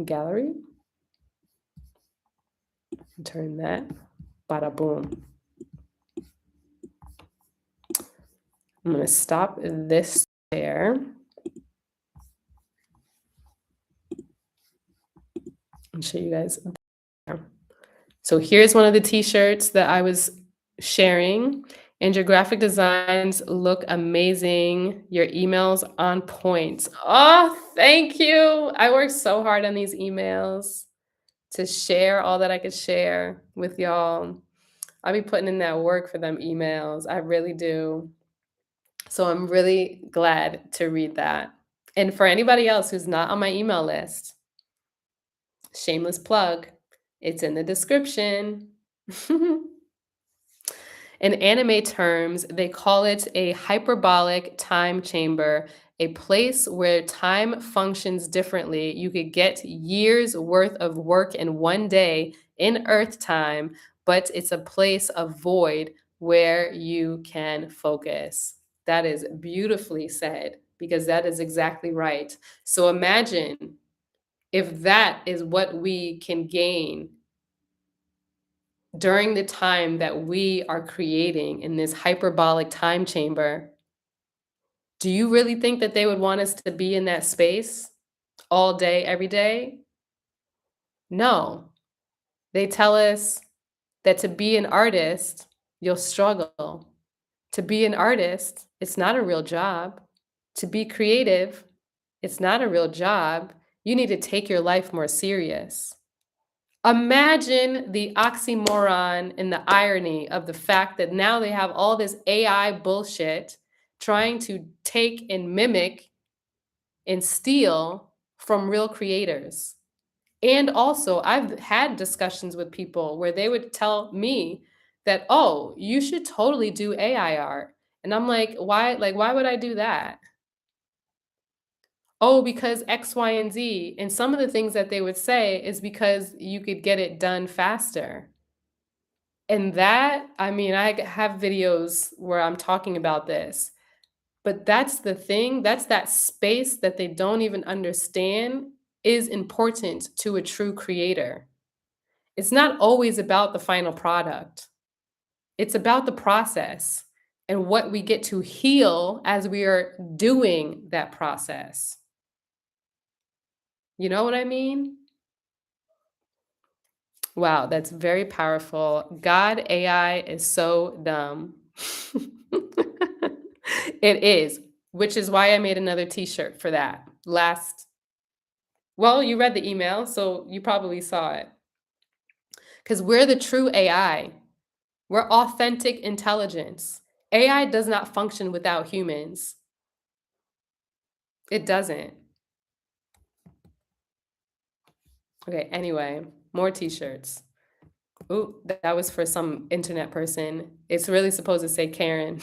Gallery. Turn that. Bada boom. I'm gonna stop this there. And show you guys. So here's one of the t-shirts that I was sharing. And your graphic designs look amazing. Your emails on point. Oh, thank you. I worked so hard on these emails to share all that I could share with y'all. I'll be putting in that work for them emails. I really do. So I'm really glad to read that. And for anybody else who's not on my email list, shameless plug, it's in the description. In anime terms, they call it a hyperbolic time chamber, a place where time functions differently. You could get years worth of work in one day in Earth time, but it's a place of void where you can focus. That is beautifully said, because that is exactly right. So imagine if that is what we can gain during the time that we are creating in this hyperbolic time chamber. Do you really think that they would want us to be in that space all day, every day? No. They tell us that to be an artist, you'll struggle. To be an artist, it's not a real job. To be creative, it's not a real job. You need to take your life more serious. Imagine the oxymoron and the irony of the fact that now they have all this AI bullshit trying to take and mimic and steal from real creators. And also, I've had discussions with people where they would tell me that, oh, you should totally do AI art. And I'm like, why? Like, why would I do that? Oh, because X, Y, and Z. And some of the things that they would say is because you could get it done faster. And that, I mean, I have videos where I'm talking about this, but that's the thing, that's that space that they don't even understand is important to a true creator. It's not always about the final product. It's about the process and what we get to heal as we are doing that process. You know what I mean? Wow, that's very powerful. God, AI is so dumb. It is, which is why I made another t-shirt for that. Well, you read the email, so you probably saw it. Because we're the true AI. We're authentic intelligence. AI does not function without humans. It doesn't. Okay, anyway, more t-shirts. Ooh, that was for some internet person. It's really supposed to say Karen.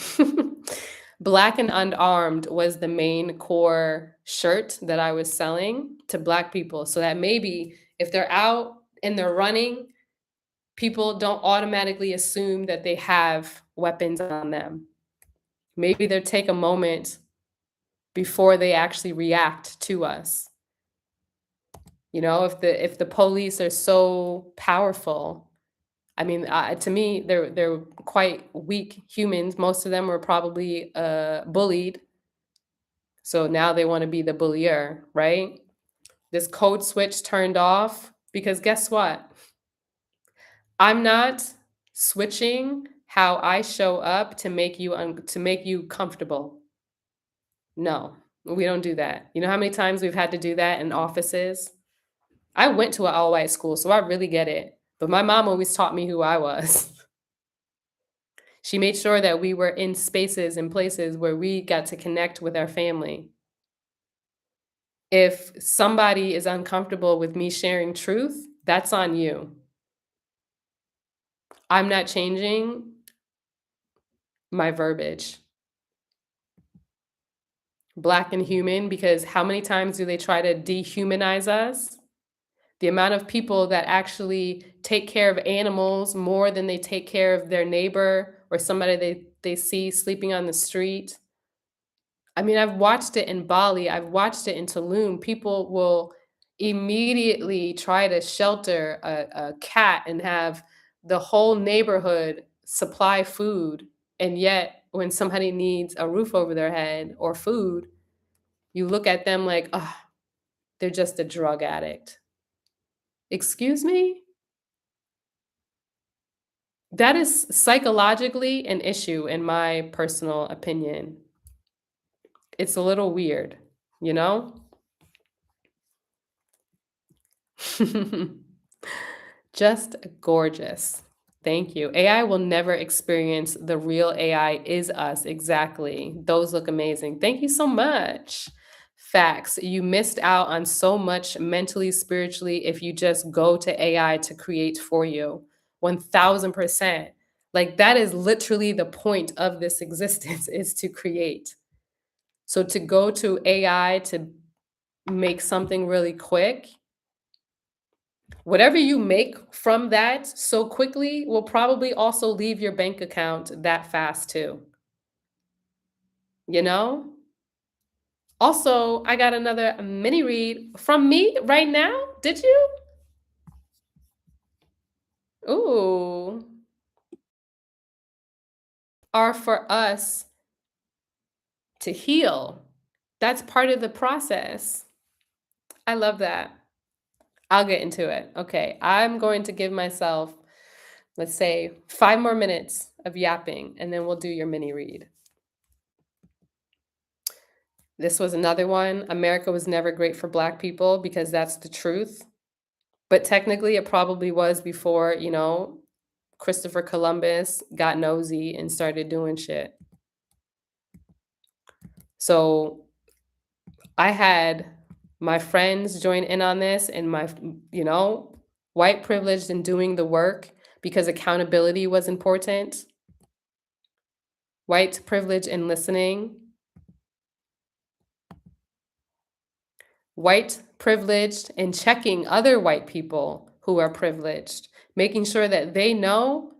Black and Unarmed was the main core shirt that I was selling to Black people so that maybe if they're out and they're running, people don't automatically assume that they have weapons on them. Maybe they'll take a moment before they actually react to us. You know, if the police are so powerful, I mean, to me, they're quite weak humans. Most of them were probably bullied, so now they want to be the bullier, right? This code switch turned off because guess what? I'm not switching how I show up to make you to make you comfortable. No, we don't do that. You know how many times we've had to do that in offices? I went to an all white school, so I really get it. But my mom always taught me who I was. She made sure that we were in spaces and places where we got to connect with our family. If somebody is uncomfortable with me sharing truth, that's on you. I'm not changing my verbiage. Black and human, because how many times do they try to dehumanize us? The amount of people that actually take care of animals more than they take care of their neighbor or somebody they see sleeping on the street. I mean, I've watched it in Bali, I've watched it in Tulum. People will immediately try to shelter a cat and have the whole neighborhood supply food. And yet, when somebody needs a roof over their head or food, you look at them like, oh, they're just a drug addict. Excuse me? That is psychologically an issue, in my personal opinion. It's a little weird, you know? Just gorgeous. Thank you. AI will never experience the real AI is us. Exactly. Those look amazing. Thank you so much. Facts. You missed out on so much mentally, spiritually if you just go to AI to create for you. 1000%. Like that is literally the point of this existence is to create. So to go to AI to make something really quick, whatever you make from that so quickly will probably also leave your bank account that fast too. You know? Also, I got another mini read from me right now. Did you? Ooh. Are for us to heal. That's part of the process. I love that. I'll get into it. Okay. I'm going to give myself, let's say, 5 more minutes of yapping, and then we'll do your mini read. This was another one. America was never great for Black people because that's the truth. But technically, it probably was before, Christopher Columbus got nosy and started doing shit. So I had my friends join in on this and white privileged in doing the work because accountability was important. White privilege in listening. White privileged in checking other white people who are privileged, making sure that they know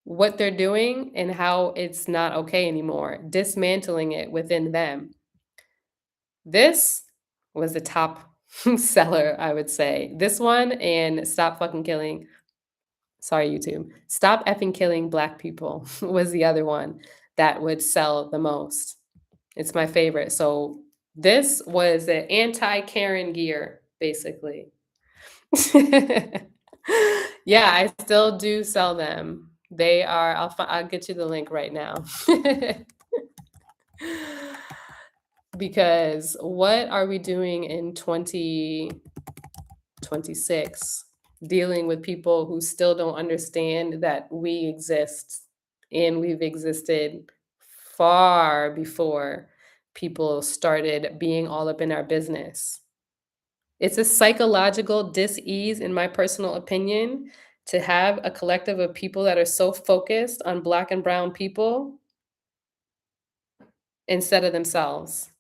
what they're doing and how it's not okay anymore, dismantling it within them. This was the top seller, I would say. This one and Stop Fucking Killing. Sorry, YouTube. Stop effing killing Black people was the other one that would sell the most. It's my favorite. So this was the anti-Karen gear, basically. Yeah, I still do sell them. They are, I'll get you the link right now. Because what are we doing in 20 26, dealing with people who still don't understand that we exist and we've existed far before people started being all up in our business. It's a psychological dis-ease, in my personal opinion, to have a collective of people that are so focused on Black and brown people instead of themselves.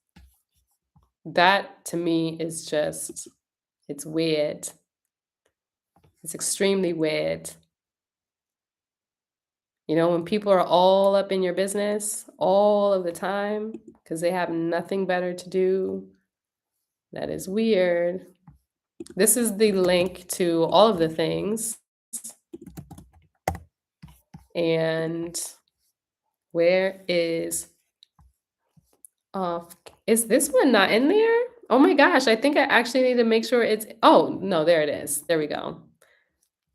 That to me is just, it's weird. It's extremely weird. You know, when people are all up in your business all of the time because they have nothing better to do, that is weird. This is the link to all of the things. And where uh, is this one not in there? Oh my gosh, I think I actually need to make sure it's, oh, no, there it is. There we go.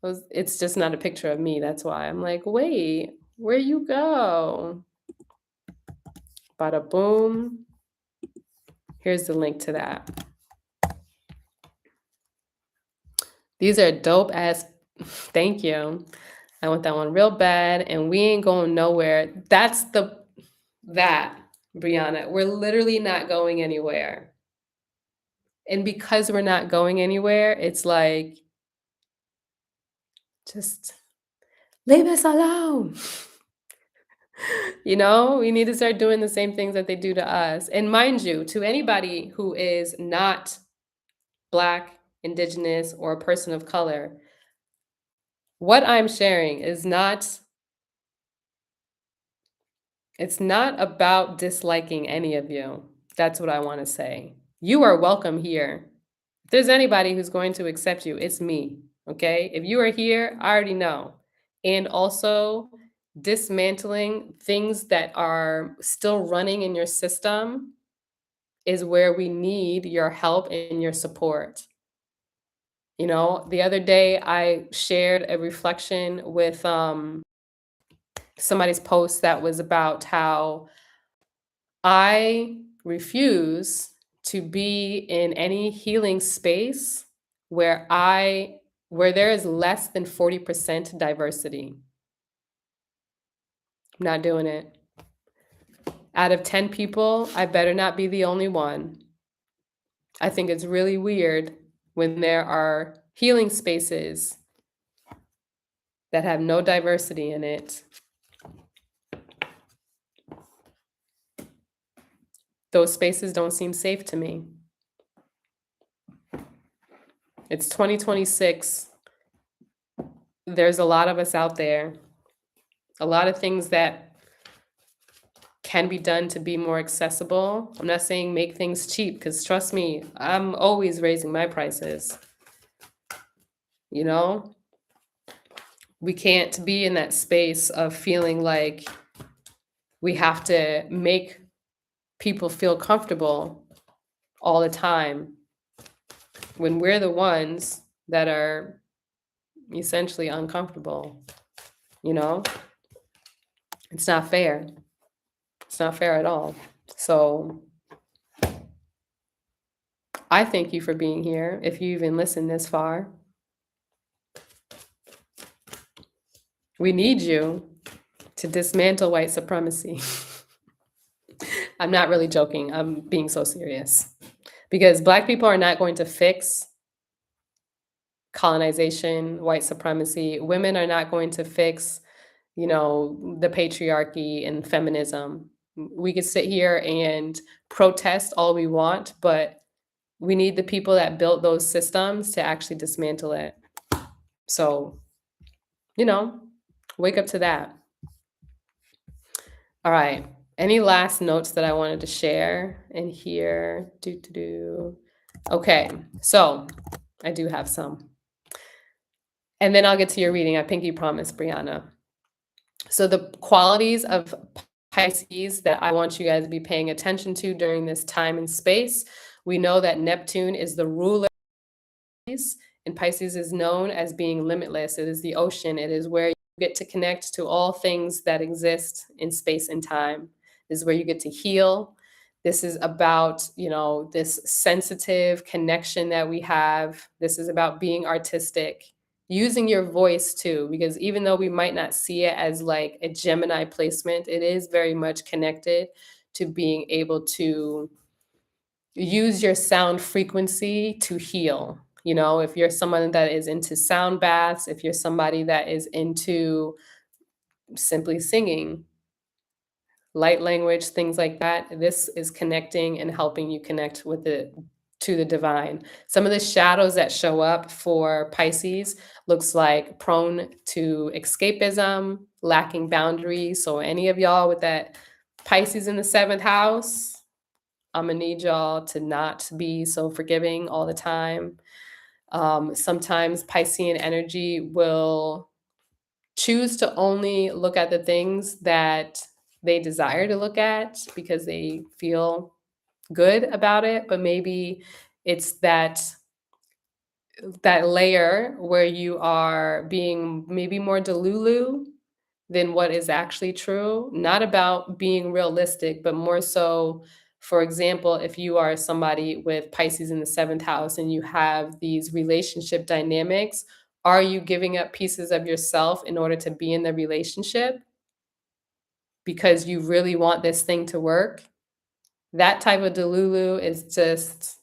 It's just not a picture of me. That's why I'm like, wait, where you go? Bada boom. Here's the link to that. These are dope ass. Thank you. I want that one real bad, and we ain't going nowhere. That's that, Brianna. We're literally not going anywhere. And because we're not going anywhere, it's like, just leave us alone. You know, we need to start doing the same things that they do to us. And mind you, to anybody who is not Black, Indigenous, or a person of color, what I'm sharing is not, it's not about disliking any of you. That's what I want to say. You are welcome here. If there's anybody who's going to accept you, it's me. Okay? If you are here, I already know. And also, dismantling things that are still running in your system is where we need your help and your support. You know, the other day I shared a reflection with somebody's post that was about how I refuse to be in any healing space where where there is less than 40% diversity. I'm not doing it. Out of 10 people, I better not be the only one. I think it's really weird when there are healing spaces that have no diversity in it. Those spaces don't seem safe to me. It's 2026. There's a lot of us out there. A lot of things that can be done to be more accessible. I'm not saying make things cheap, because trust me, I'm always raising my prices. You know? We can't be in that space of feeling like we have to make people feel comfortable all the time when we're the ones that are essentially uncomfortable. You know? It's not fair. It's not fair at all. So I thank you for being here, if you even listened this far. We need you to dismantle white supremacy. I'm not really joking. I'm being so serious. Because Black people are not going to fix colonization, white supremacy. Women are not going to fix, you know, the patriarchy and feminism. We could sit here and protest all we want, but we need the people that built those systems to actually dismantle it. So, you know, wake up to that. All right. Any last notes that I wanted to share in here? Okay, so I do have some. And then I'll get to your reading. I pinky promise, Brianna. So the qualities of Pisces that I want you guys to be paying attention to during this time and space. We know that Neptune is the ruler of Pisces, and Pisces is known as being limitless. It is the ocean. It is where you get to connect to all things that exist in space and time. This is where you get to heal. This is about, this sensitive connection that we have. This is about being artistic, using your voice too, because even though we might not see it as like a Gemini placement, it is very much connected to being able to use your sound frequency to heal. If you're someone that is into sound baths, if you're somebody that is into simply singing, light language, things like that. This is connecting and helping you connect with the to the divine. Some of the shadows that show up for Pisces looks like prone to escapism, lacking boundaries. So any of y'all with that Pisces in the 7th house, I'm gonna need y'all to not be so forgiving all the time. Sometimes Piscean energy will choose to only look at the things that they desire to look at because they feel good about it, but maybe it's that layer where you are being maybe more delulu than what is actually true, not about being realistic, but more so, for example, if you are somebody with Pisces in the 7th house and you have these relationship dynamics, are you giving up pieces of yourself in order to be in the relationship because you really want this thing to work? That type of delulu is just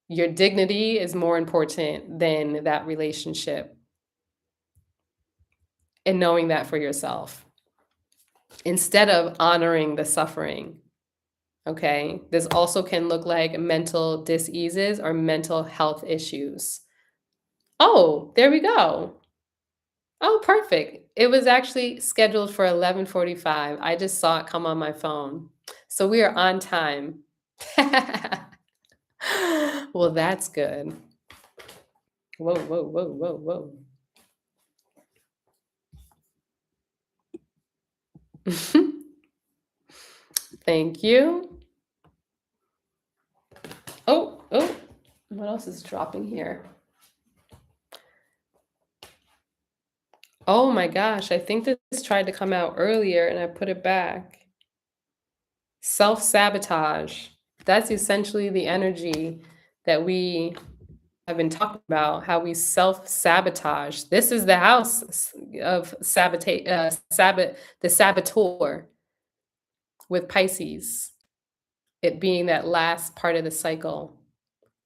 your dignity is more important than that relationship, and knowing that for yourself instead of honoring the suffering. Okay. This also can look like mental diseases or mental health issues. Oh, there we go. Oh, perfect. It was actually scheduled for 11:45. I just saw it come on my phone. So we are on time. Well, that's good. Whoa, whoa, whoa, whoa, whoa. Thank you. Oh, oh, what else is dropping here? Oh my gosh, I think this tried to come out earlier and I put it back. Self-sabotage. That's essentially the energy that we have been talking about, how we self-sabotage. This is the house of the saboteur with Pisces, it being that last part of the cycle.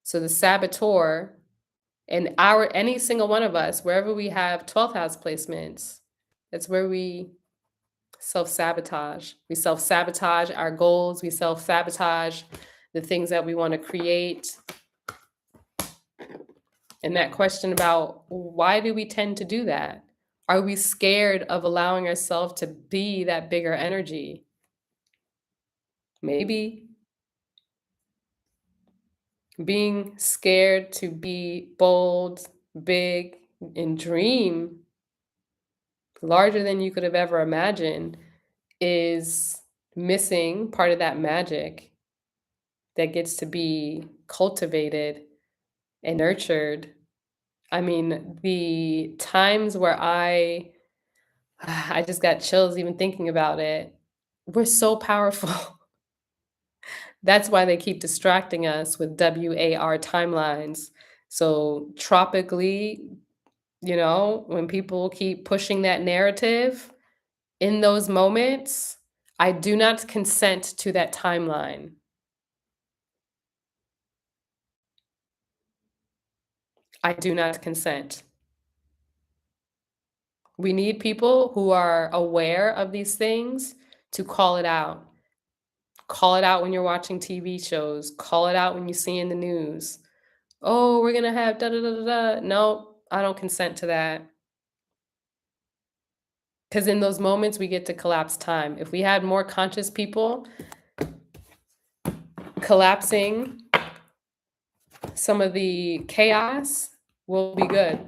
So the saboteur and any single one of us, wherever we have 12th house placements, that's where we self-sabotage. We self-sabotage our goals, we self-sabotage the things that we want to create. And that question about why do we tend to do that? Are we scared of allowing ourselves to be that bigger energy? Maybe being scared to be bold, big, and dream larger than you could have ever imagined is missing part of that magic that gets to be cultivated and nurtured. I mean, the times where I just got chills even thinking about it. We're so powerful. That's why they keep distracting us with WAR timelines. So tropically, when people keep pushing that narrative in those moments, I do not consent to that timeline. I do not consent. We need people who are aware of these things to call it out. Call it out when you're watching TV shows. Call it out when you see in the news. Oh, we're gonna have da da da da da. No, I don't consent to that. Because in those moments, we get to collapse time. If we had more conscious people collapsing some of the chaos, we'll be good.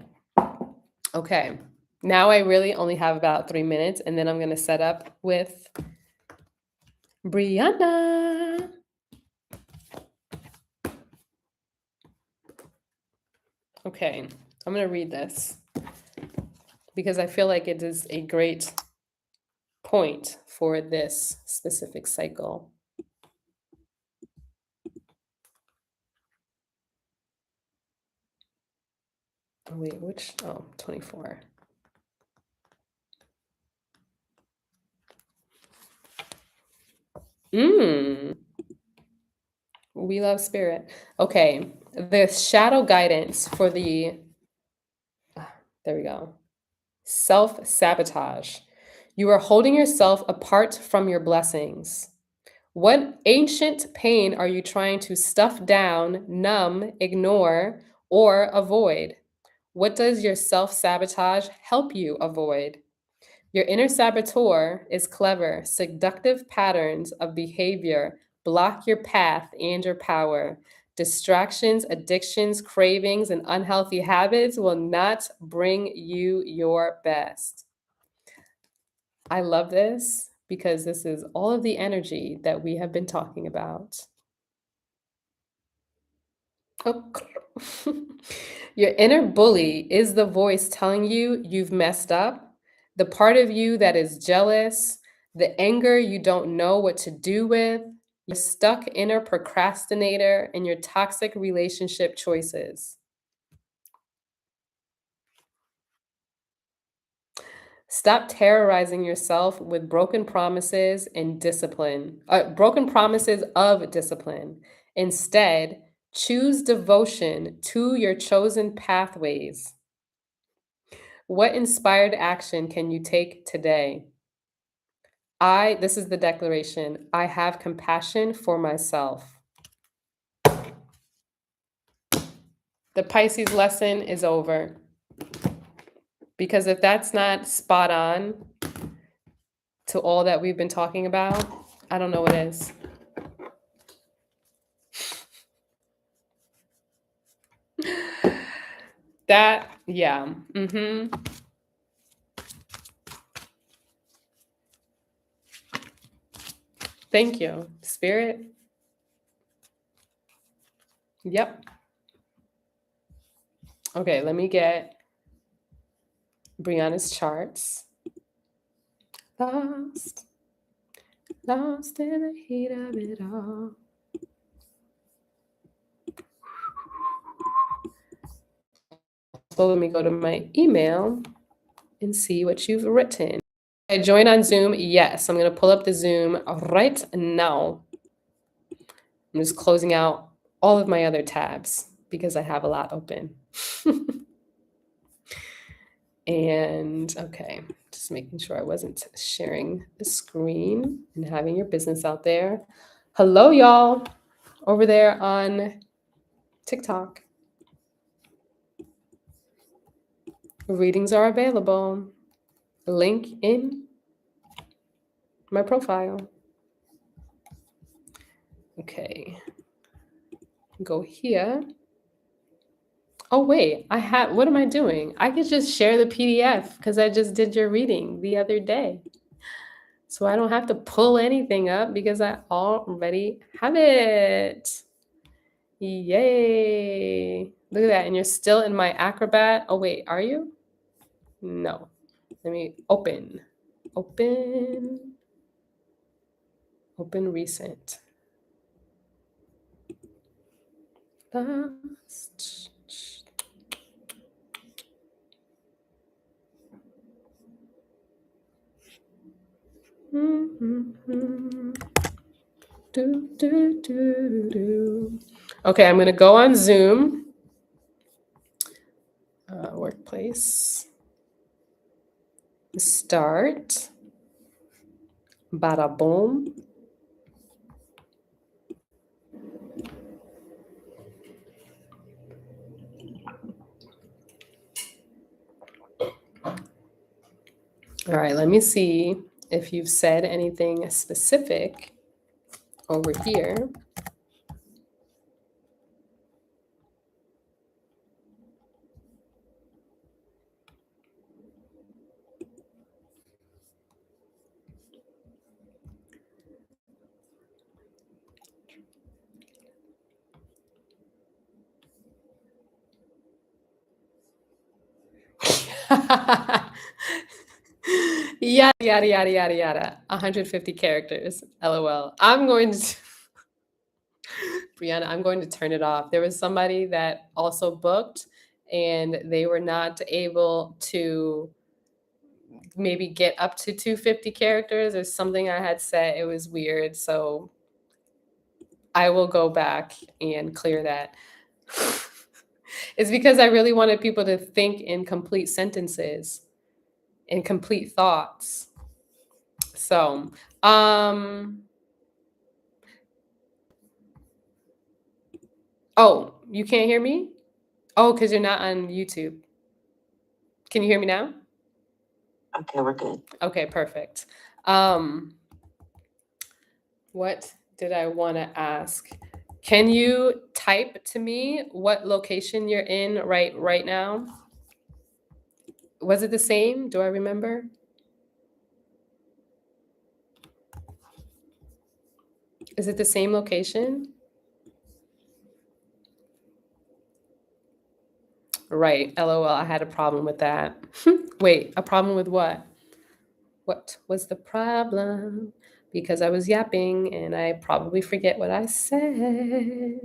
Okay. Now I really only have about 3 minutes, and then I'm gonna set up with Brianna. Okay, I'm gonna read this because I feel like it is a great point for this specific cycle. Oh, wait, which? Oh, 24. We love spirit. Okay, the shadow guidance for there we go. Self sabotage. You are holding yourself apart from your blessings. What ancient pain are you trying to stuff down, numb, ignore, or avoid? What does your self sabotage help you avoid? Your inner saboteur is clever. Seductive patterns of behavior block your path and your power. Distractions, addictions, cravings, and unhealthy habits will not bring you your best. I love this because this is all of the energy that we have been talking about. Oh, your inner bully is the voice telling you you've messed up, the part of you that is jealous, the anger you don't know what to do with, your stuck inner procrastinator, and your toxic relationship choices. Stop terrorizing yourself with broken promises and broken promises of discipline. Instead, choose devotion to your chosen pathways. What inspired action can you take today? This is the declaration, I have compassion for myself. The Pisces lesson is over. Because if that's not spot on to all that we've been talking about, I don't know what is. That, yeah. Thank you. Spirit. Yep. Okay, let me get Brianna's charts. Lost, lost in the heat of it all. So let me go to my email and see what you've written. I join on Zoom. Yes, I'm going to pull up the Zoom right now. I'm just closing out all of my other tabs because I have a lot open. And okay, just making sure I wasn't sharing the screen and having your business out there. Hello, y'all, over there on TikTok. Readings are available. Link in my profile. Okay, go here. Oh, wait, what am I doing? I could just share the PDF because I just did your reading the other day. So I don't have to pull anything up because I already have it. Yay. Look at that. And you're still in my Acrobat. Oh, wait, are you? No. Let me open. Open recent. Last. Okay, I'm going to go on Zoom. Workplace. Start. Bada boom. All right, let me see if you've said anything specific over here. Yada, yada, yada, yada, yada. 150 characters. LOL. Brianna, I'm going to turn it off. There was somebody that also booked and they were not able to maybe get up to 250 characters or something I had said. It was weird. So I will go back and clear that. It's because I really wanted people to think in complete sentences, in complete thoughts. So, oh, you can't hear me? Oh, because you're not on YouTube. Can you hear me now?
Okay, we're good.
Okay, perfect. What did I want to ask? Can you type to me what location you're in right now? Was it the same? Do I remember? Is it the same location? Right. LOL. I had a problem with that. Wait, a problem with what? What was the problem? Because I was yapping and I probably forget what I said.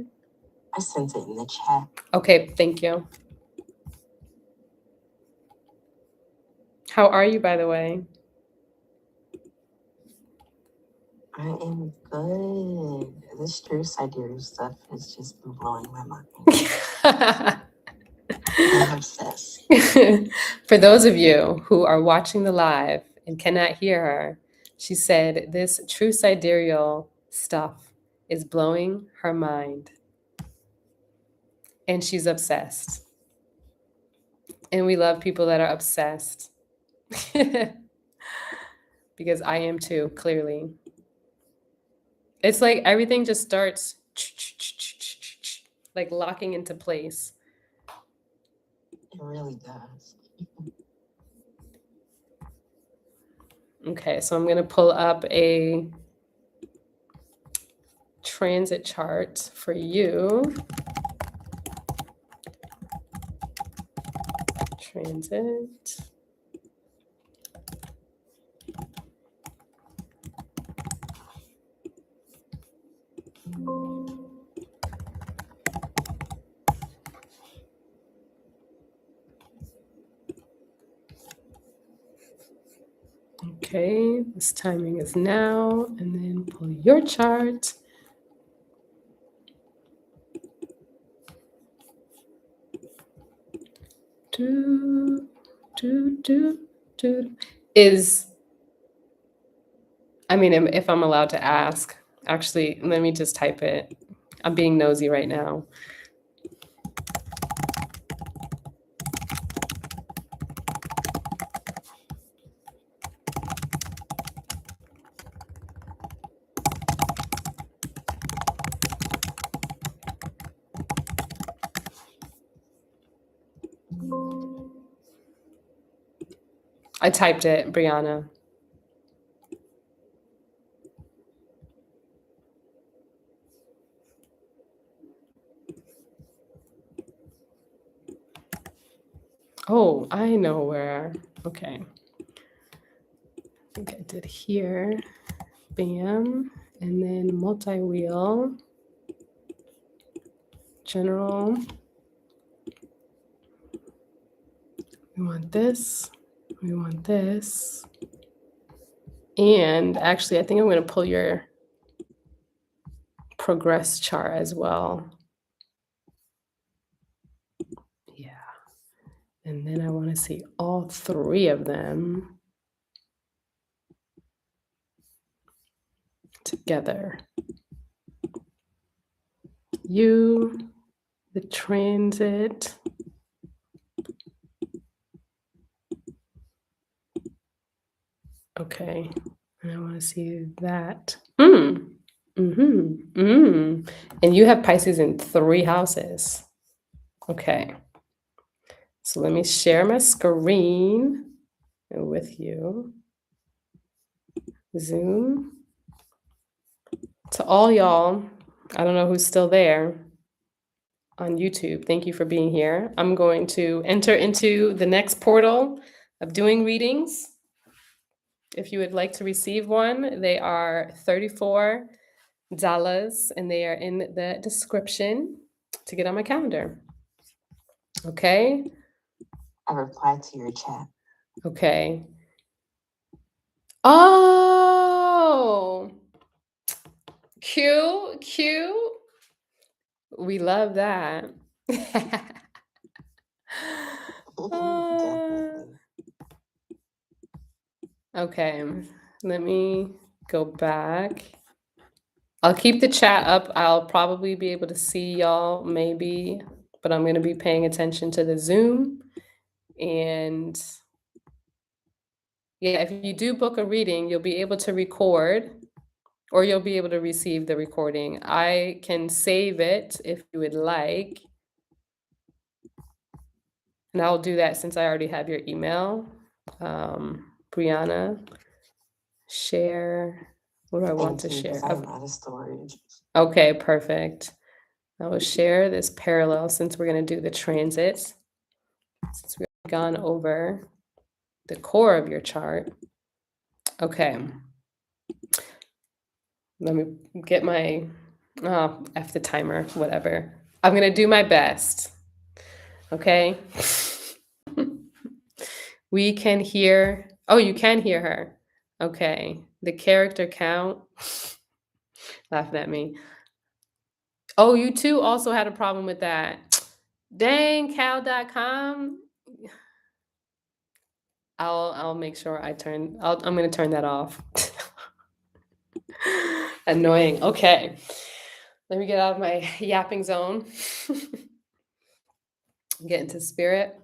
I sent it in the chat.
Okay, thank you. How are you, by the way?
I am good. This true Sidereal stuff has just been blowing my mind. I'm obsessed.
For those of you who are watching the live and cannot hear her, she said this true sidereal stuff is blowing her mind. And she's obsessed. And we love people that are obsessed. Because I am too, clearly. It's like everything just starts like locking into place.
It really does.
Okay, so I'm going to pull up a transit chart for you. Transit. Okay, this timing is now, and then pull your chart. I mean, if I'm allowed to ask, actually, let me just type it. I'm being nosy right now. I typed it, Brianna. Oh, I know where. Okay. I think I did here. Bam. And then multi-wheel. General. We want this. We want this. And actually, I think I'm going to pull your progress chart as well. Yeah. And then I want to see all three of them together. You, the transit. Okay. And I want to see that. And you have Pisces in 3 houses. Okay. So let me share my screen with you. Zoom. To all y'all, I don't know who's still there on YouTube. Thank you for being here. I'm going to enter into the next portal of doing readings. If you would like to receive one, they are $34 and they are in the description to get on my calendar. Okay.
I replied to your chat.
Okay. Oh, cute. We love that.
Definitely.
Okay, let me go back. I'll keep the chat up. I'll probably be able to see y'all maybe, but I'm going to be paying attention to the Zoom. And yeah, if you do book a reading, you'll be able to record or you'll be able to receive the recording. I can save it if you would like. And I'll do that since I already have your email. Brianna, share. What do I want to
Thank you,
share?
because I'm out of storage.
Okay, perfect. I will share this parallel since we're going to do the transits. Since we've gone over the core of your chart. Okay. Let me get my, F the timer, whatever. I'm going to do my best. Okay. We can hear, oh, you can hear her. Okay. The character count, laughing at me. Oh, you too also had a problem with that. Dang, cal.com. I'll make sure I'm going to turn that off. Annoying. Okay. Let me get out of my yapping zone. Get into spirit.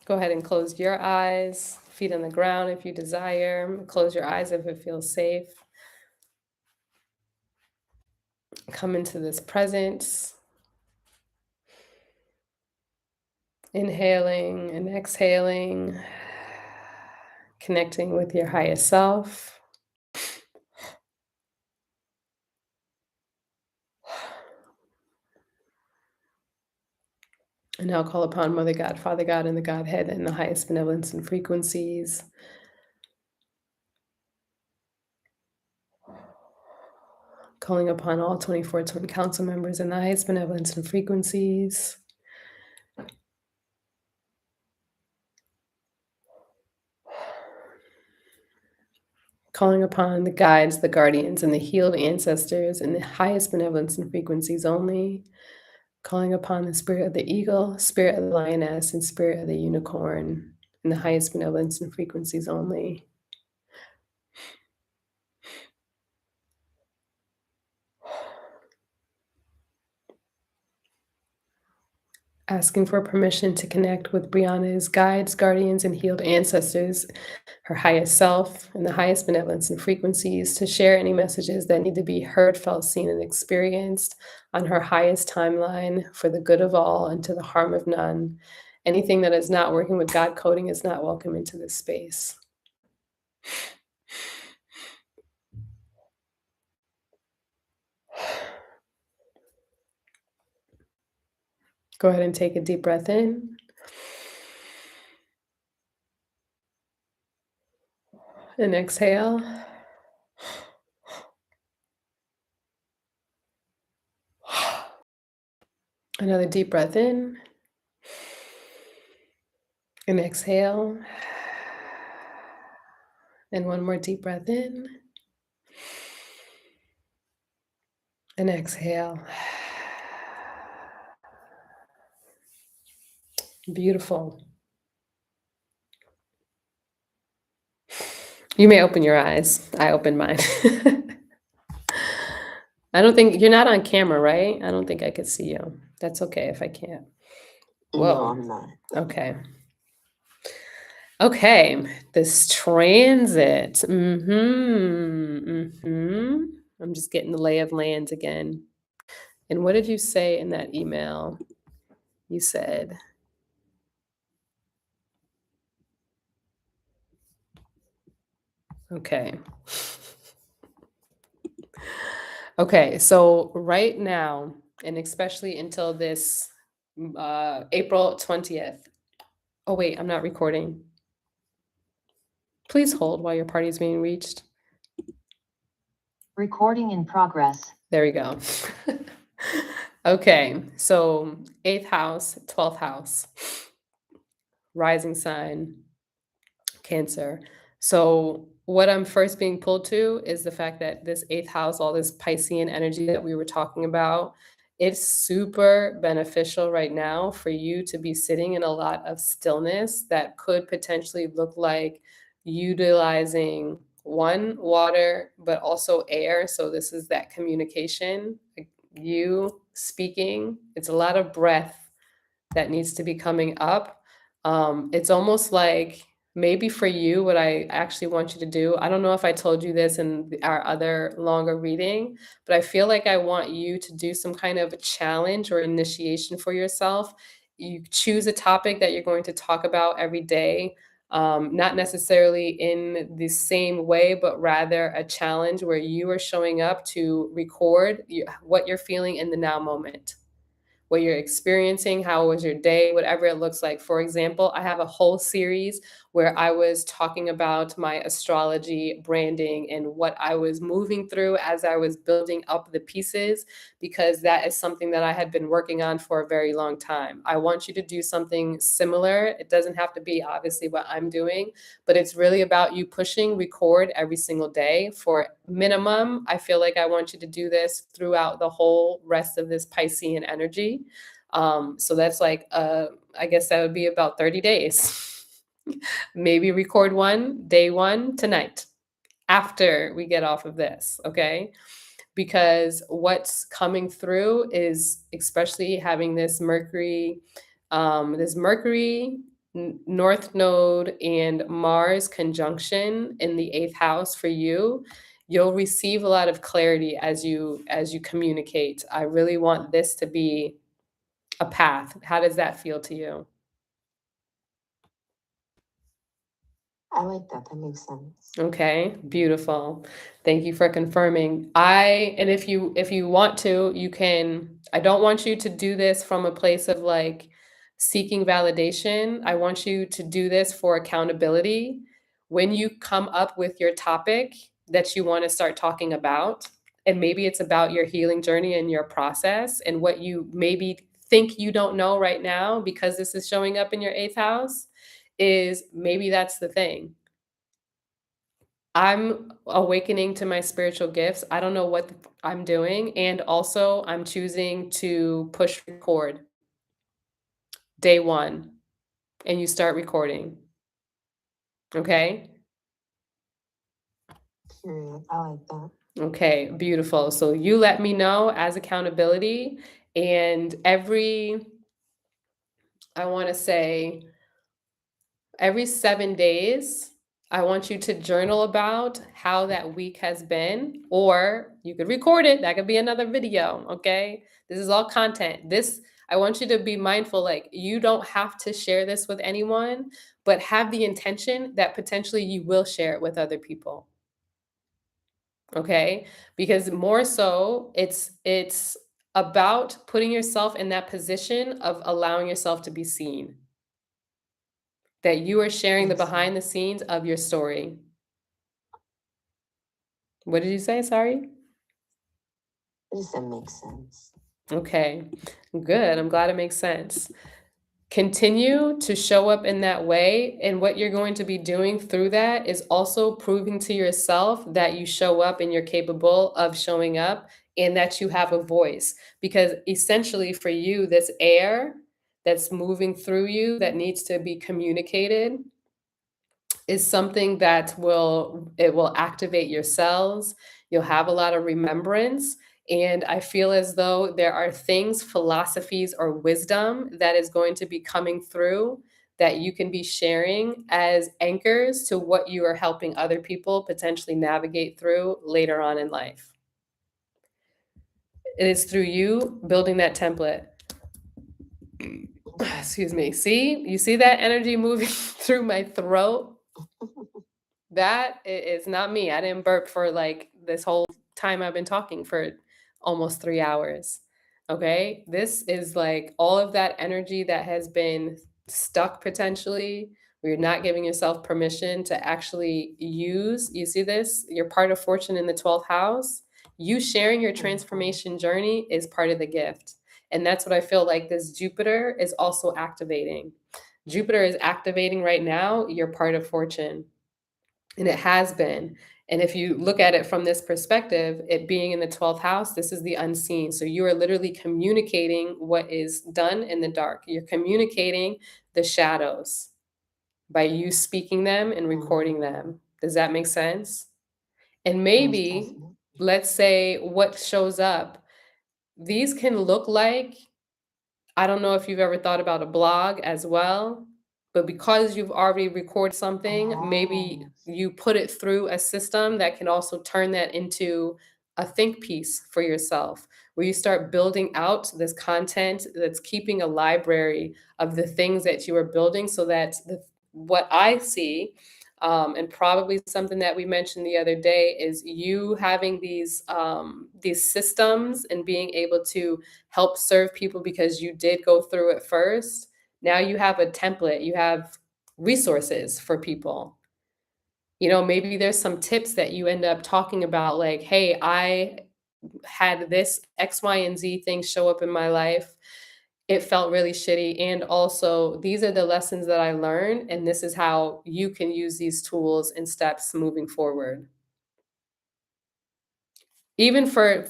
Go ahead and close your eyes, feet on the ground if you desire. Close your eyes if it feels safe. Come into this presence. Inhaling and exhaling. Connecting with your highest self. And now call upon Mother God, Father God, and the Godhead and the highest benevolence and frequencies. Calling upon all 24 Twin Council members and the highest benevolence and frequencies. Calling upon the guides, the guardians, and the healed ancestors and the highest benevolence and frequencies only. Calling upon the spirit of the eagle, spirit of the lioness, and spirit of the unicorn and the highest benevolence and frequencies only. Asking for permission to connect with Brianna's guides, guardians, and healed ancestors, her highest self, and the highest benevolence and frequencies to share any messages that need to be heard, felt, seen, and experienced on her highest timeline for the good of all and to the harm of none. Anything that is not working with God coding is not welcome into this space. Go ahead and take a deep breath in. And exhale. Another deep breath in. And exhale. And one more deep breath in. And exhale. Beautiful. You may open your eyes. I opened mine. I don't think you're not on camera, right? I don't think I could see you. That's okay if I can't. Whoa.
No, I'm not.
Okay. Okay. This transit. I'm just getting the lay of land again. And what did you say in that email? You said, okay. Okay, so right now, and especially until this April 20th. Oh, wait, I'm not recording. Please hold while your party is being reached.
Recording in progress.
There we go. Okay, so 8th house, 12th house, rising sign, Cancer. So, what I'm first being pulled to is the fact that this 8th house, all this Piscean energy that we were talking about, it's super beneficial right now for you to be sitting in a lot of stillness that could potentially look like utilizing one, water, but also air. So, this is that communication, like you speaking. It's a lot of breath that needs to be coming up. It's almost like maybe for you, what I actually want you to do, I don't know if I told you this in our other longer reading, but I feel like I want you to do some kind of a challenge or initiation for yourself. You choose a topic that you're going to talk about every day. Not necessarily in the same way, but rather a challenge where you are showing up to record what you're feeling in the now moment, what you're experiencing, how was your day, whatever it looks like. For example, I have a whole series where I was talking about my astrology branding and what I was moving through as I was building up the pieces, because that is something that I had been working on for a very long time. I want you to do something similar. It doesn't have to be obviously what I'm doing, but it's really about you pushing record every single day for minimum. I feel like I want you to do this throughout the whole rest of this Piscean energy. So that's like, I guess that would be about 30 days. Maybe record one, day one tonight after we get off of this, okay? Because what's coming through is especially having this Mercury North Node and Mars conjunction in the 8th house for you. You'll receive a lot of clarity as you communicate. I really want this to be a path. How does that feel to you?
I like that. That makes sense.
Okay, beautiful. Thank you for confirming. And if you want to, you can. I don't want you to do this from a place of like seeking validation. I want you to do this for accountability. When you come up with your topic that you want to start talking about, and maybe it's about your healing journey and your process and what you maybe think you don't know right now because this is showing up in your 8th house, is maybe that's the thing. I'm awakening to my spiritual gifts. I don't know what I'm doing. And also, I'm choosing to push record day one, and you start recording. Okay.
Period. I like that.
Okay. Beautiful. So you let me know as accountability. And I want to say, every 7 days, I want you to journal about how that week has been, or you could record it. That could be another video. Okay. This is all content. I want you to be mindful. Like, you don't have to share this with anyone, but have the intention that potentially you will share it with other people. Okay. Because more so, it's about putting yourself in that position of allowing yourself to be seen, that you are sharing the
Makes
behind the
sense.
scenes of your story. What did you say? Sorry?
I just said makes sense.
Okay, good. I'm glad it makes sense. Continue to show up in that way. And what you're going to be doing through that is also proving to yourself that you show up and you're capable of showing up and that you have a voice. Because essentially, for you, this air that's moving through you that needs to be communicated is something that will activate your cells. You'll have a lot of remembrance, and I feel as though there are things, philosophies, or wisdom that is going to be coming through that you can be sharing as anchors to what you are helping other people potentially navigate through later on in life. It is through you building that template.
Okay.
Excuse me. See, you see that energy moving through my throat? That is not me. I didn't burp for like this whole time I've been talking for almost 3 hours. Okay? This is like all of that energy that has been stuck potentially, where you're not giving yourself permission to actually use. You see this? You're part of fortune in the 12th house. You sharing your transformation journey is part of the gift. And that's what I feel like this Jupiter is also activating. Jupiter is activating right now your part of fortune. And it has been. And if you look at it from this perspective, it being in the 12th house, this is the unseen. So you are literally communicating what is done in the dark. You're communicating the shadows by you speaking them and recording them. Does that make sense? And maybe, let's say what shows up, these can look like, I don't know if you've ever thought about a blog as well, but because you've already recorded something, maybe you put it through a system that can also turn that into a think piece for yourself, where you start building out this content that's keeping a library of the things that you are building so that what I see, and probably something that we mentioned the other day, is you having these systems and being able to help serve people because you did go through it first. Now you have a template, you have resources for people. You know, maybe there's some tips that you end up talking about, like, hey, I had this X, Y, and Z thing show up in my life. It felt really shitty. And also, these are the lessons that I learned, and this is how you can use these tools and steps moving forward. Even for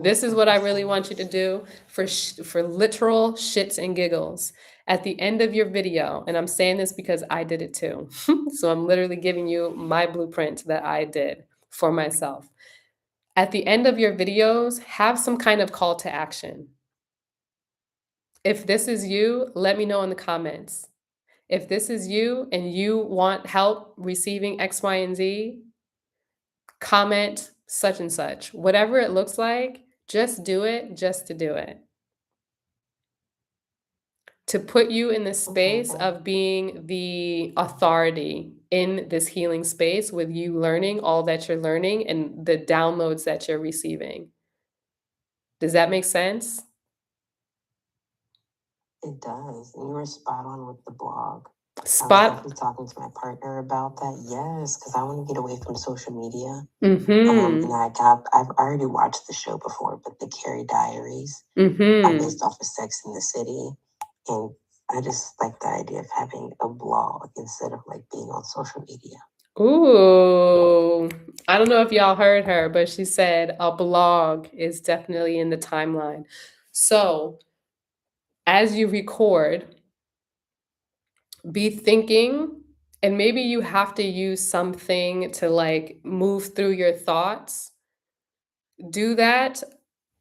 this is what I really want you to do for literal shits and giggles. At the end of your video, and I'm saying this because I did it too. So I'm literally giving you my blueprint that I did for myself. At the end of your videos, have some kind of call to action. If this is you, let me know in the comments. If this is you and you want help receiving X, Y, and Z, comment such and such. Whatever it looks like, just do it just to do it. To put you in the space of being the authority in this healing space with you learning all that you're learning and the downloads that you're receiving. Does that make sense?
It does. And you were spot on with the blog. I was
Spot.
definitely talking to my partner about that. Yes, because I want to get away from social media.
Mm-hmm.
And I've already watched the show before, but the Carrie Diaries are
Mm-hmm.
based off of Sex in the City. And I just like the idea of having a blog instead of like being on social media.
Ooh, I don't know if y'all heard her, but she said a blog is definitely in the timeline. So as you record, be thinking, and maybe you have to use something to like move through your thoughts. Do that.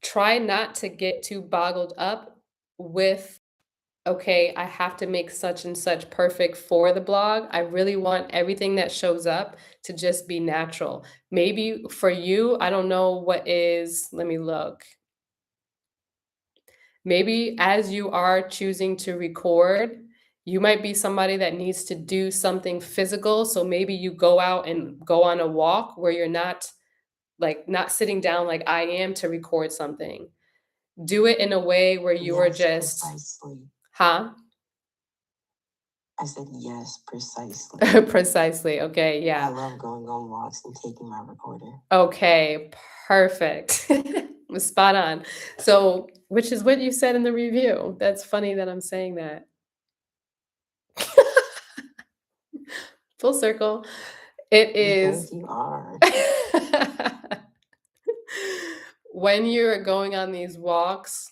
Try not to get too boggled up with, okay, I have to make such and such perfect for the blog. I really want everything that shows up to just be natural. Maybe for you, I don't know what is, let me look. Maybe as you are choosing to record, you might be somebody that needs to do something physical. So maybe you go out and go on a walk where you're not sitting down like I am to record something. Do it in a way where you are just,
precisely.
huh?
I said yes, precisely.
Precisely. Okay,
I
yeah.
love going on walks and taking my recorder.
Okay, perfect. Spot on. So, which is what you said in the review. That's funny that I'm saying that. Full circle. It is.
Because you are.
When you're going on these walks,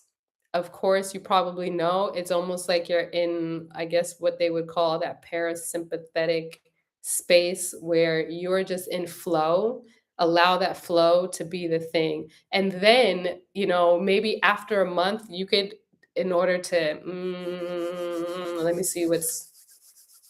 of course, you probably know it's almost like you're in, I guess, what they would call that parasympathetic space where you're just in flow. Allow that flow to be the thing. And then, maybe after a month, you could, in order to, let me see what's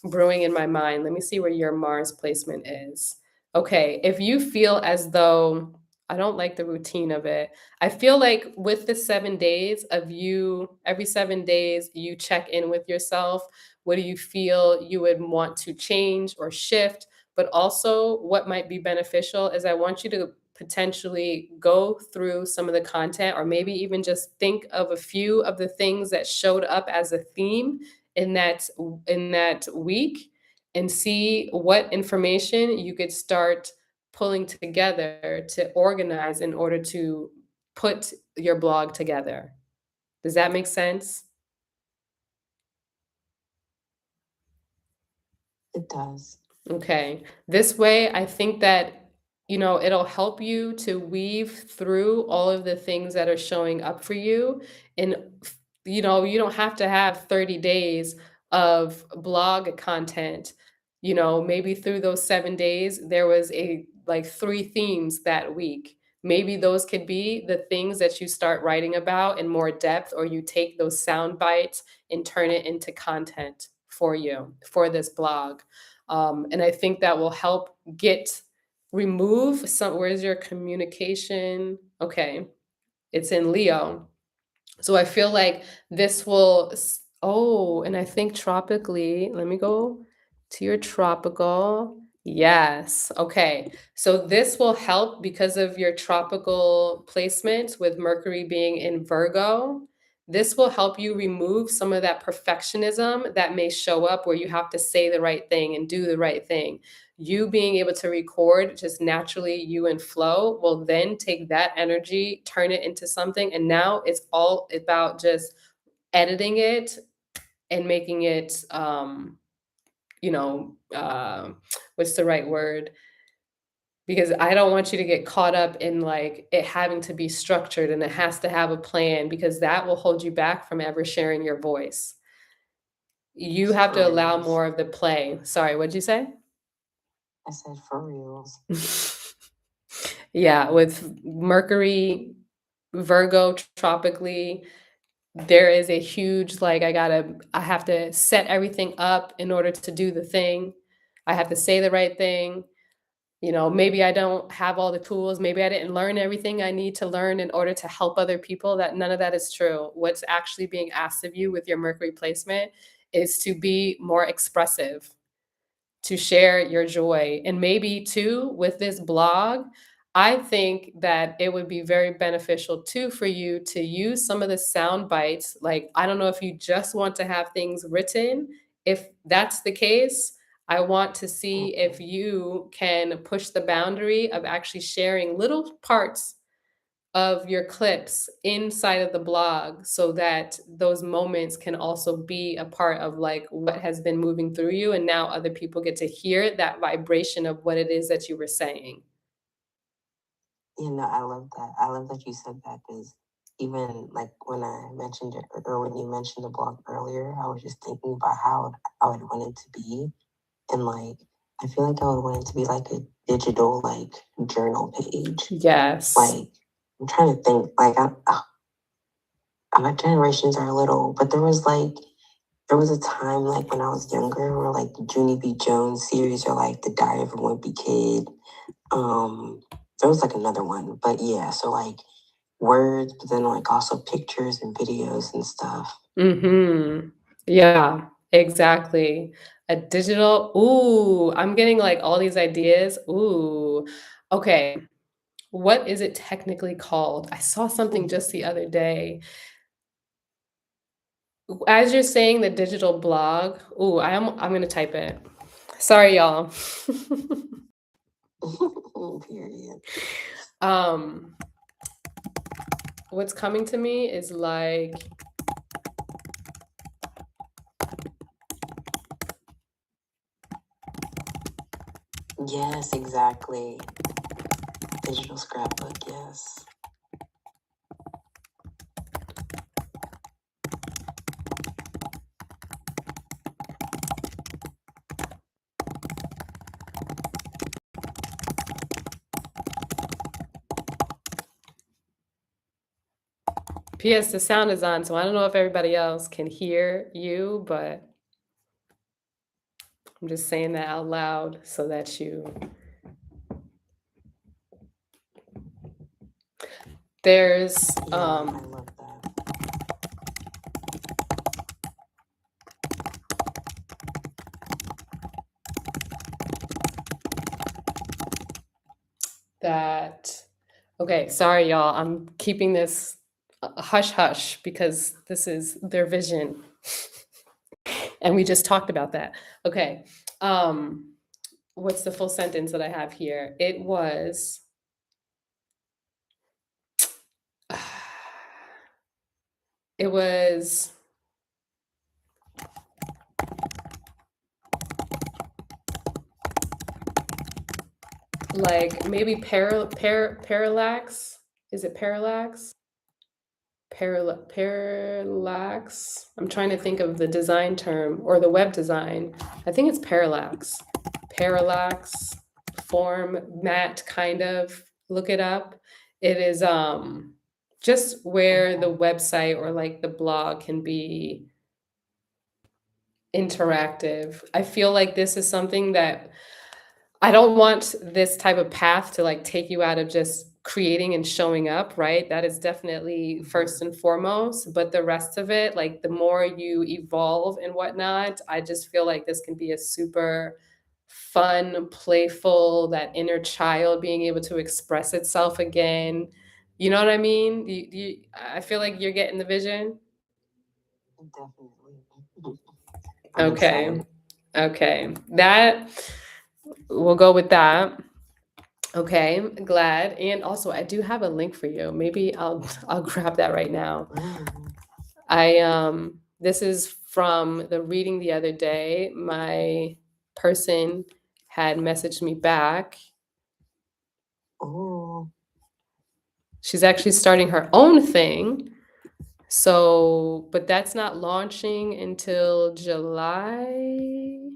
brewing in my mind. Let me see where your Mars placement is. Okay, if you feel as though, I don't like the routine of it. I feel like with the 7 days of you, every 7 days, you check in with yourself. What do you feel you would want to change or shift? But also, what might be beneficial is I want you to potentially go through some of the content, or maybe even just think of a few of the things that showed up as a theme in that week, and see what information you could start pulling together to organize in order to put your blog together. Does that make sense?
It does.
Okay. This way, I think that, it'll help you to weave through all of the things that are showing up for you. And, you don't have to have 30 days of blog content. Maybe through those 7 days, there was like 3 themes that week. Maybe those could be the things that you start writing about in more depth, or you take those sound bites and turn it into content for you for this blog. And I think that will help remove some. Where's your communication? Okay, it's in Leo. So I feel like this oh, and I think tropically, let me go to your tropical. Yes. Okay. So this will help because of your tropical placement with Mercury being in Virgo. This will help you remove some of that perfectionism that may show up where you have to say the right thing and do the right thing. You being able to record just naturally, you and flow, will then take that energy, turn it into something. And now it's all about just editing it and making it, you know, uh, what's the right word? Because I don't want you to get caught up in like it having to be structured and it has to have a plan, because that will hold you back from ever sharing your voice. You have to
For
allow
reals.
more of the play. Sorry, what'd you say?
I said for reals.
Yeah, with Mercury, Virgo tropically, there is a huge, like, I have to set everything up in order to do the thing. I have to say the right thing. Maybe I don't have all the tools. Maybe I didn't learn everything I need to learn in order to help other people. That none of that is true. What's actually being asked of you with your Mercury placement is to be more expressive, to share your joy. And maybe too, with this blog, I think that it would be very beneficial too for you to use some of the sound bites. Like, I don't know if you just want to have things written. If that's the case, I want to see if
Mhm.
you can push the boundary of actually sharing little parts of your clips inside of the blog, so that those moments can also be a part of like what has been moving through you, and now other people get to hear that vibration of what it is that you were saying.
I love that. I love that you said that because even like when I mentioned it, or when you mentioned the blog earlier, I was just thinking about how I would want it to be. And like, I feel like I would want it to be like a digital, like, journal page.
Yes.
Like, I'm trying to think, like, my generations are little, but there was a time, like, when I was younger where, like, the Junie B. Jones series or, like, The Diary of a Wimpy Kid. Um, there was, like, another one. But, yeah, so, like, words, but then, like, also pictures and videos and stuff.
Mhm. Yeah, exactly. A digital ooh, I'm getting, like, all these ideas. Ooh. Okay. What is it technically called? I saw something just the other day. As you're saying the digital blog, ooh, I'm gonna type it. Sorry, y'all.
Period.
Um, what's coming to me is like
Yes, exactly. Digital scrapbook, yes.
PS, the sound is on, so I don't know if everybody else can hear you, but I'm just saying that out loud so that there's
Yeah, I love that.
that okay, sorry y'all. I'm keeping this hush hush because this is their vision. And we just talked about that. Okay. Um what's the full sentence that I have here? It was it was like maybe parallax. Is it parallax? Parallax. I'm trying to think of the design term or the web design. I think it's parallax. Parallax format kind of. Look it up. It is just where the website or like the blog can be interactive. I feel like this is something that I don't want this type of path to like take you out of just creating and showing up, right? That is definitely first and foremost. But the rest of it, like the more you evolve and whatnot, I just feel like this can be a super fun, playful, that inner child being able to express itself again. You know what I mean? I feel like you're getting the vision.
Definitely. I'm
Okay.
excited.
Okay. That we'll go with that. Okay, glad. And also I do have a link for you. Maybe I'll grab that right now.
Mm.
I this is from the reading the other day. My person had messaged me back.
Oh,
She's actually starting her own thing. So, but that's not launching until July.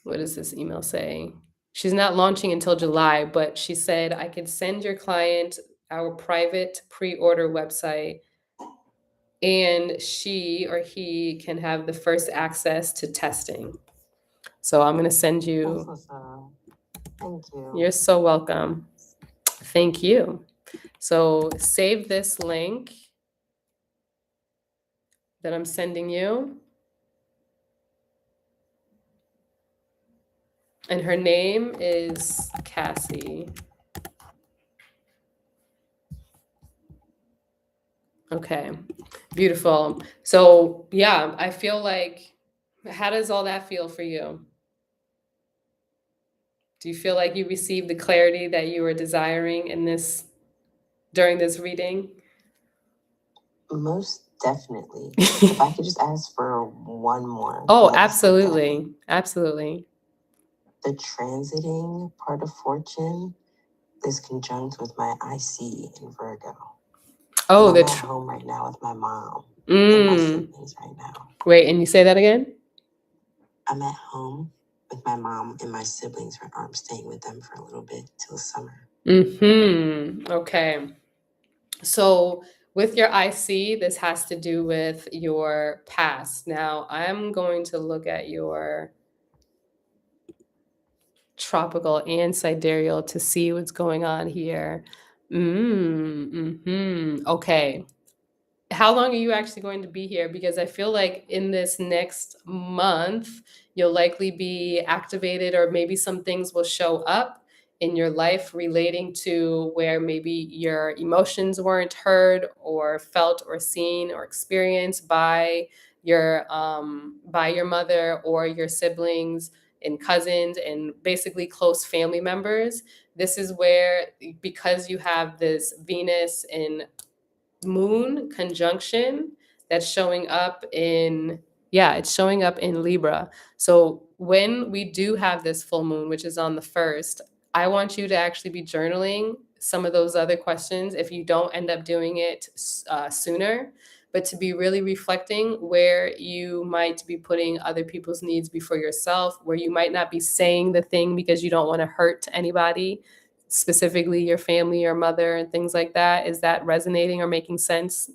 What does this email say? She's not launching until July, but she said I could send your client our private pre-order website and she or he can have the first access to testing. So I'm going to send
that's
you.
what's up. Thank you.
You're so welcome. Thank you. So save this link that I'm sending you. And her name is Cassie. Okay, beautiful. So, yeah, I feel like, how does all that feel for you? Do you feel like you received the clarity that you were desiring in this during this reading?
Most definitely. If I could just ask for one more,
Oh,
can I just get that?
absolutely. Absolutely.
The transiting part of fortune is conjunct with my IC in Virgo.
Oh,
I'm at home right now with my mom and my siblings right now.
Wait, and you say that again?
I'm at home with my mom and my siblings. I'm staying with them for a little bit till summer.
Okay. So with your IC, this has to do with your past. Now, I'm going to look at your tropical and sidereal to see what's going on here. Okay. How long are you actually going to be here? Because I feel like in this next month, you'll likely be activated, or maybe some things will show up in your life relating to where maybe your emotions weren't heard or felt or seen or experienced by your mother or your siblings and cousins and basically close family members. This is where, because you have this Venus and moon conjunction that's showing up in, yeah, it's showing up in Libra. So when we do have this full moon, which is on the 1st, I want you to actually be journaling some of those other questions if you don't end up doing it sooner, but to be really reflecting where you might be putting other people's needs before yourself, where you might not be saying the thing because you don't want to hurt anybody, specifically your family or mother and things like that. Is that resonating or making sense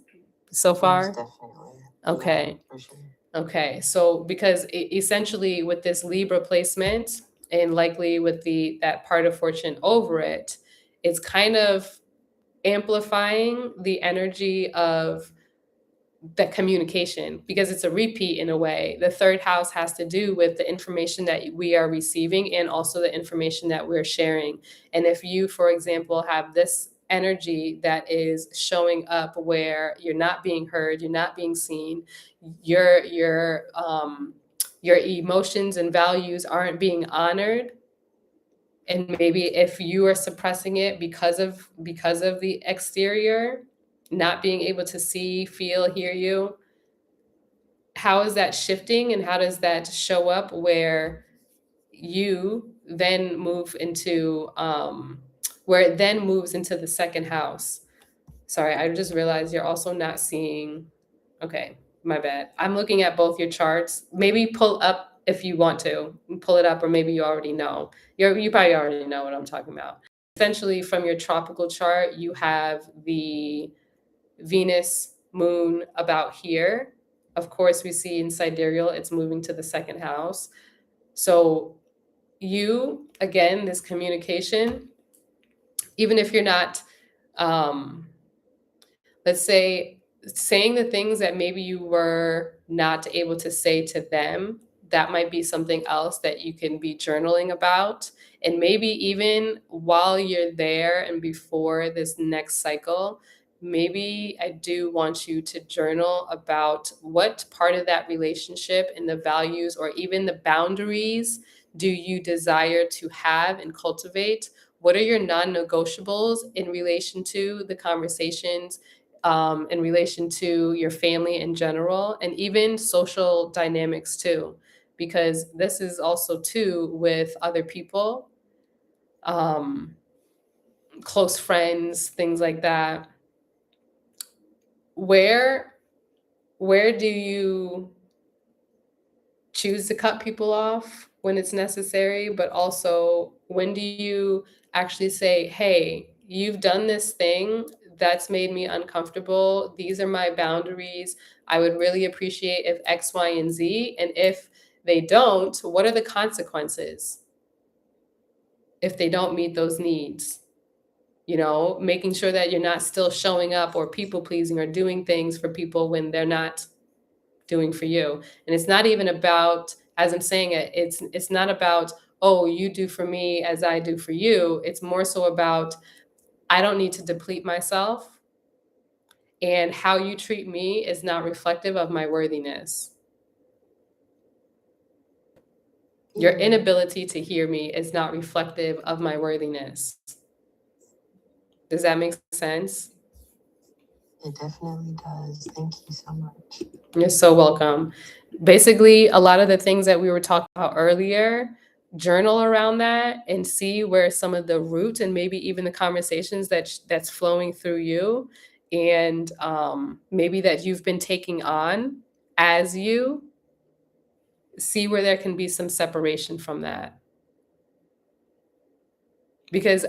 so far?
Most definitely.
Okay.
Yeah, for sure.
Okay. So because essentially with this Libra placement and likely with that part of fortune over it, it's kind of amplifying the energy of that communication, because it's a repeat in a way. The 3rd house has to do with the information that we are receiving and also the information that we're sharing. And if you, for example, have this energy that is showing up where you're not being heard, you're not being seen, your emotions and values aren't being honored, And maybe if you are suppressing it because of the exterior, not being able to see, feel, hear you, how is that shifting and how does that show up where you then move into where it then moves into the second house? Sorry, I just realized you're also not seeing. Okay, my bad. I'm looking at both your charts. Maybe pull up if you want to. Pull it up, or maybe you already know. You probably already know what I'm talking about. Essentially, from your tropical chart, you have the Venus, Moon about here. Of course, we see in sidereal, it's moving to the second house. So you, again, this communication, even if you're not, um, let's say, saying the things that maybe you were not able to say to them, that might be something else that you can be journaling about. And maybe even while you're there and before this next cycle, maybe I do want you to journal about what part of that relationship and the values or even the boundaries do you desire to have and cultivate. What are your non-negotiables in relation to the conversations, in relation to your family in general, and even social dynamics too, because this is also too with other people, um, close friends, things like that. Where where do you choose to cut people off when it's necessary, but also when do you actually say, hey, you've done this thing that's made me uncomfortable. These are my boundaries. I would really appreciate if X, Y, and Z. And if they don't, what are the consequences if they don't meet those needs? You know, making sure that you're not still showing up or people pleasing or doing things for people when they're not doing for you. And it's not even about, as I'm saying it, it's not about, oh, you do for me as I do for you. It's more so about, I don't need to deplete myself, and how you treat me is not reflective of my worthiness. Your
Period.
inability to hear me is not reflective of my worthiness. Does that make sense?
It definitely does. Thank you so much.
You're so welcome. Basically, a lot of the things that we were talking about earlier, journal around that and see where some of the root and maybe even the conversations that's flowing through you, and maybe that you've been taking on as you see where there can be some separation from that. Because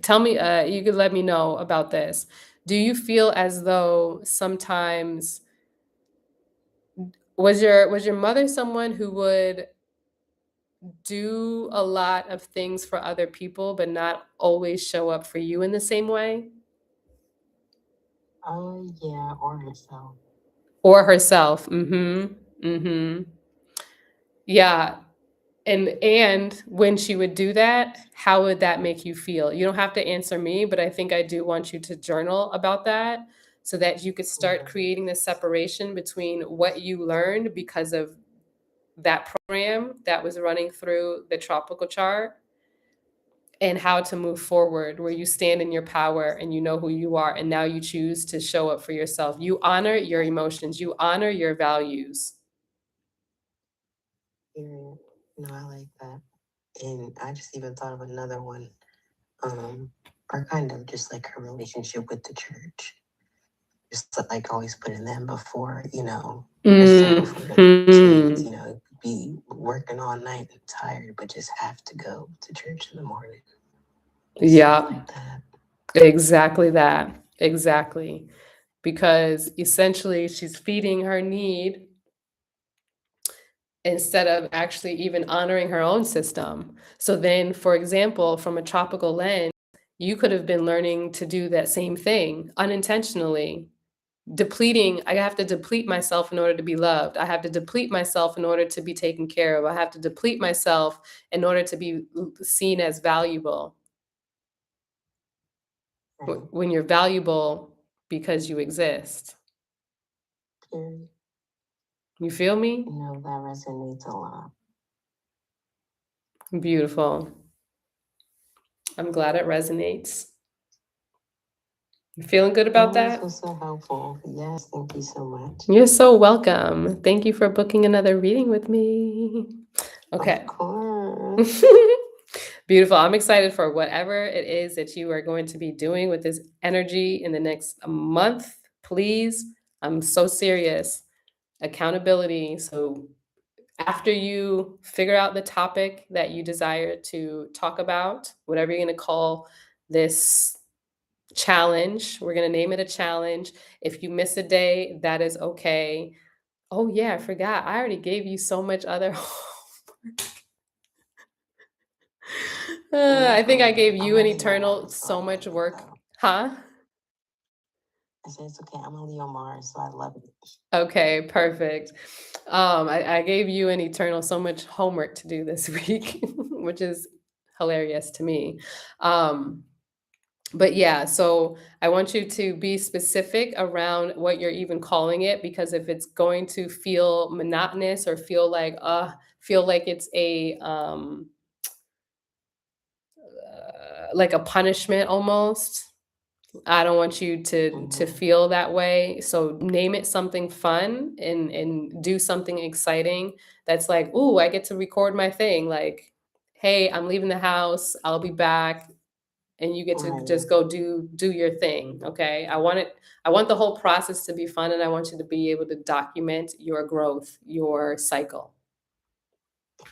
tell me, you could let me know about this. Do you feel as though sometimes was your mother someone who would do a lot of things for other people, but not always show up for you in the same way?
Yeah, or herself.
Or herself. Mhm. Mhm. Yeah. And when she would do that, how would that make you feel? You don't have to answer me, but I think I do want you to journal about that so that you could start
Mhm.
creating the separation between what you learned because of that program that was running through the tropical chart, and how to move forward where you stand in your power and you know who you are, and now you choose to show up for yourself. You honor your emotions, you honor your values.
Period. No, I like that. And I just even thought of another one. Or kind of just like her relationship with the church. Just like always putting them before, herself or the kids,
Mhm.
be working all night and tired, but just have to go to church in the morning. Stuff
Yeah,
like that.
exactly that. Exactly. Because essentially she's feeding her need instead of actually even honoring her own system. So then, for example, from a tropical lens, you could have been learning to do that same thing unintentionally. Depleting, I have to deplete myself in order to be loved. I have to deplete myself in order to be taken care of. I have to deplete myself in order to be seen as valuable.
Right.
When you're valuable because you exist.
Period.
You feel me?
That resonates a lot.
Beautiful. I'm glad it resonates. You feeling good about
This
that?
was so helpful. Yes, thank you so much.
You're so welcome. Thank you for booking another reading with me. Okay.
Of course.
Beautiful. I'm excited for whatever it is that you are going to be doing with this energy in the next month. Please, I'm so serious. Accountability. So, after you figure out the topic that you desire to talk about, whatever you're going to call this challenge, we're going to name it a challenge. If you miss a day, that is okay. Oh, yeah, I forgot. I already gave you so much other. I think I gave
I'm
you and
only on
Eternal
Mars, so I
so
love
much
it
work.
though.
Huh?
I said it's okay. I'm only on Mars, so I love it.
Okay, perfect. I gave you and Eternal so much homework to do this week, which is hilarious to me. Um, but yeah, so I want you to be specific around what you're even calling it, because if it's going to feel monotonous or feel like it's a like a punishment almost, I don't want you to
Mm-hmm.
feel that way. So name it something fun and do something exciting that's like, "Ooh, I get to record my thing." Like, "Hey, I'm leaving the house. I'll be back." And you get to
Right.
just go do your thing, okay? I want the whole process to be fun, and I want you to be able to document your growth, your cycle.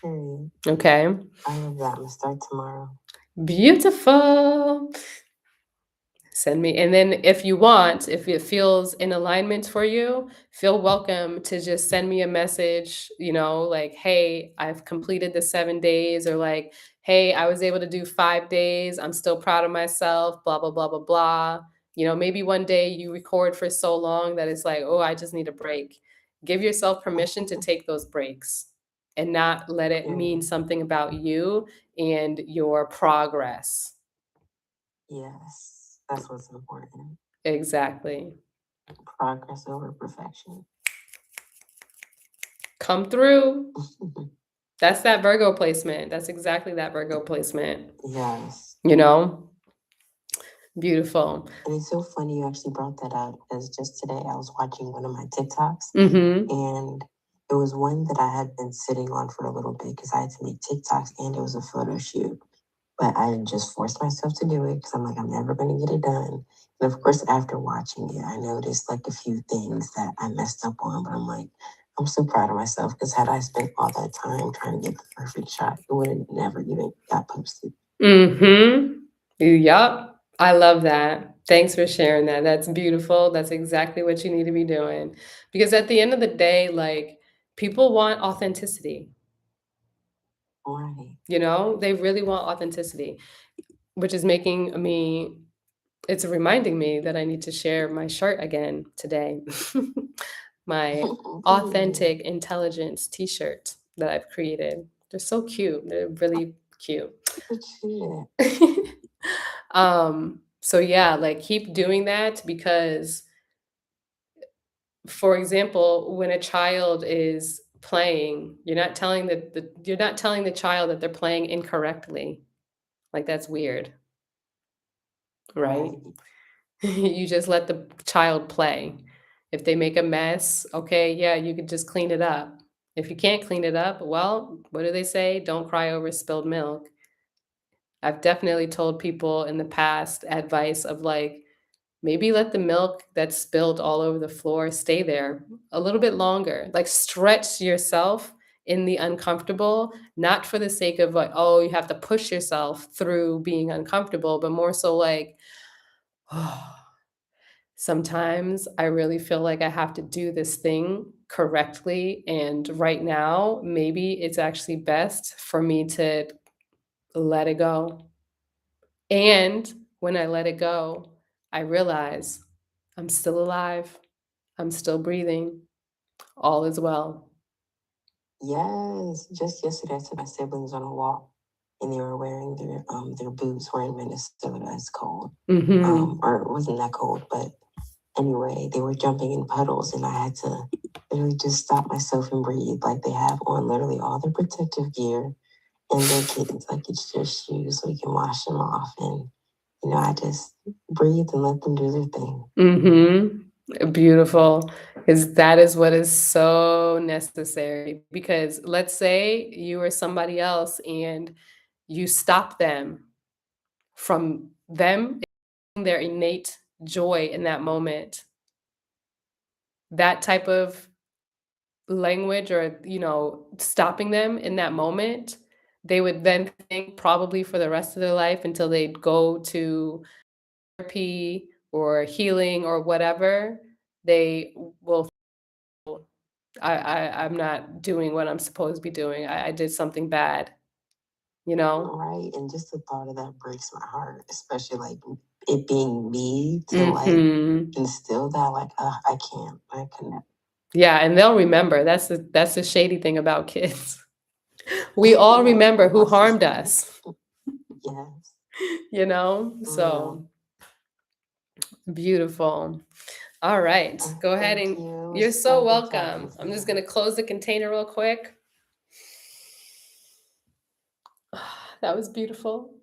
Period.
Okay?
I love that. I'm gonna start tomorrow.
Beautiful. Send me, and then if you want, if it feels in alignment for you, feel welcome to just send me a message, like, "Hey, I've completed the 7 days," or like, "Hey, I was able to do 5 days. I'm still proud of myself, blah, blah, blah, blah, blah." Maybe one day you record for so long that it's like, "Oh, I just need a break." Give yourself permission to take those breaks and not let it mean
Period.
something about you and your progress.
Yes, that's what's important.
Exactly.
Progress over perfection.
Come through. That's that Virgo placement. That's exactly that Virgo placement,
Yes.
you know? Beautiful.
And it's so funny you actually brought that up because just today I was watching one of my TikToks
Mhm.
and it was one that I had been sitting on for a little bit because I had to make TikToks and it was a photo shoot. But I just forced myself to do it because I'm like, I'm never going to get it done. And of course, after watching it, I noticed like a few things that I messed up on. But I'm like, I'm so proud of myself because had I spent all that time trying to get the perfect shot, it would have never even got posted.
Mhm. Yup. I love that. Thanks for sharing that. That's beautiful. That's exactly what you need to be doing. Because at the end of the day, like, people want authenticity,
Right.
They really want authenticity, which is making me it's reminding me that I need to share my shirt again today. My
Period.
authentic intelligence t-shirt that I've created. They're so cute. They're really cute.
Good shit.
So yeah, like keep doing that because for example, when a child is playing, you're not telling the child that they're playing incorrectly. Like that's weird, right?
Right.
You just let the child play. If they make a mess, okay, yeah, you could just clean it up. If you can't clean it up, well, what do they say? Don't cry over spilled milk. I've definitely told people in the past advice of like, maybe let the milk that's spilled all over the floor stay there a little bit longer. Like stretch yourself in the uncomfortable, not for the sake of like, oh, you have to push yourself through being uncomfortable, but more so like, oh, sometimes I really feel like I have to do this thing correctly. And right now, maybe it's actually best for me to let it go. And when I let it go, I realize I'm still alive, I'm still breathing, all is well.
Yes. Just yesterday, I took my siblings on a walk and they were wearing their boots. We're in Minnesota. It's cold.
Mhm.
Or it wasn't that cold, but anyway, they were jumping in puddles, and I had to literally just stop myself and breathe. Like they have on literally all their protective gear, and they're kittens. Like, it's just shoes, so we can wash them off. And, I just breathe and let them do their thing.
Mm-hmm. Beautiful. Because that is what is so necessary. Because let's say you are somebody else and you stop them from them their innate joy in that moment. That type of language or, stopping them in that moment, they would then think probably for the rest of their life until they go to therapy or healing or whatever, they will I'm not doing what I'm supposed to be doing. I did something bad, you know?
Right. And just the thought of that breaks my heart, especially like it being me to like
Mhm.
instill that, like, I can't, I cannot.
Yeah, and they'll remember. That's the shady thing about kids. We all remember who harmed us,
Yes.
you know?
Yeah.
So, beautiful. All right, go ahead
Thank
and
you. It
you're
was
so
so good talking
welcome.
to
I'm just
you.
gonna close the container real quick. That was beautiful.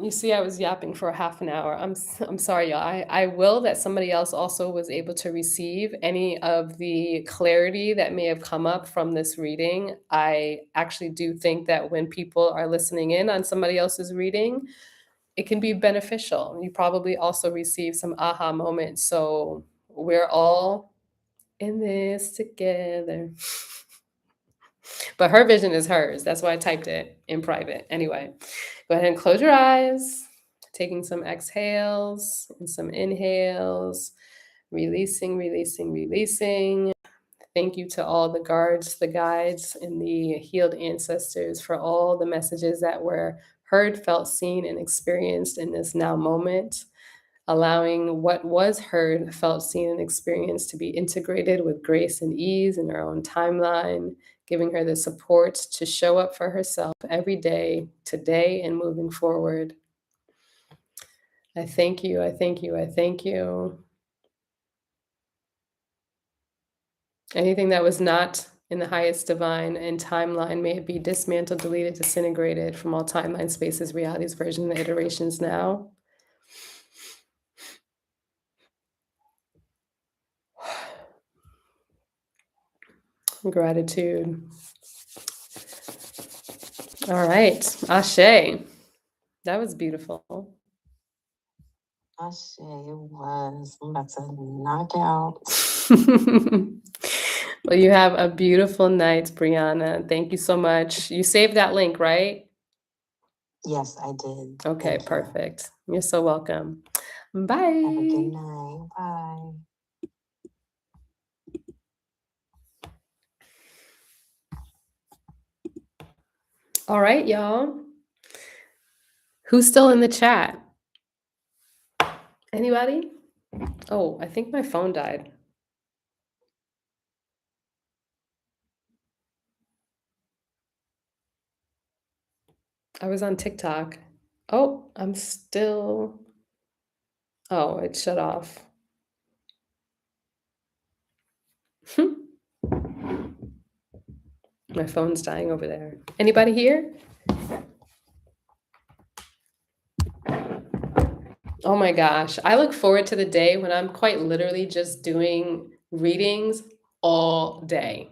You see, I was yapping for a half an hour. I'm sorry, y'all. I will that somebody else also was able to receive any of the clarity that may have come up from this reading. I actually do think that when people are listening in on somebody else's reading, it can be beneficial. You probably also receive some aha moments. So we're all in this together. But her vision is hers. That's why I typed it in private. Anyway, go ahead and close your eyes, taking some exhales and some inhales, releasing, releasing, releasing. Thank you to all the guards, the guides, and the healed ancestors for all the messages that were heard, felt, seen, and experienced in this now moment, allowing what was heard, felt, seen, and experienced to be integrated with grace and ease in her own timeline, giving her the support to show up for herself every day, today, and moving forward. I thank you. I thank you. I thank you. Anything that was not in the highest divine and timeline may it be dismantled, deleted, disintegrated from all timeline, spaces, realities, versions, and iterations now. Gratitude. All right. Ashe. That was beautiful.
Ashe, it was. I'm about to knock out.
Well, you have a beautiful night, Brianna. Thank you so much. You saved that link, right?
Yes, I did.
Okay,
Thank you.
perfect. You're so welcome.
Have a
Bye.
good night. Bye.
All right, y'all. Who's still in the chat? Anybody? Oh, I think my phone died. I was on TikTok. Oh, I'm still. Oh, it shut off. My phone's dying over there. Anybody here? Oh my gosh. I look forward to the day when I'm quite literally just doing readings all day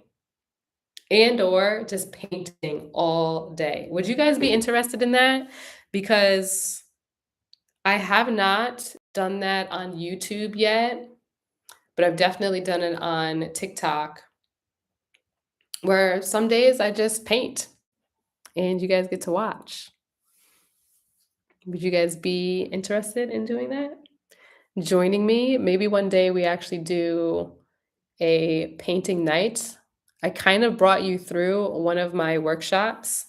and or just painting all day. Would you guys be interested in that? Because I have not done that on YouTube yet, but I've definitely done it on TikTok where some days I just paint and you guys get to watch. Would you guys be interested in doing that? Joining me? Maybe one day we actually do a painting night. I kind of brought you through one of my workshops.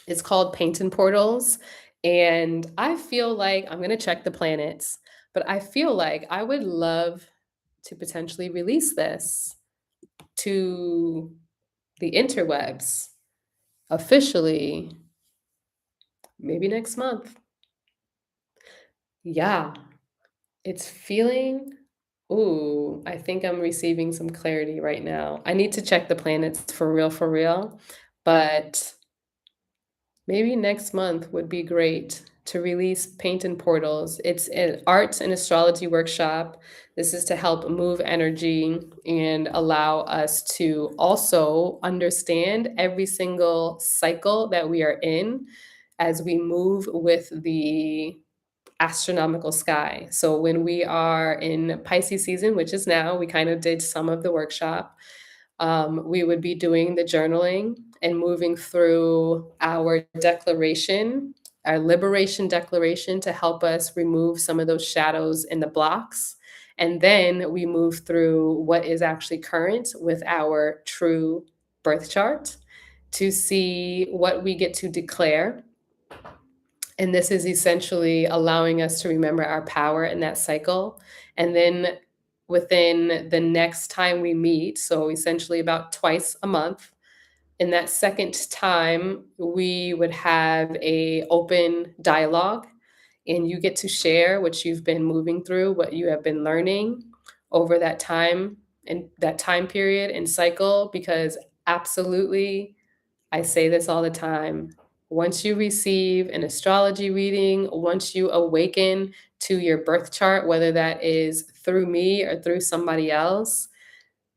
It's called Paint and Portals. And I feel like I'm going to check the planets, but I feel like I would love to potentially release this to the interwebs officially maybe next month. Yeah, it's feeling. Ooh, I think I'm receiving some clarity right now. I need to check the planets for real, but Maybe next month would be great to release Paint and Portals. It's an art and astrology workshop. This is to help move energy and allow us to also understand every single cycle that we are in as we move with the astronomical sky. So when we are in Pisces season, which is now, we kind of did some of the workshop. We would be doing the journaling and moving through our declaration, our liberation declaration to help us remove some of those shadows and the blocks. And then we move through what is actually current with our true birth chart to see what we get to declare, and this is essentially allowing us to remember our power in that cycle. And then within the next time we meet, so essentially about twice a month, in that second time, we would have a open dialogue and you get to share what you've been moving through, what you have been learning over that time and that time period and cycle, because absolutely I say this all the time. Once you receive an astrology reading, once you awaken to your birth chart, whether that is through me or through somebody else,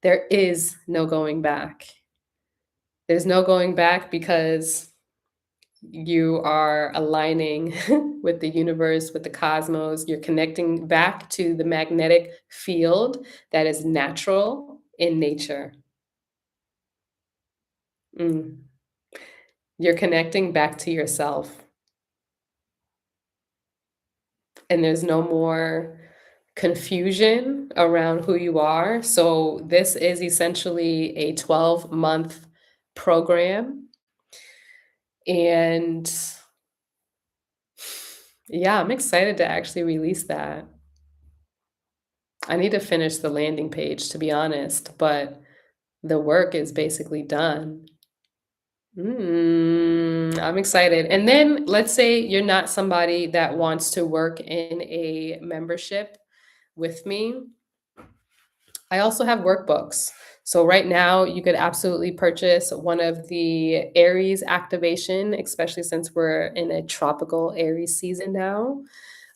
there is no going back. There's no going back because you are aligning with the universe, with the cosmos. You're connecting back to the magnetic field that is natural in nature. Mm. You're connecting back to yourself. And there's no more confusion around who you are. So this is essentially a 12-month program. And yeah, I'm excited to actually release that. I need to finish the landing page, to be honest, but the work is basically done. I'm excited. And then let's say you're not somebody that wants to work in a membership with me. I also have workbooks. So right now you could absolutely purchase one of the Aries activation, especially since we're in a tropical Aries season now,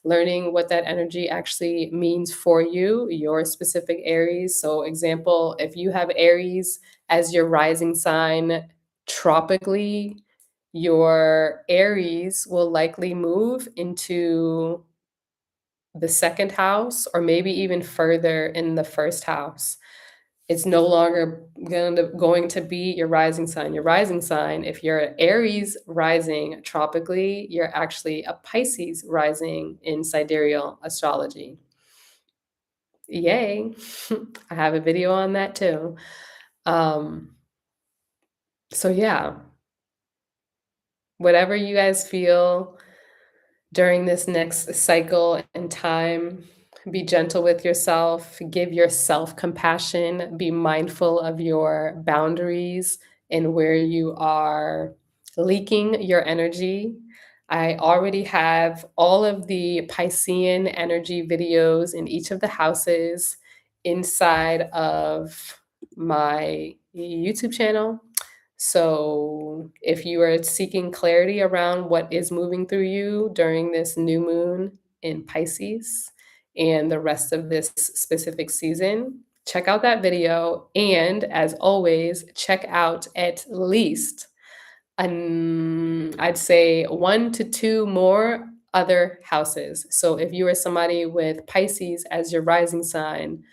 learning what that energy actually means for you, your specific Aries. So example, if you have Aries as your rising sign tropically, your Aries will likely move into the second house or maybe even further in the first house. It's no longer going to be your rising sign. Your rising sign, if you're an Aries rising tropically, you're actually a Pisces rising in Sidereal Astrology. Yay. I have a video on that too. Um, so yeah, whatever you guys feel during this next cycle and time. Be gentle with yourself, give yourself compassion, be mindful of your boundaries and where you are leaking your energy. I already have all of the Piscean energy videos in each of the houses inside of my YouTube channel. So, if you are seeking clarity around what is moving through you during this new moon in Pisces and the rest of this specific season, check out that video. And as always, check out at least, I'd say 1 to 2 more other houses. So, if you are somebody with Pisces as your rising sign,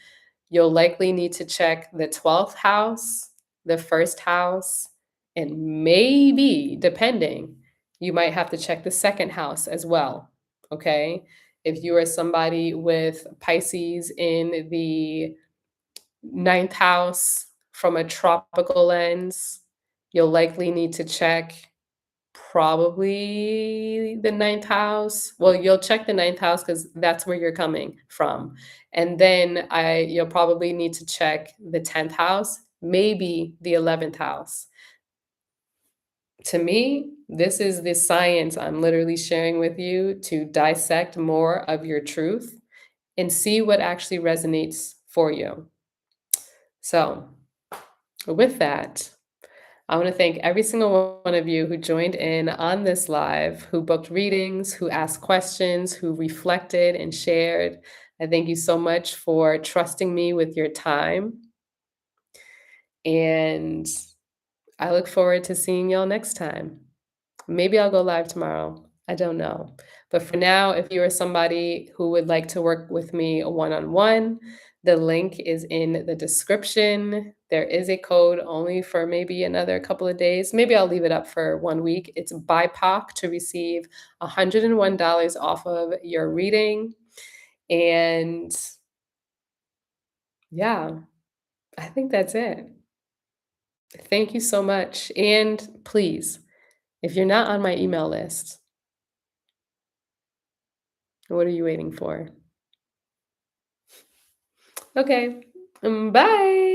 you'll likely need to check the 12th house, the first house, and maybe, depending, you might have to check the second house as well. Okay. If you are somebody with Pisces in the ninth house from a tropical lens, you'll likely need to check probably the ninth house. Well, you'll check the ninth house because that's where you're coming from. And then you'll probably need to check the 10th house, maybe the 11th house. To me, this is the science I'm literally sharing with you to dissect more of your truth and see what actually resonates for you. So, with that, I want to thank every single one of you who joined in on this live, who booked readings, who asked questions, who reflected and shared. I thank you so much for trusting me with your time. And I look forward to seeing y'all next time. Maybe I'll go live tomorrow. I don't know. But for now, if you are somebody who would like to work with me one on one, the link is in the description. There is a code only for maybe another couple of days. Maybe I'll leave it up for 1 week. It's BIPOC to receive $101 off of your reading. And yeah, I think that's it. Thank you so much. And please, if you're not on my email list, what are you waiting for? Okay. Bye.